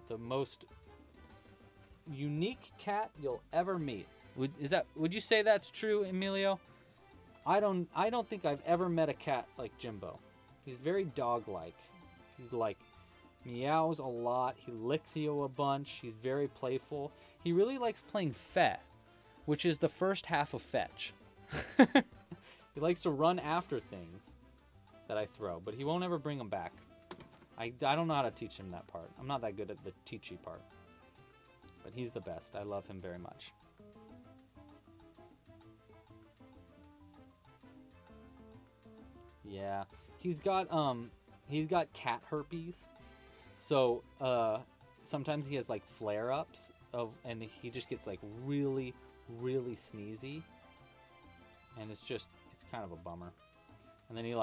The most unique cat you'll ever meet. Would you say that's true, Emilio? I don't think I've ever met a cat like Jimbo. He's very dog-like. He's like meows a lot. He licks you a bunch. He's very playful. He really likes playing fetch, which is the first half of fetch. He likes to run after things that I throw, but he won't ever bring them back. I don't know how to teach him that part. I'm not that good at the teachy part. But he's the best. I love him very much. Yeah. He's got cat herpes. So sometimes he has like flare-ups and he just gets like really, really sneezy. And it's kind of a bummer. And then he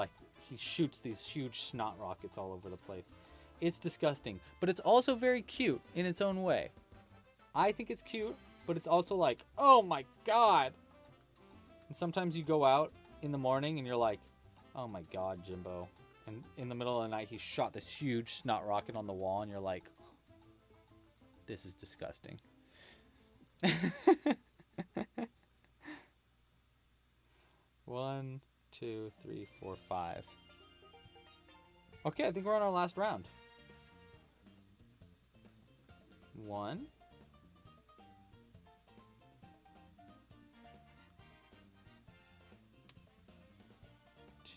shoots these huge snot rockets all over the place. It's disgusting, but it's also very cute in its own way. I think it's cute, but it's also like, oh my god. And sometimes you go out in the morning and you're like, oh my god, Jimbo. And in the middle of the night, he shot this huge snot rocket on the wall, and you're like, this is disgusting. 1, 2, 3, 4, 5. Okay, I think we're on our last round. 1.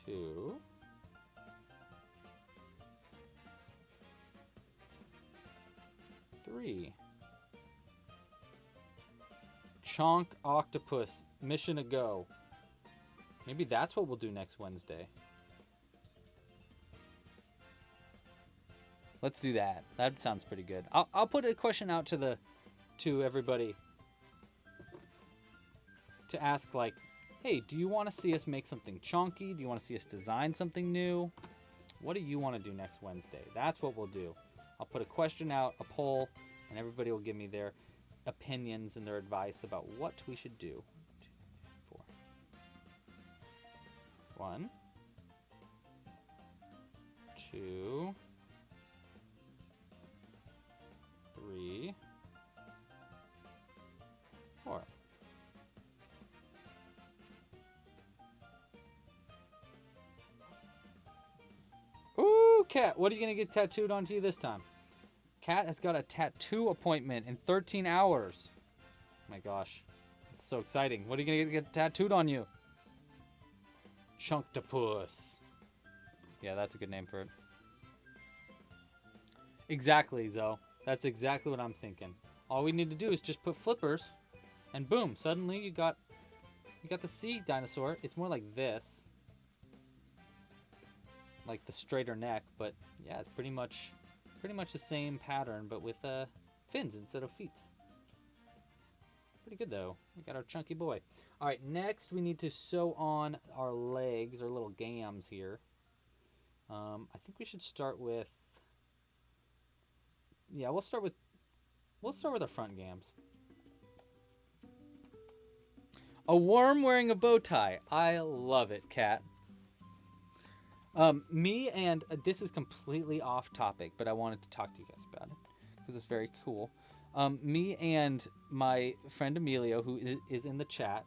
2. 3. Chonk octopus, mission a go. Maybe that's what we'll do next Wednesday. Let's do that. That sounds pretty good. I'll put a question out to to everybody to ask, like, hey, do you want to see us make something chunky? Do you want to see us design something new? What do you want to do next Wednesday? That's what we'll do. I'll put a question out, a poll, and everybody will give me their opinions and their advice about what we should do. 2, 4. 1, 2, 3, 4. Ooh, Kat, what are you going to get tattooed onto you this time? Kat has got a tattoo appointment in 13 hours. Oh my gosh. It's so exciting. What are you going to get tattooed on you? Chunktopus. Yeah, that's a good name for it. Exactly, Zoe. That's exactly what I'm thinking. All we need to do is just put flippers, and boom, suddenly you got the sea dinosaur. It's more like this. Like the straighter neck, but yeah, it's pretty much the same pattern, but with fins instead of feet. Pretty good though. We got our chunky boy. All right, next we need to sew on our legs, our little gams here. I think we should start with. Yeah, we'll start with our front gams. A worm wearing a bow tie. I love it, Kat. Me and this is completely off topic, but I wanted to talk to you guys about it because it's very cool. Me and my friend Emilio, who is in the chat,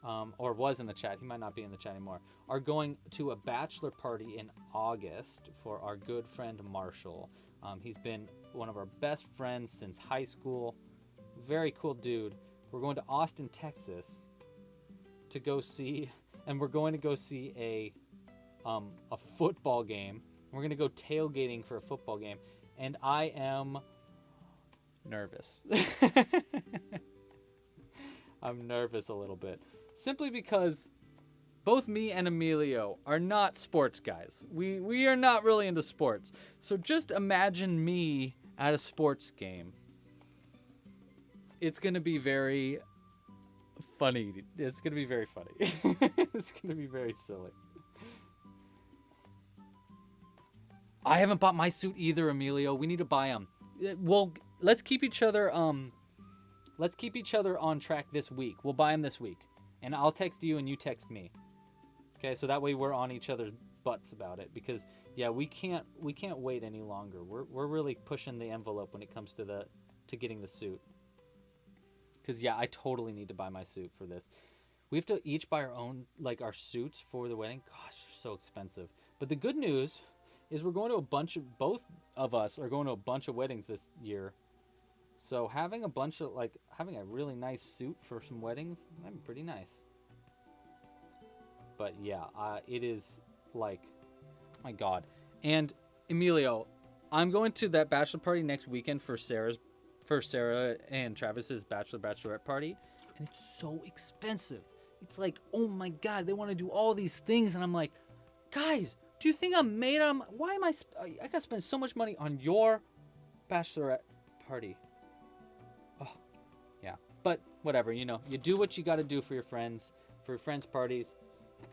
or was in the chat, he might not be in the chat anymore, are going to a bachelor party in August for our good friend Marshall. He's been one of our best friends since high school. Very cool dude. We're going to Austin, Texas to go see, and we're going to go see a football game. We're going to go tailgating for a football game, and I am nervous. I'm nervous a little bit. Simply because both me and Emilio are not sports guys. We are not really into sports. So just imagine me at a sports game. It's going to be very funny. It's going to be very funny. It's going to be very silly. I haven't bought my suit either, Emilio. We need to buy them. Well, let's keep each other on track this week. We'll buy them this week. And I'll text you and you text me. Okay, so that way we're on each other's butts about it, because yeah, we can't wait any longer. We're really pushing the envelope when it comes to getting the suit. Cuz yeah, I totally need to buy my suit for this. We have to each buy our own, like, our suits for the wedding. Gosh, they're so expensive. But the good news is both of us are going to a bunch of weddings this year. So having a really nice suit for some weddings, that'd be pretty nice. But yeah, it is like, my God. And Emilio, I'm going to that bachelor party next weekend for Sarah and Travis's bachelorette party, and it's so expensive. It's like, oh my God, they want to do all these things, and I'm like, guys, do you think I'm made on? Why am I gotta spend so much money on your bachelorette party? Oh, yeah. But whatever, you do what you got to do for your friends parties.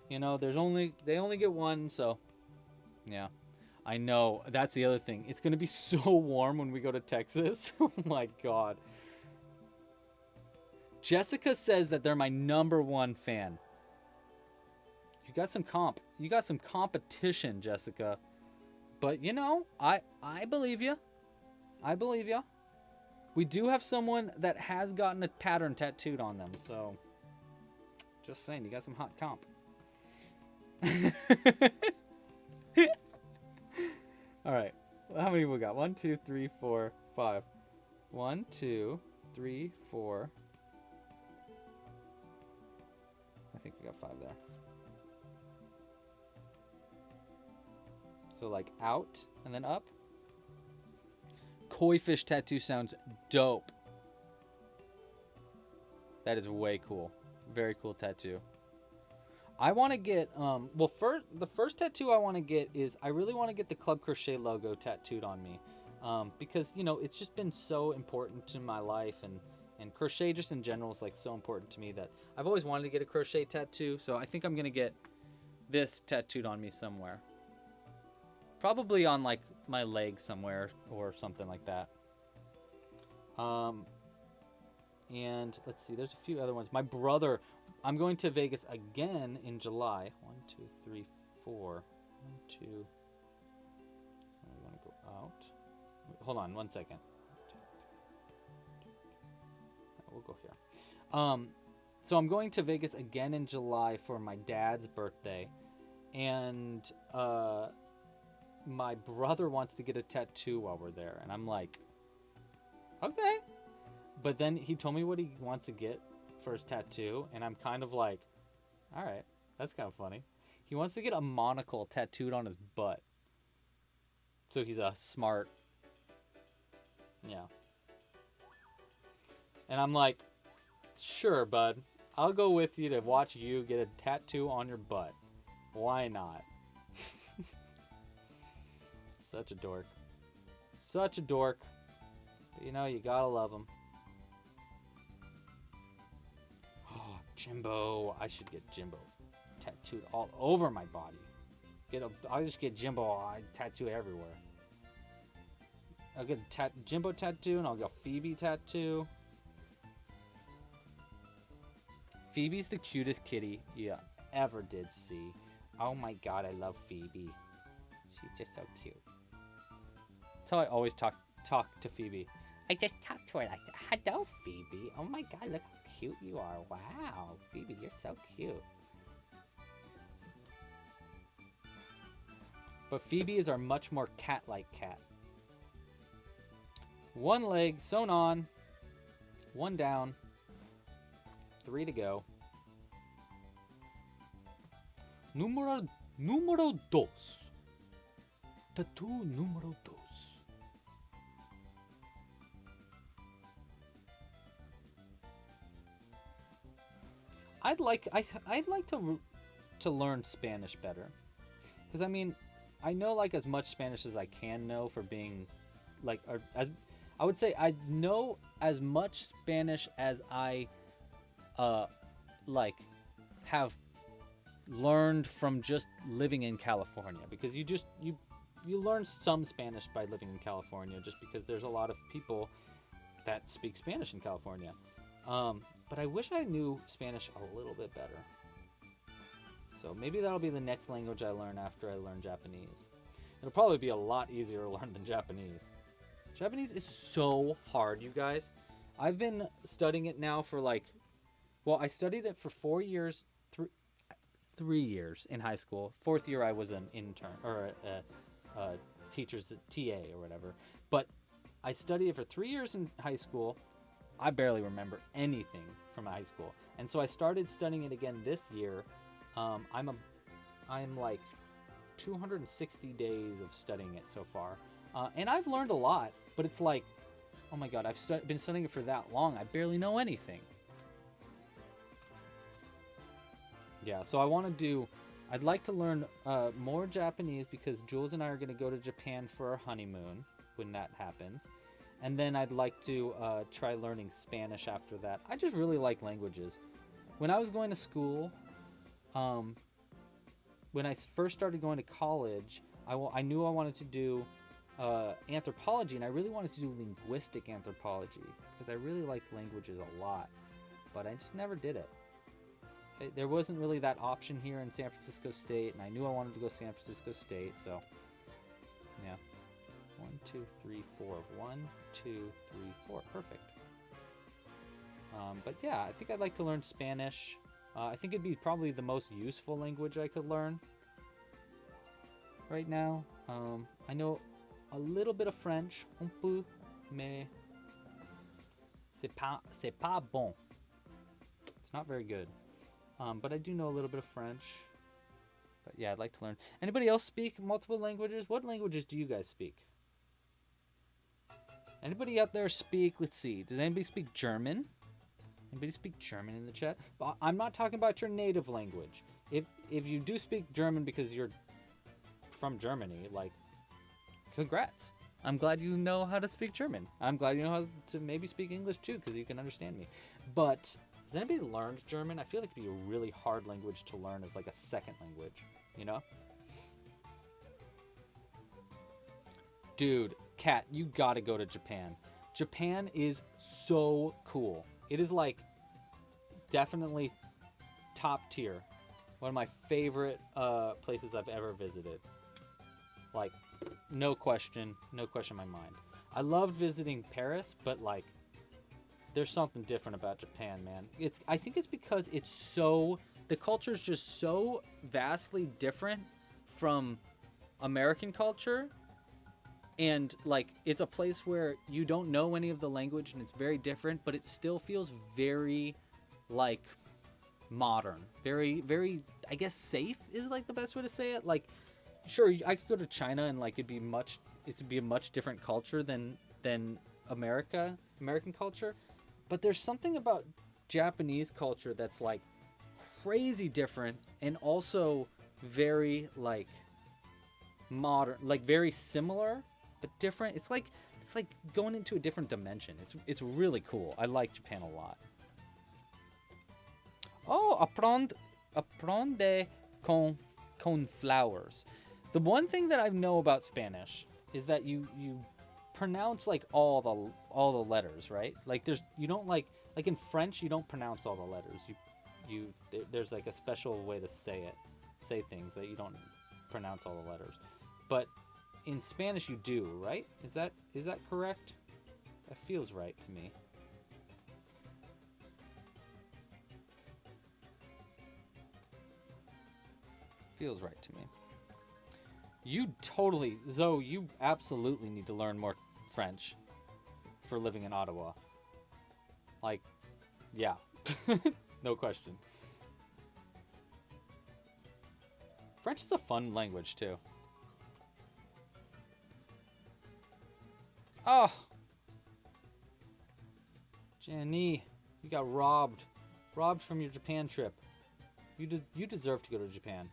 They only get one, so yeah. I know, that's the other thing. It's gonna be so warm when we go to Texas. Oh my God. Jessica says that they're my #1 fan. You got some competition, Jessica. But I believe you. We do have someone that has gotten a pattern tattooed on them, so just saying, you got some hot comp. All right. How many we got? 1, 2, 3, 4, 5. 1, 2, 3, 4. I think we got 5 there. So like out and then up. Koi fish tattoo sounds dope. That is way cool. Very cool tattoo. I want to get, the first tattoo I want to get is, I really want to get the Club Crochet logo tattooed on me. because you know it's just been so important to my life, and crochet just in general is like so important to me that I've always wanted to get a crochet tattoo. So I think I'm gonna get this tattooed on me somewhere, probably on like my leg somewhere or something like that. And let's see, there's a few other ones. My brother, I'm going to Vegas again in July. 1, 2, 3, 4. 1, 2. I want to go out. Hold on 1 second. We'll go here. So I'm going to Vegas again in July for my dad's birthday, and my brother wants to get a tattoo while we're there, and I'm like, okay. But then he told me what he wants to get for his tattoo, and I'm kind of like, all right, that's kind of funny. He wants to get a monocle tattooed on his butt. So he's a smart, yeah. And I'm like, sure, bud. I'll go with you to watch you get a tattoo on your butt. Why not? Such a dork. Such a dork. But you know, you gotta love him. Oh, Jimbo. I should get Jimbo tattooed all over my body. I'll just get Jimbo tattoo everywhere. I'll get a Jimbo tattoo, and I'll get a Phoebe tattoo. Phoebe's the cutest kitty you ever did see. Oh my god, I love Phoebe. She's just so cute. That's how I always talk to Phoebe. I just talk to her like that. Hello, Phoebe. Oh my god, look how cute you are. Wow, Phoebe, you're so cute. But Phoebe is our much more cat-like cat. One leg sewn on, one down, 3 to go. Número dos. Tattoo número dos. I'd like to learn Spanish better, because I mean, I know like as much Spanish as I can know for being like, as I would say, I know as much Spanish as I like have learned from just living in California, because you learn some Spanish by living in California, just because there's a lot of people that speak Spanish in California. But I wish I knew Spanish a little bit better. So maybe that'll be the next language I learn after I learn Japanese. It'll probably be a lot easier to learn than Japanese. Japanese is so hard, you guys. I've been studying it now for like, well, I studied it for 4 years, 3 years in high school. 4th year I was an intern, or a teacher's TA or whatever. But I studied it for 3 years in high school. I barely remember anything from high school, and so I started studying it again this year. I'm like 260 days of studying it so far, and I've learned a lot. But it's like, oh my god, I've been studying it for that long. I barely know anything. Yeah, so I'd like to learn more Japanese, because Jules and I are going to go to Japan for our honeymoon when that happens. And then I'd like to try learning Spanish after that. I just really like languages. When I was going to school, when I first started going to college, I knew I wanted to do anthropology, and I really wanted to do linguistic anthropology, because I really like languages a lot. But I just never did it. There wasn't really that option here in San Francisco State, and I knew I wanted to go San Francisco State, so yeah. 1, 2, 3, 4. 1, 2, 3, 4. Perfect. But yeah, I think I'd like to learn Spanish. I think it'd be probably the most useful language I could learn right now. I know a little bit of French, un peu, mais c'est pas bon. It's not very good. But I do know a little bit of French. But yeah, I'd like to learn. Anybody else speak multiple languages? What languages do you guys speak? Anybody out there speak, let's see, does anybody speak German? Anybody speak German in the chat? But I'm not talking about your native language. If you do speak German because you're from Germany, like, congrats. I'm glad you know how to speak German. I'm glad you know how to maybe speak English too, because you can understand me. But has anybody learned German? I feel like it'd be a really hard language to learn as like a second language, you know? Dude, Kat, you gotta go to Japan. Japan is so cool. It is like definitely top tier. One of my favorite places I've ever visited. Like, no question in my mind. I loved visiting Paris, but like, there's something different about Japan, man. I think it's because the culture is just so vastly different from American culture. And like, it's a place where you don't know any of the language and it's very different, but it still feels very like modern, very, very, I guess safe is like the best way to say it. Like, sure, I could go to China and like it'd be a much different culture than American culture, but there's something about Japanese culture that's like crazy different and also very like modern, like very similar but different. It's like going into a different dimension. It's really cool. I like Japan a lot. Oh, apprende con flowers. The one thing that I know about Spanish is that you pronounce like all the letters, right? Like you don't like in French you don't pronounce all the letters. There's like a special way to say things that you don't pronounce all the letters. But in Spanish you do, right? Is that correct? That feels right to me. Feels right to me. Zoe, you absolutely need to learn more French for living in Ottawa. Like, yeah. No question. French is a fun language, too. Oh! Jenny, you got robbed. Robbed from your Japan trip. You deserve to go to Japan.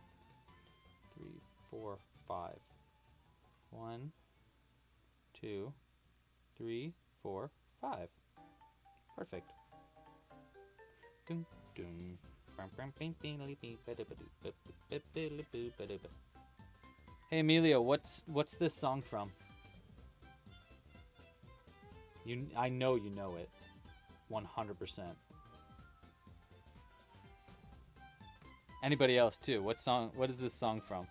3, 4, 5. 1, 2, 3, 4, 5. Perfect. Dun, dun. Hey Emilio, what's this song from? I know you know it. 100%. Anybody else too? What is this song from?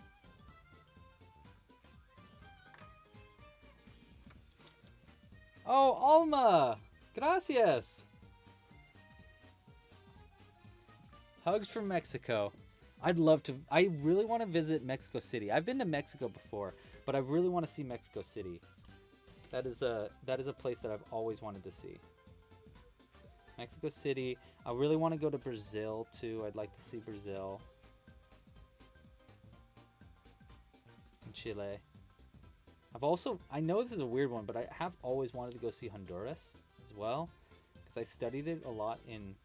Oh, Alma! Gracias! Hugs from Mexico. I really want to visit Mexico City. I've been to Mexico before, but I really want to see Mexico City. That is a place that I've always wanted to see. Mexico City. I really want to go to Brazil too. I'd like to see Brazil. And Chile. I know this is a weird one, but I have always wanted to go see Honduras as well, because I studied it a lot in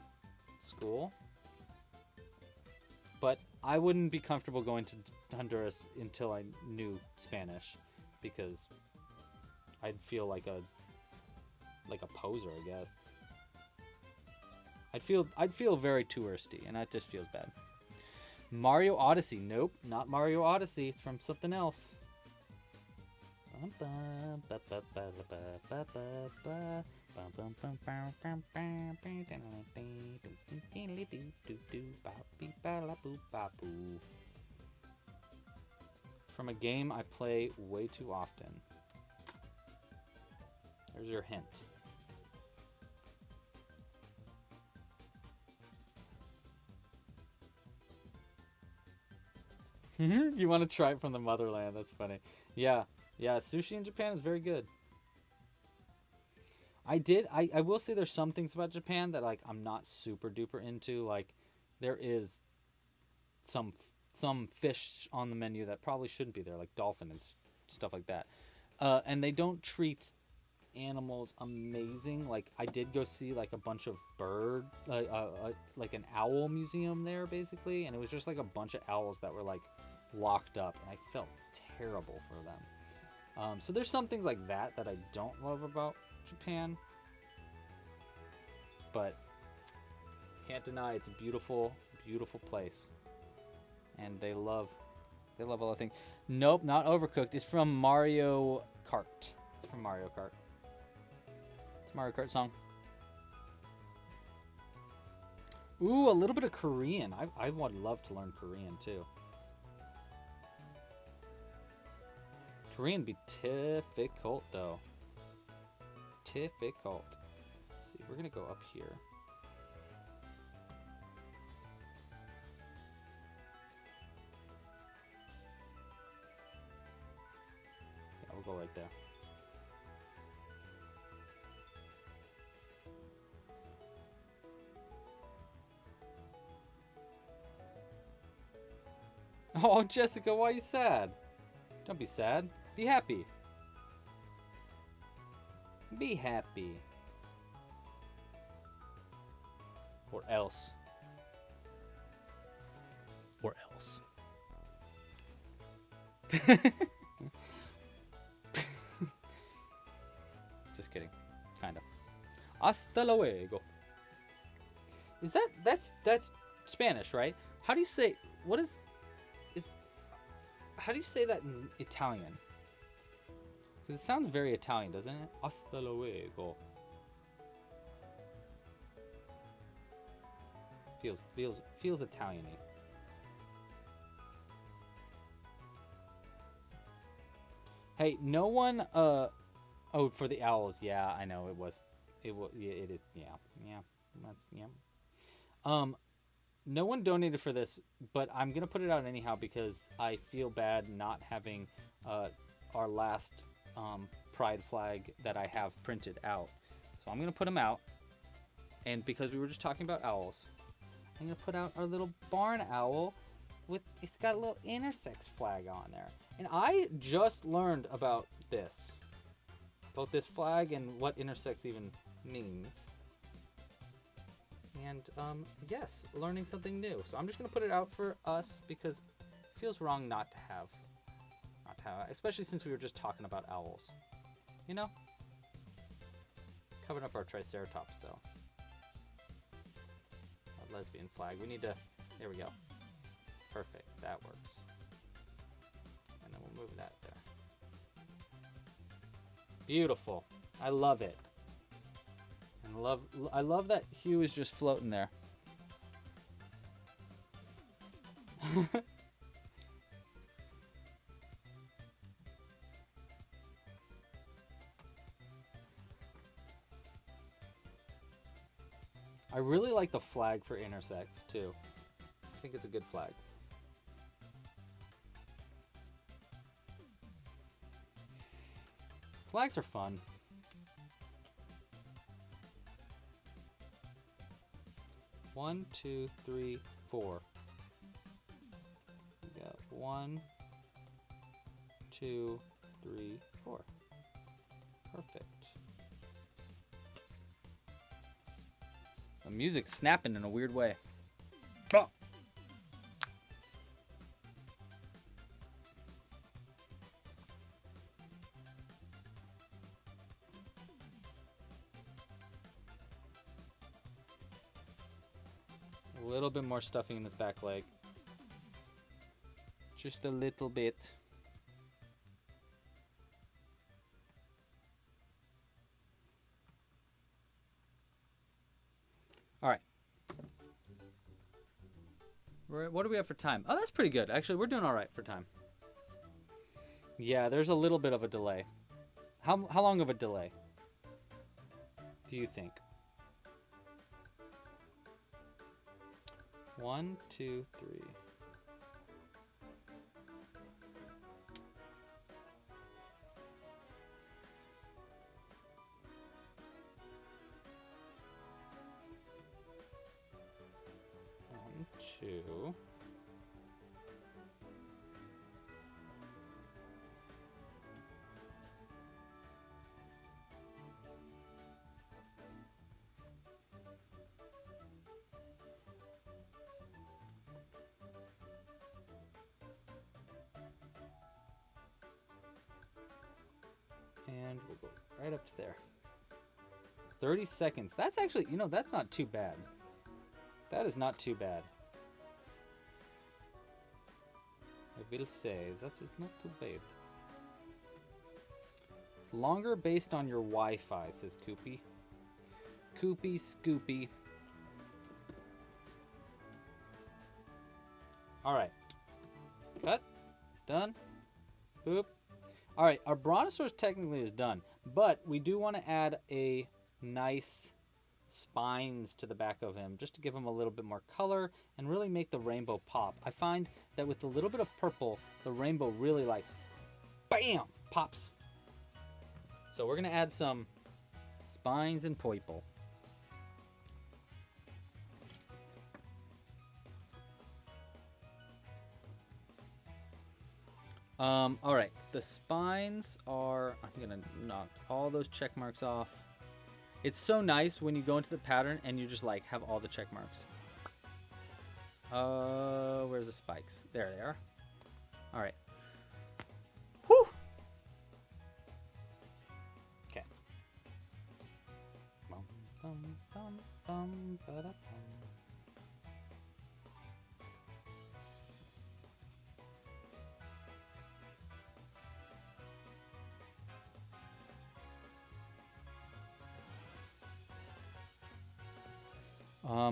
school. But I wouldn't be comfortable going to Honduras until I knew Spanish, because I'd feel like a poser, I guess. I'd feel very touristy, and that just feels bad. Mario Odyssey. Nope, not Mario Odyssey. It's from something else. From a game I play way too often. There's your hint. You want to try it from the motherland? That's funny. Yeah, sushi in Japan is very good. I will say there's some things about Japan that like I'm not super duper into. Like there is some fish on the menu that probably shouldn't be there, like dolphin and stuff like that. And they don't treat animals amazing. Like I did go see like a bunch of like an owl museum there basically, and it was just like a bunch of owls that were like locked up, and I felt terrible for them. So there's some things like that that I don't love about Japan, but can't deny it's a beautiful, beautiful place, and they love all the things. Nope, not Overcooked. It's from Mario Kart. It's from Mario Kart. It's a Mario Kart song. Ooh, a little bit of Korean. I would love to learn Korean too. Korean be difficult though. Difficult. Let's see, we're gonna go up here. Yeah, we'll go right there. Oh, Jessica, why are you sad? Don't be sad. Be happy. Be happy. Or else. Or else. Just kidding. Kind of. Hasta luego. Is that's Spanish, right? How do you say, how do you say that in Italian? Because it sounds very Italian, doesn't it? Hasta luego. Feels Italian-y. Hey, no one oh, for the owls. Yeah, I know yeah, it is. Yeah. That's yeah. No one donated for this, but I'm gonna put it out anyhow because I feel bad not having our last pride flag that I have printed out. So I'm gonna put them out, and because we were just talking about owls, I'm gonna put out our little barn owl it's got a little intersex flag on there. And I just learned about this flag and what intersex even means. And yes, learning something new. So I'm just gonna put it out for us because it feels wrong not to have, especially since we were just talking about owls. You know? Covering up our triceratops though. Our lesbian flag. We need to. There we go. Perfect. That works. And then we'll move that there. Beautiful. I love it. And I love that Hugh is just floating there. I really like the flag for intersex too. I think it's a good flag. Flags are fun. One, two, three, four. We got 1, 2, 3, 4. Perfect. The music's snapping in a weird way. Oh. A little bit more stuffing in its back leg. Just a little bit. All right. What do we have for time? Oh, that's pretty good. Actually, we're doing all right for time. Yeah, there's a little bit of a delay. How long of a delay do you think? 1, 2, 3. One, two. and we'll go right up to there. 30 seconds. That's actually, you know, that's not too bad. That is not too bad. I will say that is not too bad. It's longer based on your Wi-Fi, says Koopy. Koopy Scoopy. All right. Cut. Done. Boop. All right, our brontosaurus technically is done, but we do want to add a nice spines to the back of him just to give him a little bit more color and really make the rainbow pop. I find that with a little bit of purple, the rainbow really like, bam, pops. So we're going to add some spines and purple. All right, the spines are, I'm gonna knock all those check marks off. It's so nice when you go into the pattern and you just like have all the check marks. Where's the spikes? There they are. All right. Whew. Okay.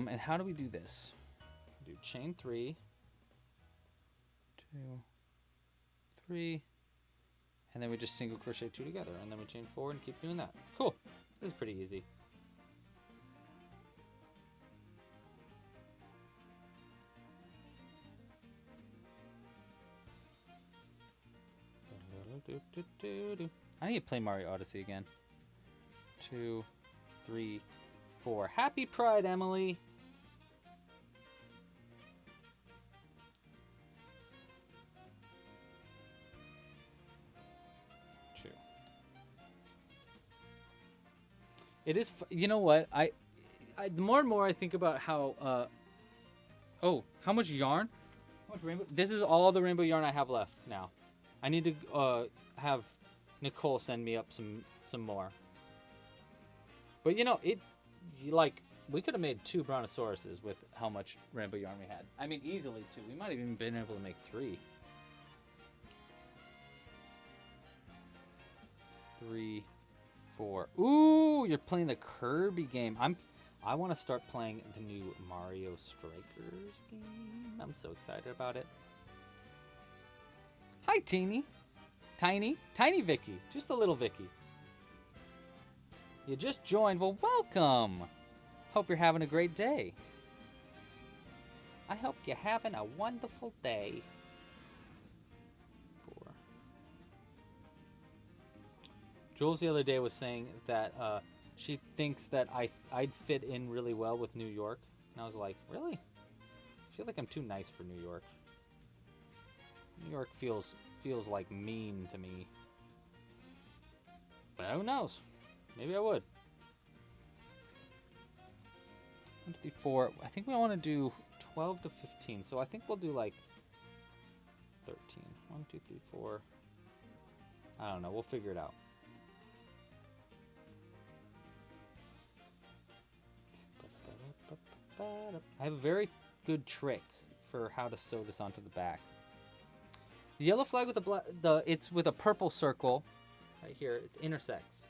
And how do we do this? Do chain 3, 2, 3, and then we just single crochet 2 together, and then we chain 4 and keep doing that. Cool. This is pretty easy. I need to play Mario Odyssey again. 2, 3, 4. Happy Pride, Emily. Two. It is. You know what? I the more and more I think about how. Oh, how much yarn? How much rainbow? This is all the rainbow yarn I have left now. I need to have Nicole send me up some more. But you know it. Like, we could have made 2 brontosauruses with how much rainbow yarn we had. I mean, easily 2. We might have even been able to make 3. 3, 4. Ooh, you're playing the Kirby game. I want to start playing the new Mario Strikers game. I'm so excited about it. Hi, Tiny Vicky. Just a little Vicky. You just joined. Well, welcome. Hope you're having a great day. I hope you're having a wonderful day. 4. Jules the other day was saying that she thinks that I'd fit in really well with New York. And I was like, really? I feel like I'm too nice for New York. New York feels like mean to me. But who knows? Maybe I would. 1, 2, 3, 4. I think we want to do 12 to 15. So I think we'll do like 13. 1, 2, 3, 4. I don't know. We'll figure it out. I have a very good trick for how to sew this onto the back. The yellow flag with it's with a purple circle right here. It's intersects.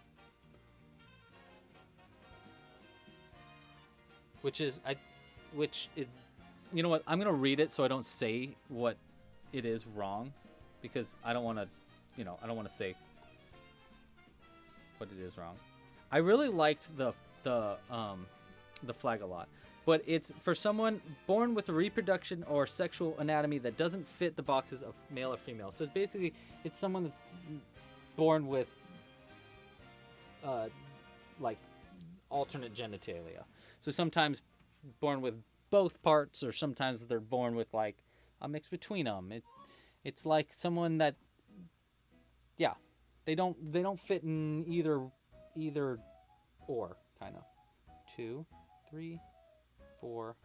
Which is, you know what? I'm gonna read it so I don't say what it is wrong, because I don't want to, I don't want to say what it is wrong. I really liked the flag a lot, but it's for someone born with a reproduction or sexual anatomy that doesn't fit the boxes of male or female. So it's basically someone that's born with like alternate genitalia. So sometimes born with both parts, or sometimes they're born with like a mix between them. It's like someone that, yeah, they don't fit in either or kind of. 2, 3, 4,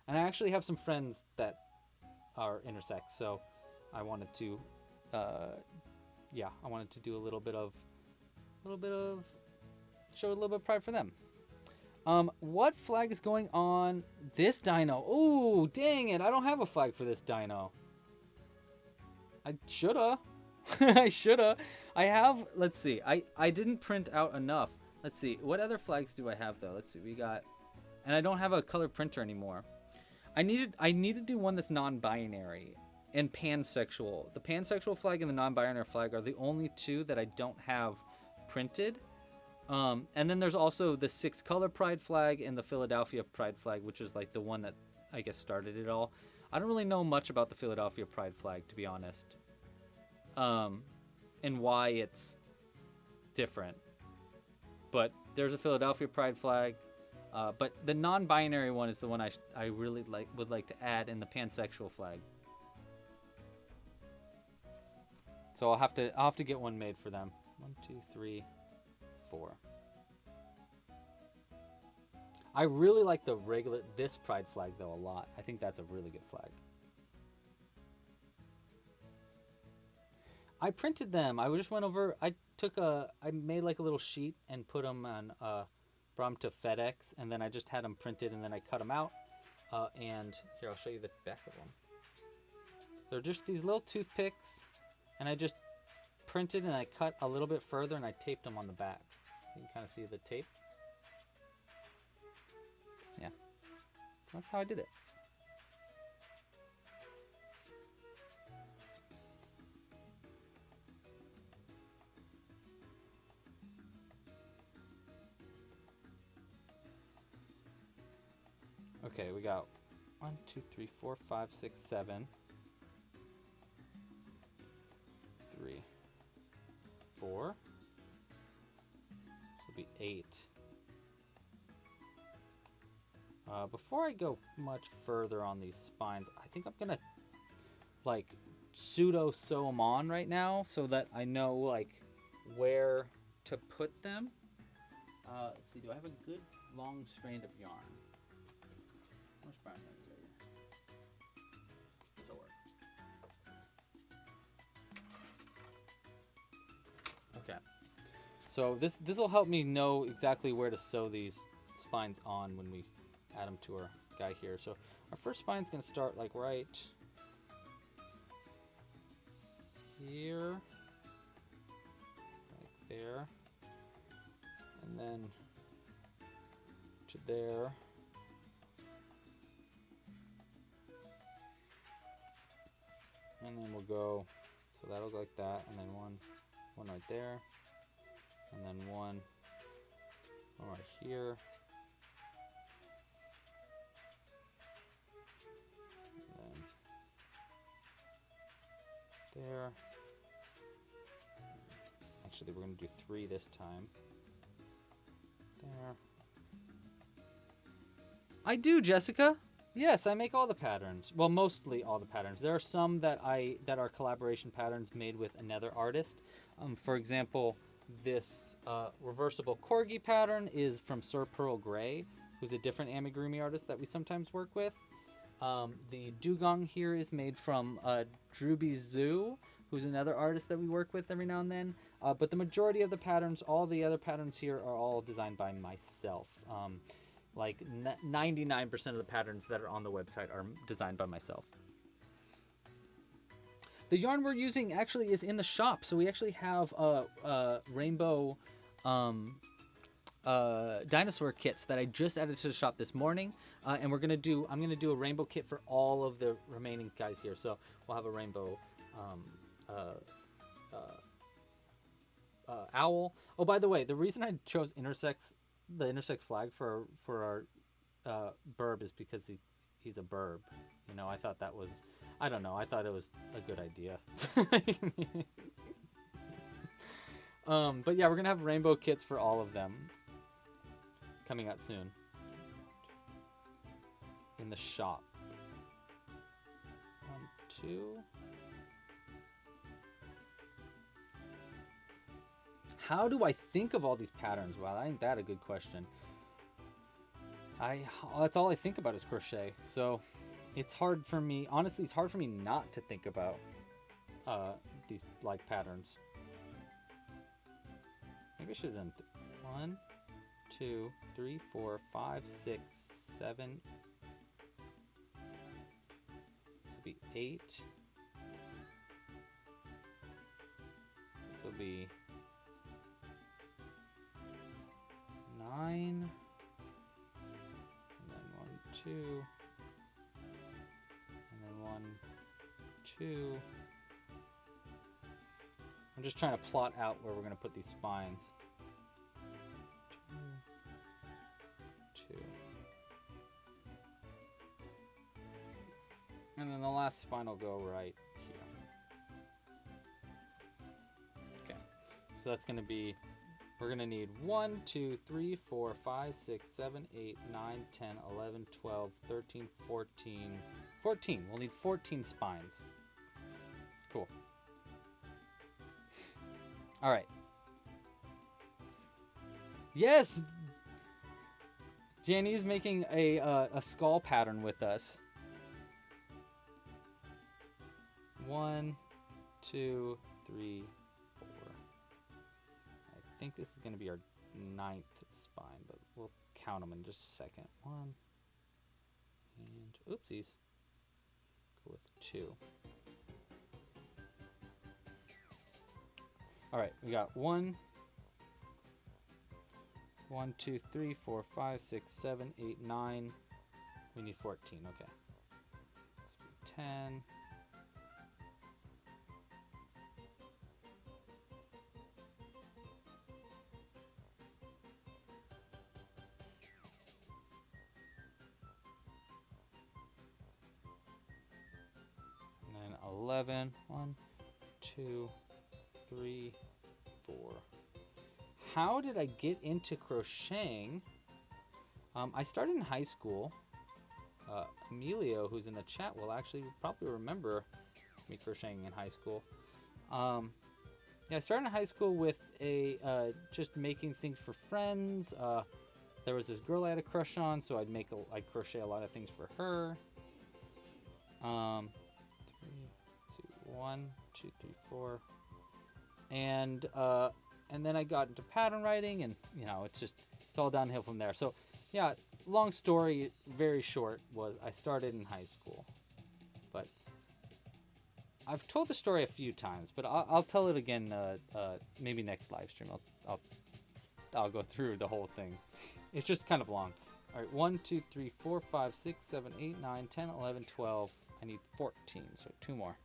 and I actually have some friends that are intersex, so I wanted to, I wanted to do a little bit of show a little bit of pride for them. What flag is going on this dino? Oh, dang it. I don't have a flag for this dino. I shoulda. I shoulda. I have, let's see. I didn't print out enough. Let's see. What other flags do I have though? Let's see. We got, and I don't have a color printer anymore. I need to do one that's non-binary and pansexual. The pansexual flag and the non-binary flag are the only two that I don't have printed. And then there's also the 6 color pride flag and the Philadelphia pride flag, which is like the one that I guess started it all. I don't really know much about the Philadelphia pride flag, to be honest. And why it's different. But there's a Philadelphia pride flag. But the non-binary one is the one I really would like to add in the pansexual flag. So I'll have to get one made for them. 1, 2, 3, 4. I really like this pride flag though a lot. I think that's a really good flag. I printed them. I just went over. I made like a little sheet and put them on. Brought them to FedEx, and then I just had them printed, and then I cut them out. And here, I'll show you the back of them. They're just these little toothpicks, and I just printed and I cut a little bit further, and I taped them on the back. So you can kind of see the tape. Yeah, that's how I did it. Okay, we got 1, 2, 3, 4, 5, 6, 7. 3, 4. This will be 8. Before I go much further on these spines, I think I'm gonna like pseudo sew them on right now so that I know like where to put them. Let's see, do I have a good long strand of yarn? Where's brown yarn? This'll work. Okay. So this will help me know exactly where to sew these spines on when we add them to our guy here. So our first spine's gonna start like right here, like there, and then to there. And then we'll go, so that'll go like that, and then one right there, and then one right here, and then there. Actually, we're going to do 3 this time. There. I do, Jessica. Yes, I make all the patterns. Well, mostly all the patterns. There are some that are collaboration patterns made with another artist. For example, this reversible corgi pattern is from Sir Pearl Gray, who's a different amigurumi artist that we sometimes work with. The dugong here is made from Druby Zoo, who's another artist that we work with every now and then. But the majority of the patterns, all the other patterns here, are all designed by myself. Like 99% of the patterns that are on the website are designed by myself. The yarn we're using actually is in the shop, so we actually have rainbow dinosaur kits that I just added to the shop this morning, and I'm gonna do a rainbow kit for all of the remaining guys here. So we'll have a rainbow owl. Oh, by the way, the reason I chose the intersex flag for our burb is because he's a burb. You know, I thought that was, I don't know, I thought it was a good idea. But yeah, we're gonna have rainbow kits for all of them coming out soon in the shop. 1, 2. How do I think of all these patterns? Wow, ain't that a good question. That's all I think about is crochet. So it's hard for me, honestly, it's hard for me not to think about these like patterns. Maybe I should have done 1, 2, 3, 4, 5, 6, 7. This will be 8. This will be 9. And then 1, 2. And then 1, 2. I'm just trying to plot out where we're going to put these spines. 2, 2. And then the last spine will go right here. Okay. So that's going to be, we're going to need 1, 2, 3, 4, 5, 6, 7, 8, 9, 10, 11, 12, 13, 14. 14. We'll need 14 spines. Cool. All right. Yes! Jenny's making a skull pattern with us. 1, 2, 3, 4. I think this is going to be our 9th spine, but we'll count them in just a second. 1. And oopsies. Go with 2. All right, we got 1, 2, 3, 4, 5, 6, 7, 8, 9. We need 14. Okay. 10. And then 11. 1, 2, 3, 4. How did I get into crocheting? I started in high school. Emilio, who's in the chat, will actually probably remember me crocheting in high school. Yeah, I started in high school with just making things for friends. There was this girl I had a crush on, so I'd crochet a lot of things for her. 3, 2, 1, 2, 3, 4. And then I got into pattern writing, and it's all downhill from there. So yeah, long story very short was I started in high school, but I've told the story a few times, but I'll tell it again maybe next live stream. I'll go through the whole thing. It's just kind of long. All right, 1, 2, 3, 4, 5, 6, 7, 8, 9, 10, 11, 12. I need 14, so 2 more.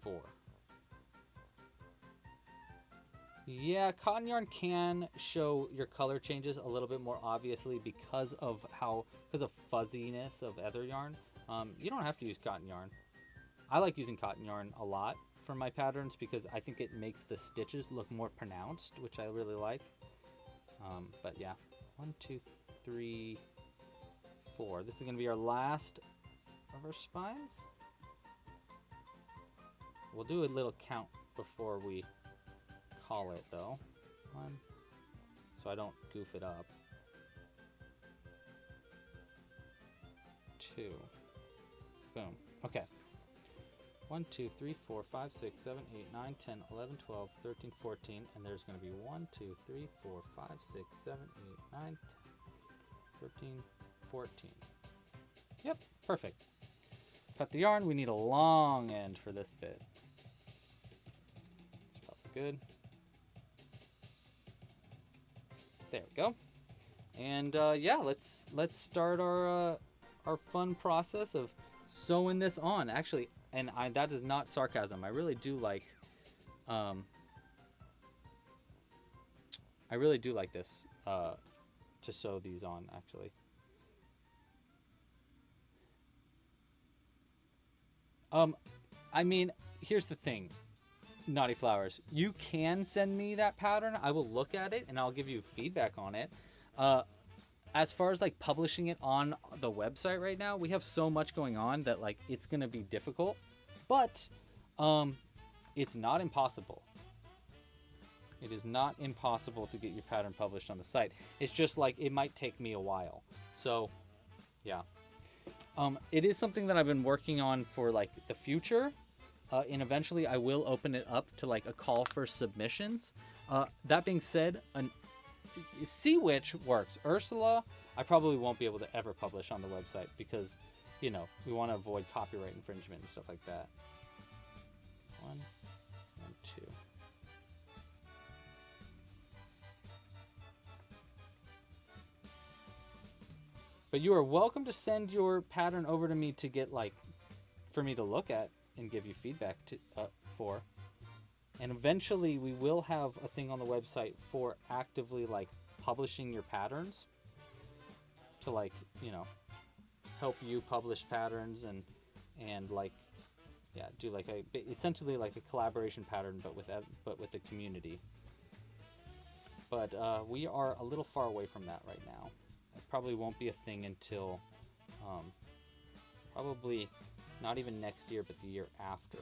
4. Yeah, cotton yarn can show your color changes a little bit more obviously because of fuzziness of other yarn. You don't have to use cotton yarn. I like using cotton yarn a lot for my patterns because I think it makes the stitches look more pronounced, which I really like. But yeah, 1, 2, 3, 4. This is going to be our last of our spines. We'll do a little count before we call it though. 1, so I don't goof it up. 2. Boom. Okay. 1, 2, 3, 4, 5, 6, 7, 8, 9, 10, 11, 12, 13, 14, and there's going to be 1, 2, 3, 4, 5, 6, 7, 8, 9, 10, 13, 14. Yep, perfect. Cut the yarn. We need a long end for this bit. It's probably good. There we go. And yeah, let's start our fun process of sewing this on. Actually, and that is not sarcasm. I really do like this to sew these on actually. I mean, here's the thing, Naughty Flowers. You can send me that pattern. I will look at it and I'll give you feedback on it. As far as like publishing it on the website right now, we have so much going on that like it's gonna be difficult, but it's not impossible. It is not impossible to get your pattern published on the site. It's just like it might take me a while. So, yeah. It is something that I've been working on for like the future, and eventually I will open it up to like a call for submissions. That being said, Sea Witch works. Ursula, I probably won't be able to ever publish on the website because, you know, we want to avoid copyright infringement and stuff like that. 1 and 2. But you are welcome to send your pattern over to me to get like, for me to look at and give you feedback for. And eventually we will have a thing on the website for actively like publishing your patterns to like, you know, help you publish patterns and like, yeah, do like essentially like a collaboration pattern, but with the community. But we are a little far away from that right now. It probably won't be a thing until probably not even next year, but the year after.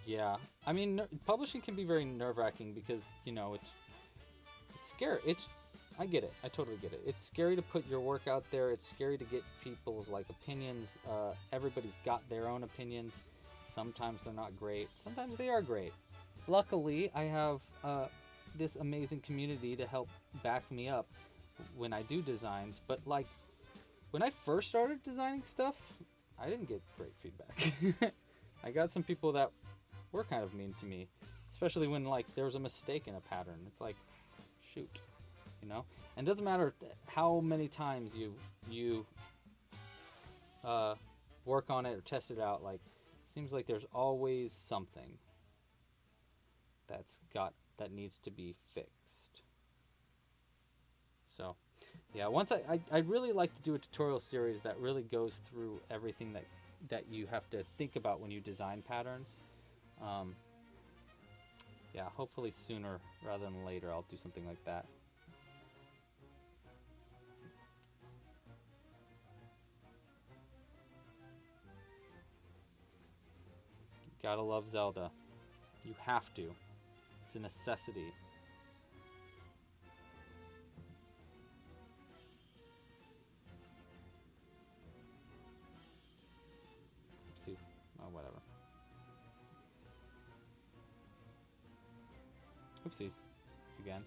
Yeah, I mean, publishing can be very nerve-wracking because, you know, it's scary. I get it. I totally get it. It's scary to put your work out there. It's scary to get people's like opinions. Everybody's got their own opinions. Sometimes they're not great. Sometimes they are great. Luckily, I have this amazing community to help back me up when I do designs. But like, when I first started designing stuff, I didn't get great feedback. I got some people that were kind of mean to me, especially when like there was a mistake in a pattern. It's like, shoot, you know. And it doesn't matter how many times you work on it or test it out. Like, it seems like there's always something that needs to be fixed. So, yeah. Once I really like to do a tutorial series that really goes through everything that you have to think about when you design patterns. Yeah, hopefully sooner rather than later I'll do something like that. Gotta love Zelda. You have to. It's a necessity. Oopsies. Oh, whatever. Oopsies. Again.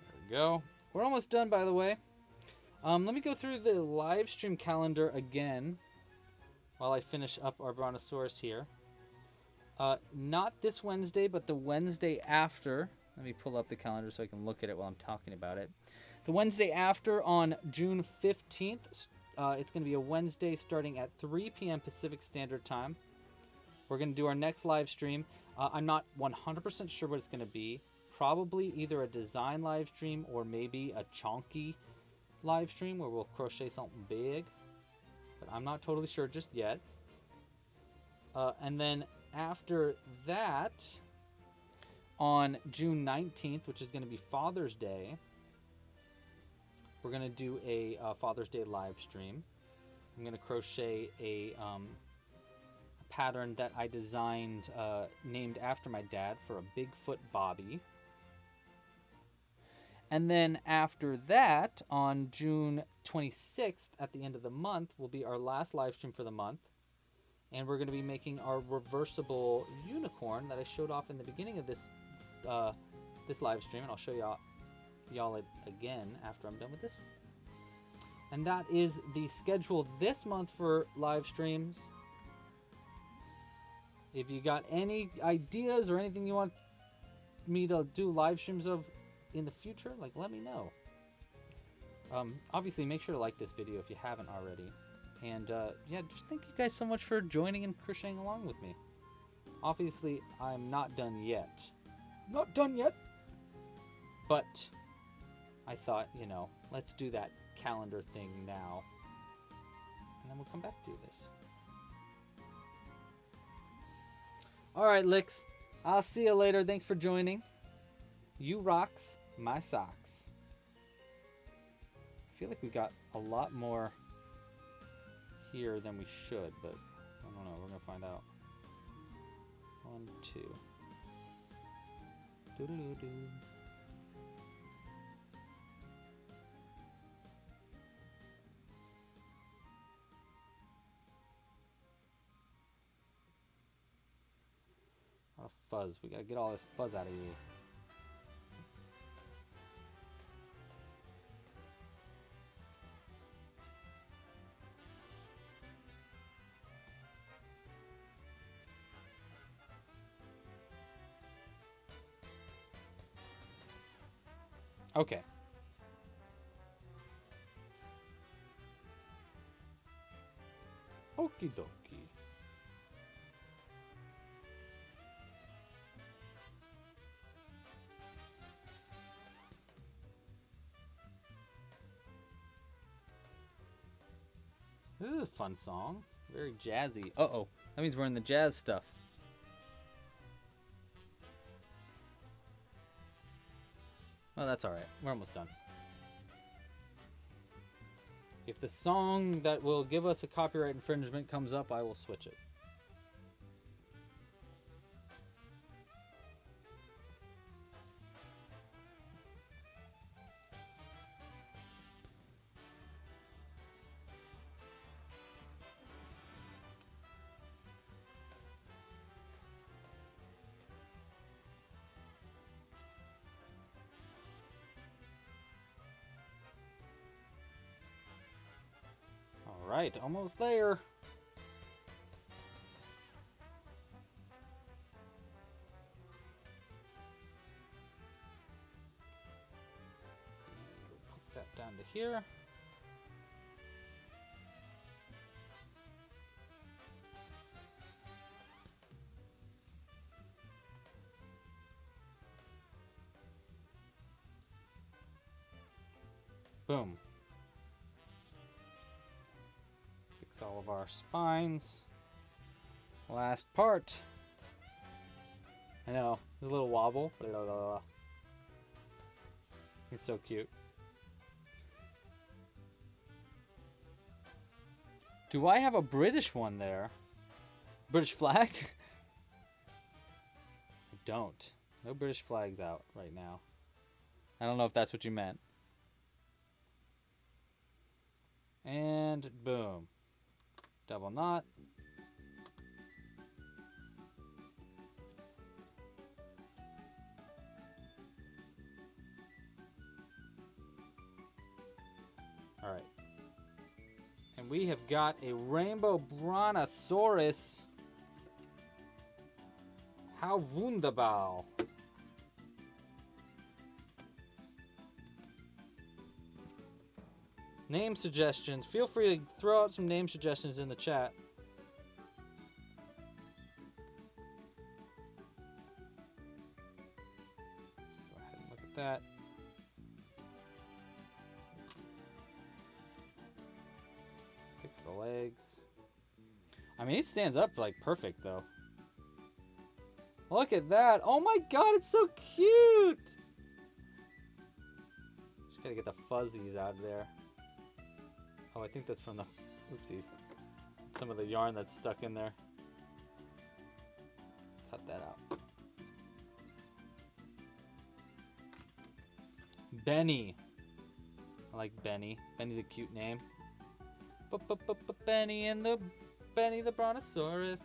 There we go. We're almost done, by the way. Let me go through the live stream calendar again while I finish up our Brontosaurus here. Not this Wednesday, but the Wednesday after. Let me pull up the calendar so I can look at it while I'm talking about it. The Wednesday after, on June 15th, it's going to be a Wednesday starting at 3 p.m. Pacific Standard Time. We're going to do our next live stream. I'm not 100% sure what it's going to be. Probably either a design live stream or maybe a chonky live stream where we'll crochet something big. But I'm not totally sure just yet. And then after that, on June 19th, which is going to be Father's Day, we're going to do a Father's Day live stream. I'm going to crochet a pattern that I designed named after my dad for a Bigfoot Bobby. And then after that, on June 26th, at the end of the month, will be our last live stream for the month. And we're going to be making our reversible unicorn that I showed off in the beginning of this this live stream. And I'll show y'all it again after I'm done with this. And that is the schedule this month for live streams. If you got any ideas or anything you want me to do live streams of in the future, like, let me know. Obviously, make sure to like this video if you haven't already. And yeah, just thank you guys so much for joining and crocheting along with me. Obviously, I'm not done yet. Not done yet. But I thought, you know, let's do that calendar thing now. And then we'll come back to this. All right, Licks. I'll see you later. Thanks for joining. You rocks my socks. I feel like we got a lot more here than we should, but I don't know. We're going to find out. 1, 2. Doo-doo-doo-doo. A lot of fuzz. We gotta get all this fuzz out of you. Okay. Okie dokie. This is a fun song. Very jazzy. Uh-oh. That means we're in the jazz stuff. Well, that's alright. We're almost done. If the song that will give us a copyright infringement comes up, I will switch it. Alright, almost there. Put that down to here. Boom. Fix all of our spines. Last part. I know, there's a little wobble. It's so cute. Do I have a British one there? British flag? I don't. No British flags out right now. I don't know if that's what you meant. And boom. Double knot. All right. And we have got a rainbow brontosaurus. How wunderbar. Name suggestions. Feel free to throw out some name suggestions in the chat. Go ahead and look at that. Fix the legs. I mean, it stands up like perfect though. Look at that. Oh my god, it's so cute. Just gotta get the fuzzies out of there. Oh, I think that's from the, oopsies, some of the yarn that's stuck in there. Cut that out. Benny. I like Benny. Benny's a cute name. Benny and Benny the Brontosaurus.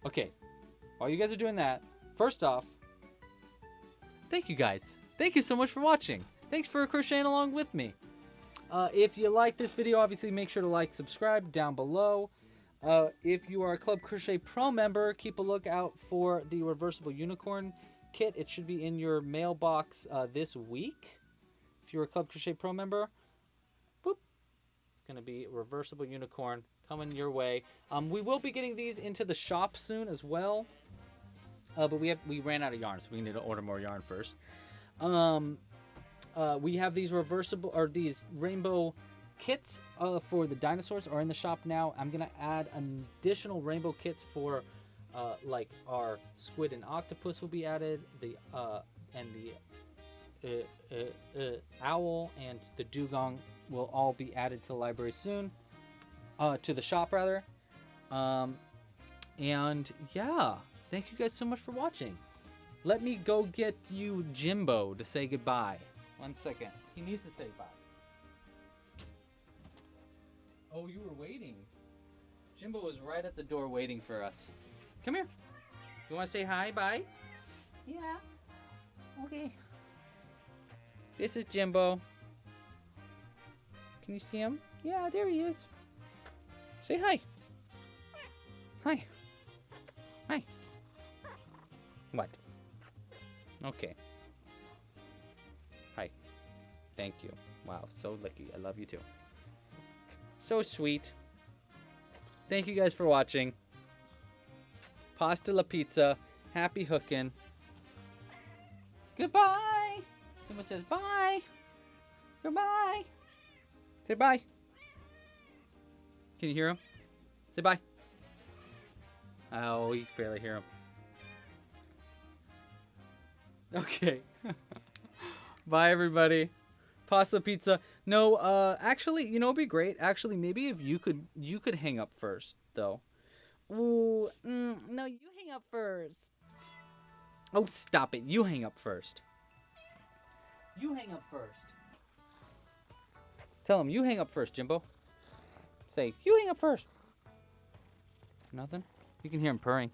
Okay, while you guys are doing that, first off, thank you guys. Thank you so much for watching. Thanks for crocheting along with me. If you like this video, obviously make sure to like, subscribe down below. If you are a Club Crochet Pro member, keep a lookout for the reversible unicorn kit. It should be in your mailbox this week. If you're a Club Crochet Pro member, boop, it's going to be reversible unicorn coming your way. We will be getting these into the shop soon as well. But we ran out of yarn, so we need to order more yarn first. We have these reversible, or these rainbow kits for the dinosaurs are in the shop now. I'm gonna add additional rainbow kits for like our squid and octopus will be added. The owl and the dugong will all be added to the library soon. To the shop rather. And yeah, thank you guys so much for watching. Let me go get you Jimbo to say goodbye. 1 second. He needs to say bye. Oh, you were waiting. Jimbo was right at the door waiting for us. Come here. You want to say hi, bye? Yeah. Okay. This is Jimbo. Can you see him? Yeah, there he is. Say hi. Hi. Hi. What? Okay. Hi. Thank you. Wow, so lucky. I love you too. So sweet. Thank you guys for watching. Pasta la pizza. Happy hooking. Goodbye. Someone says bye. Goodbye. Say bye. Can you hear him? Say bye. Oh, you can barely hear him. Okay. Bye, everybody. Pasta pizza. No, actually, you know, it'd be great. Actually, maybe if you could hang up first, though. Ooh, no, you hang up first. Oh, stop it. You hang up first. You hang up first. Tell him you hang up first, Jimbo. Say, you hang up first. Nothing? You can hear him purring.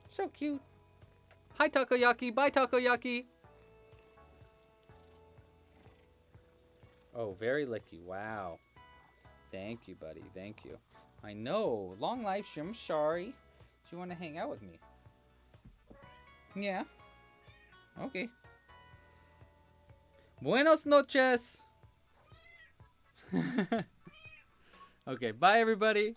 So cute. Hi, Takoyaki. Bye, Takoyaki. Oh, very licky. Wow. Thank you, buddy. Thank you. I know. Long live stream. I'm sorry. Do you want to hang out with me? Yeah. Okay. Buenos noches. Okay, bye everybody.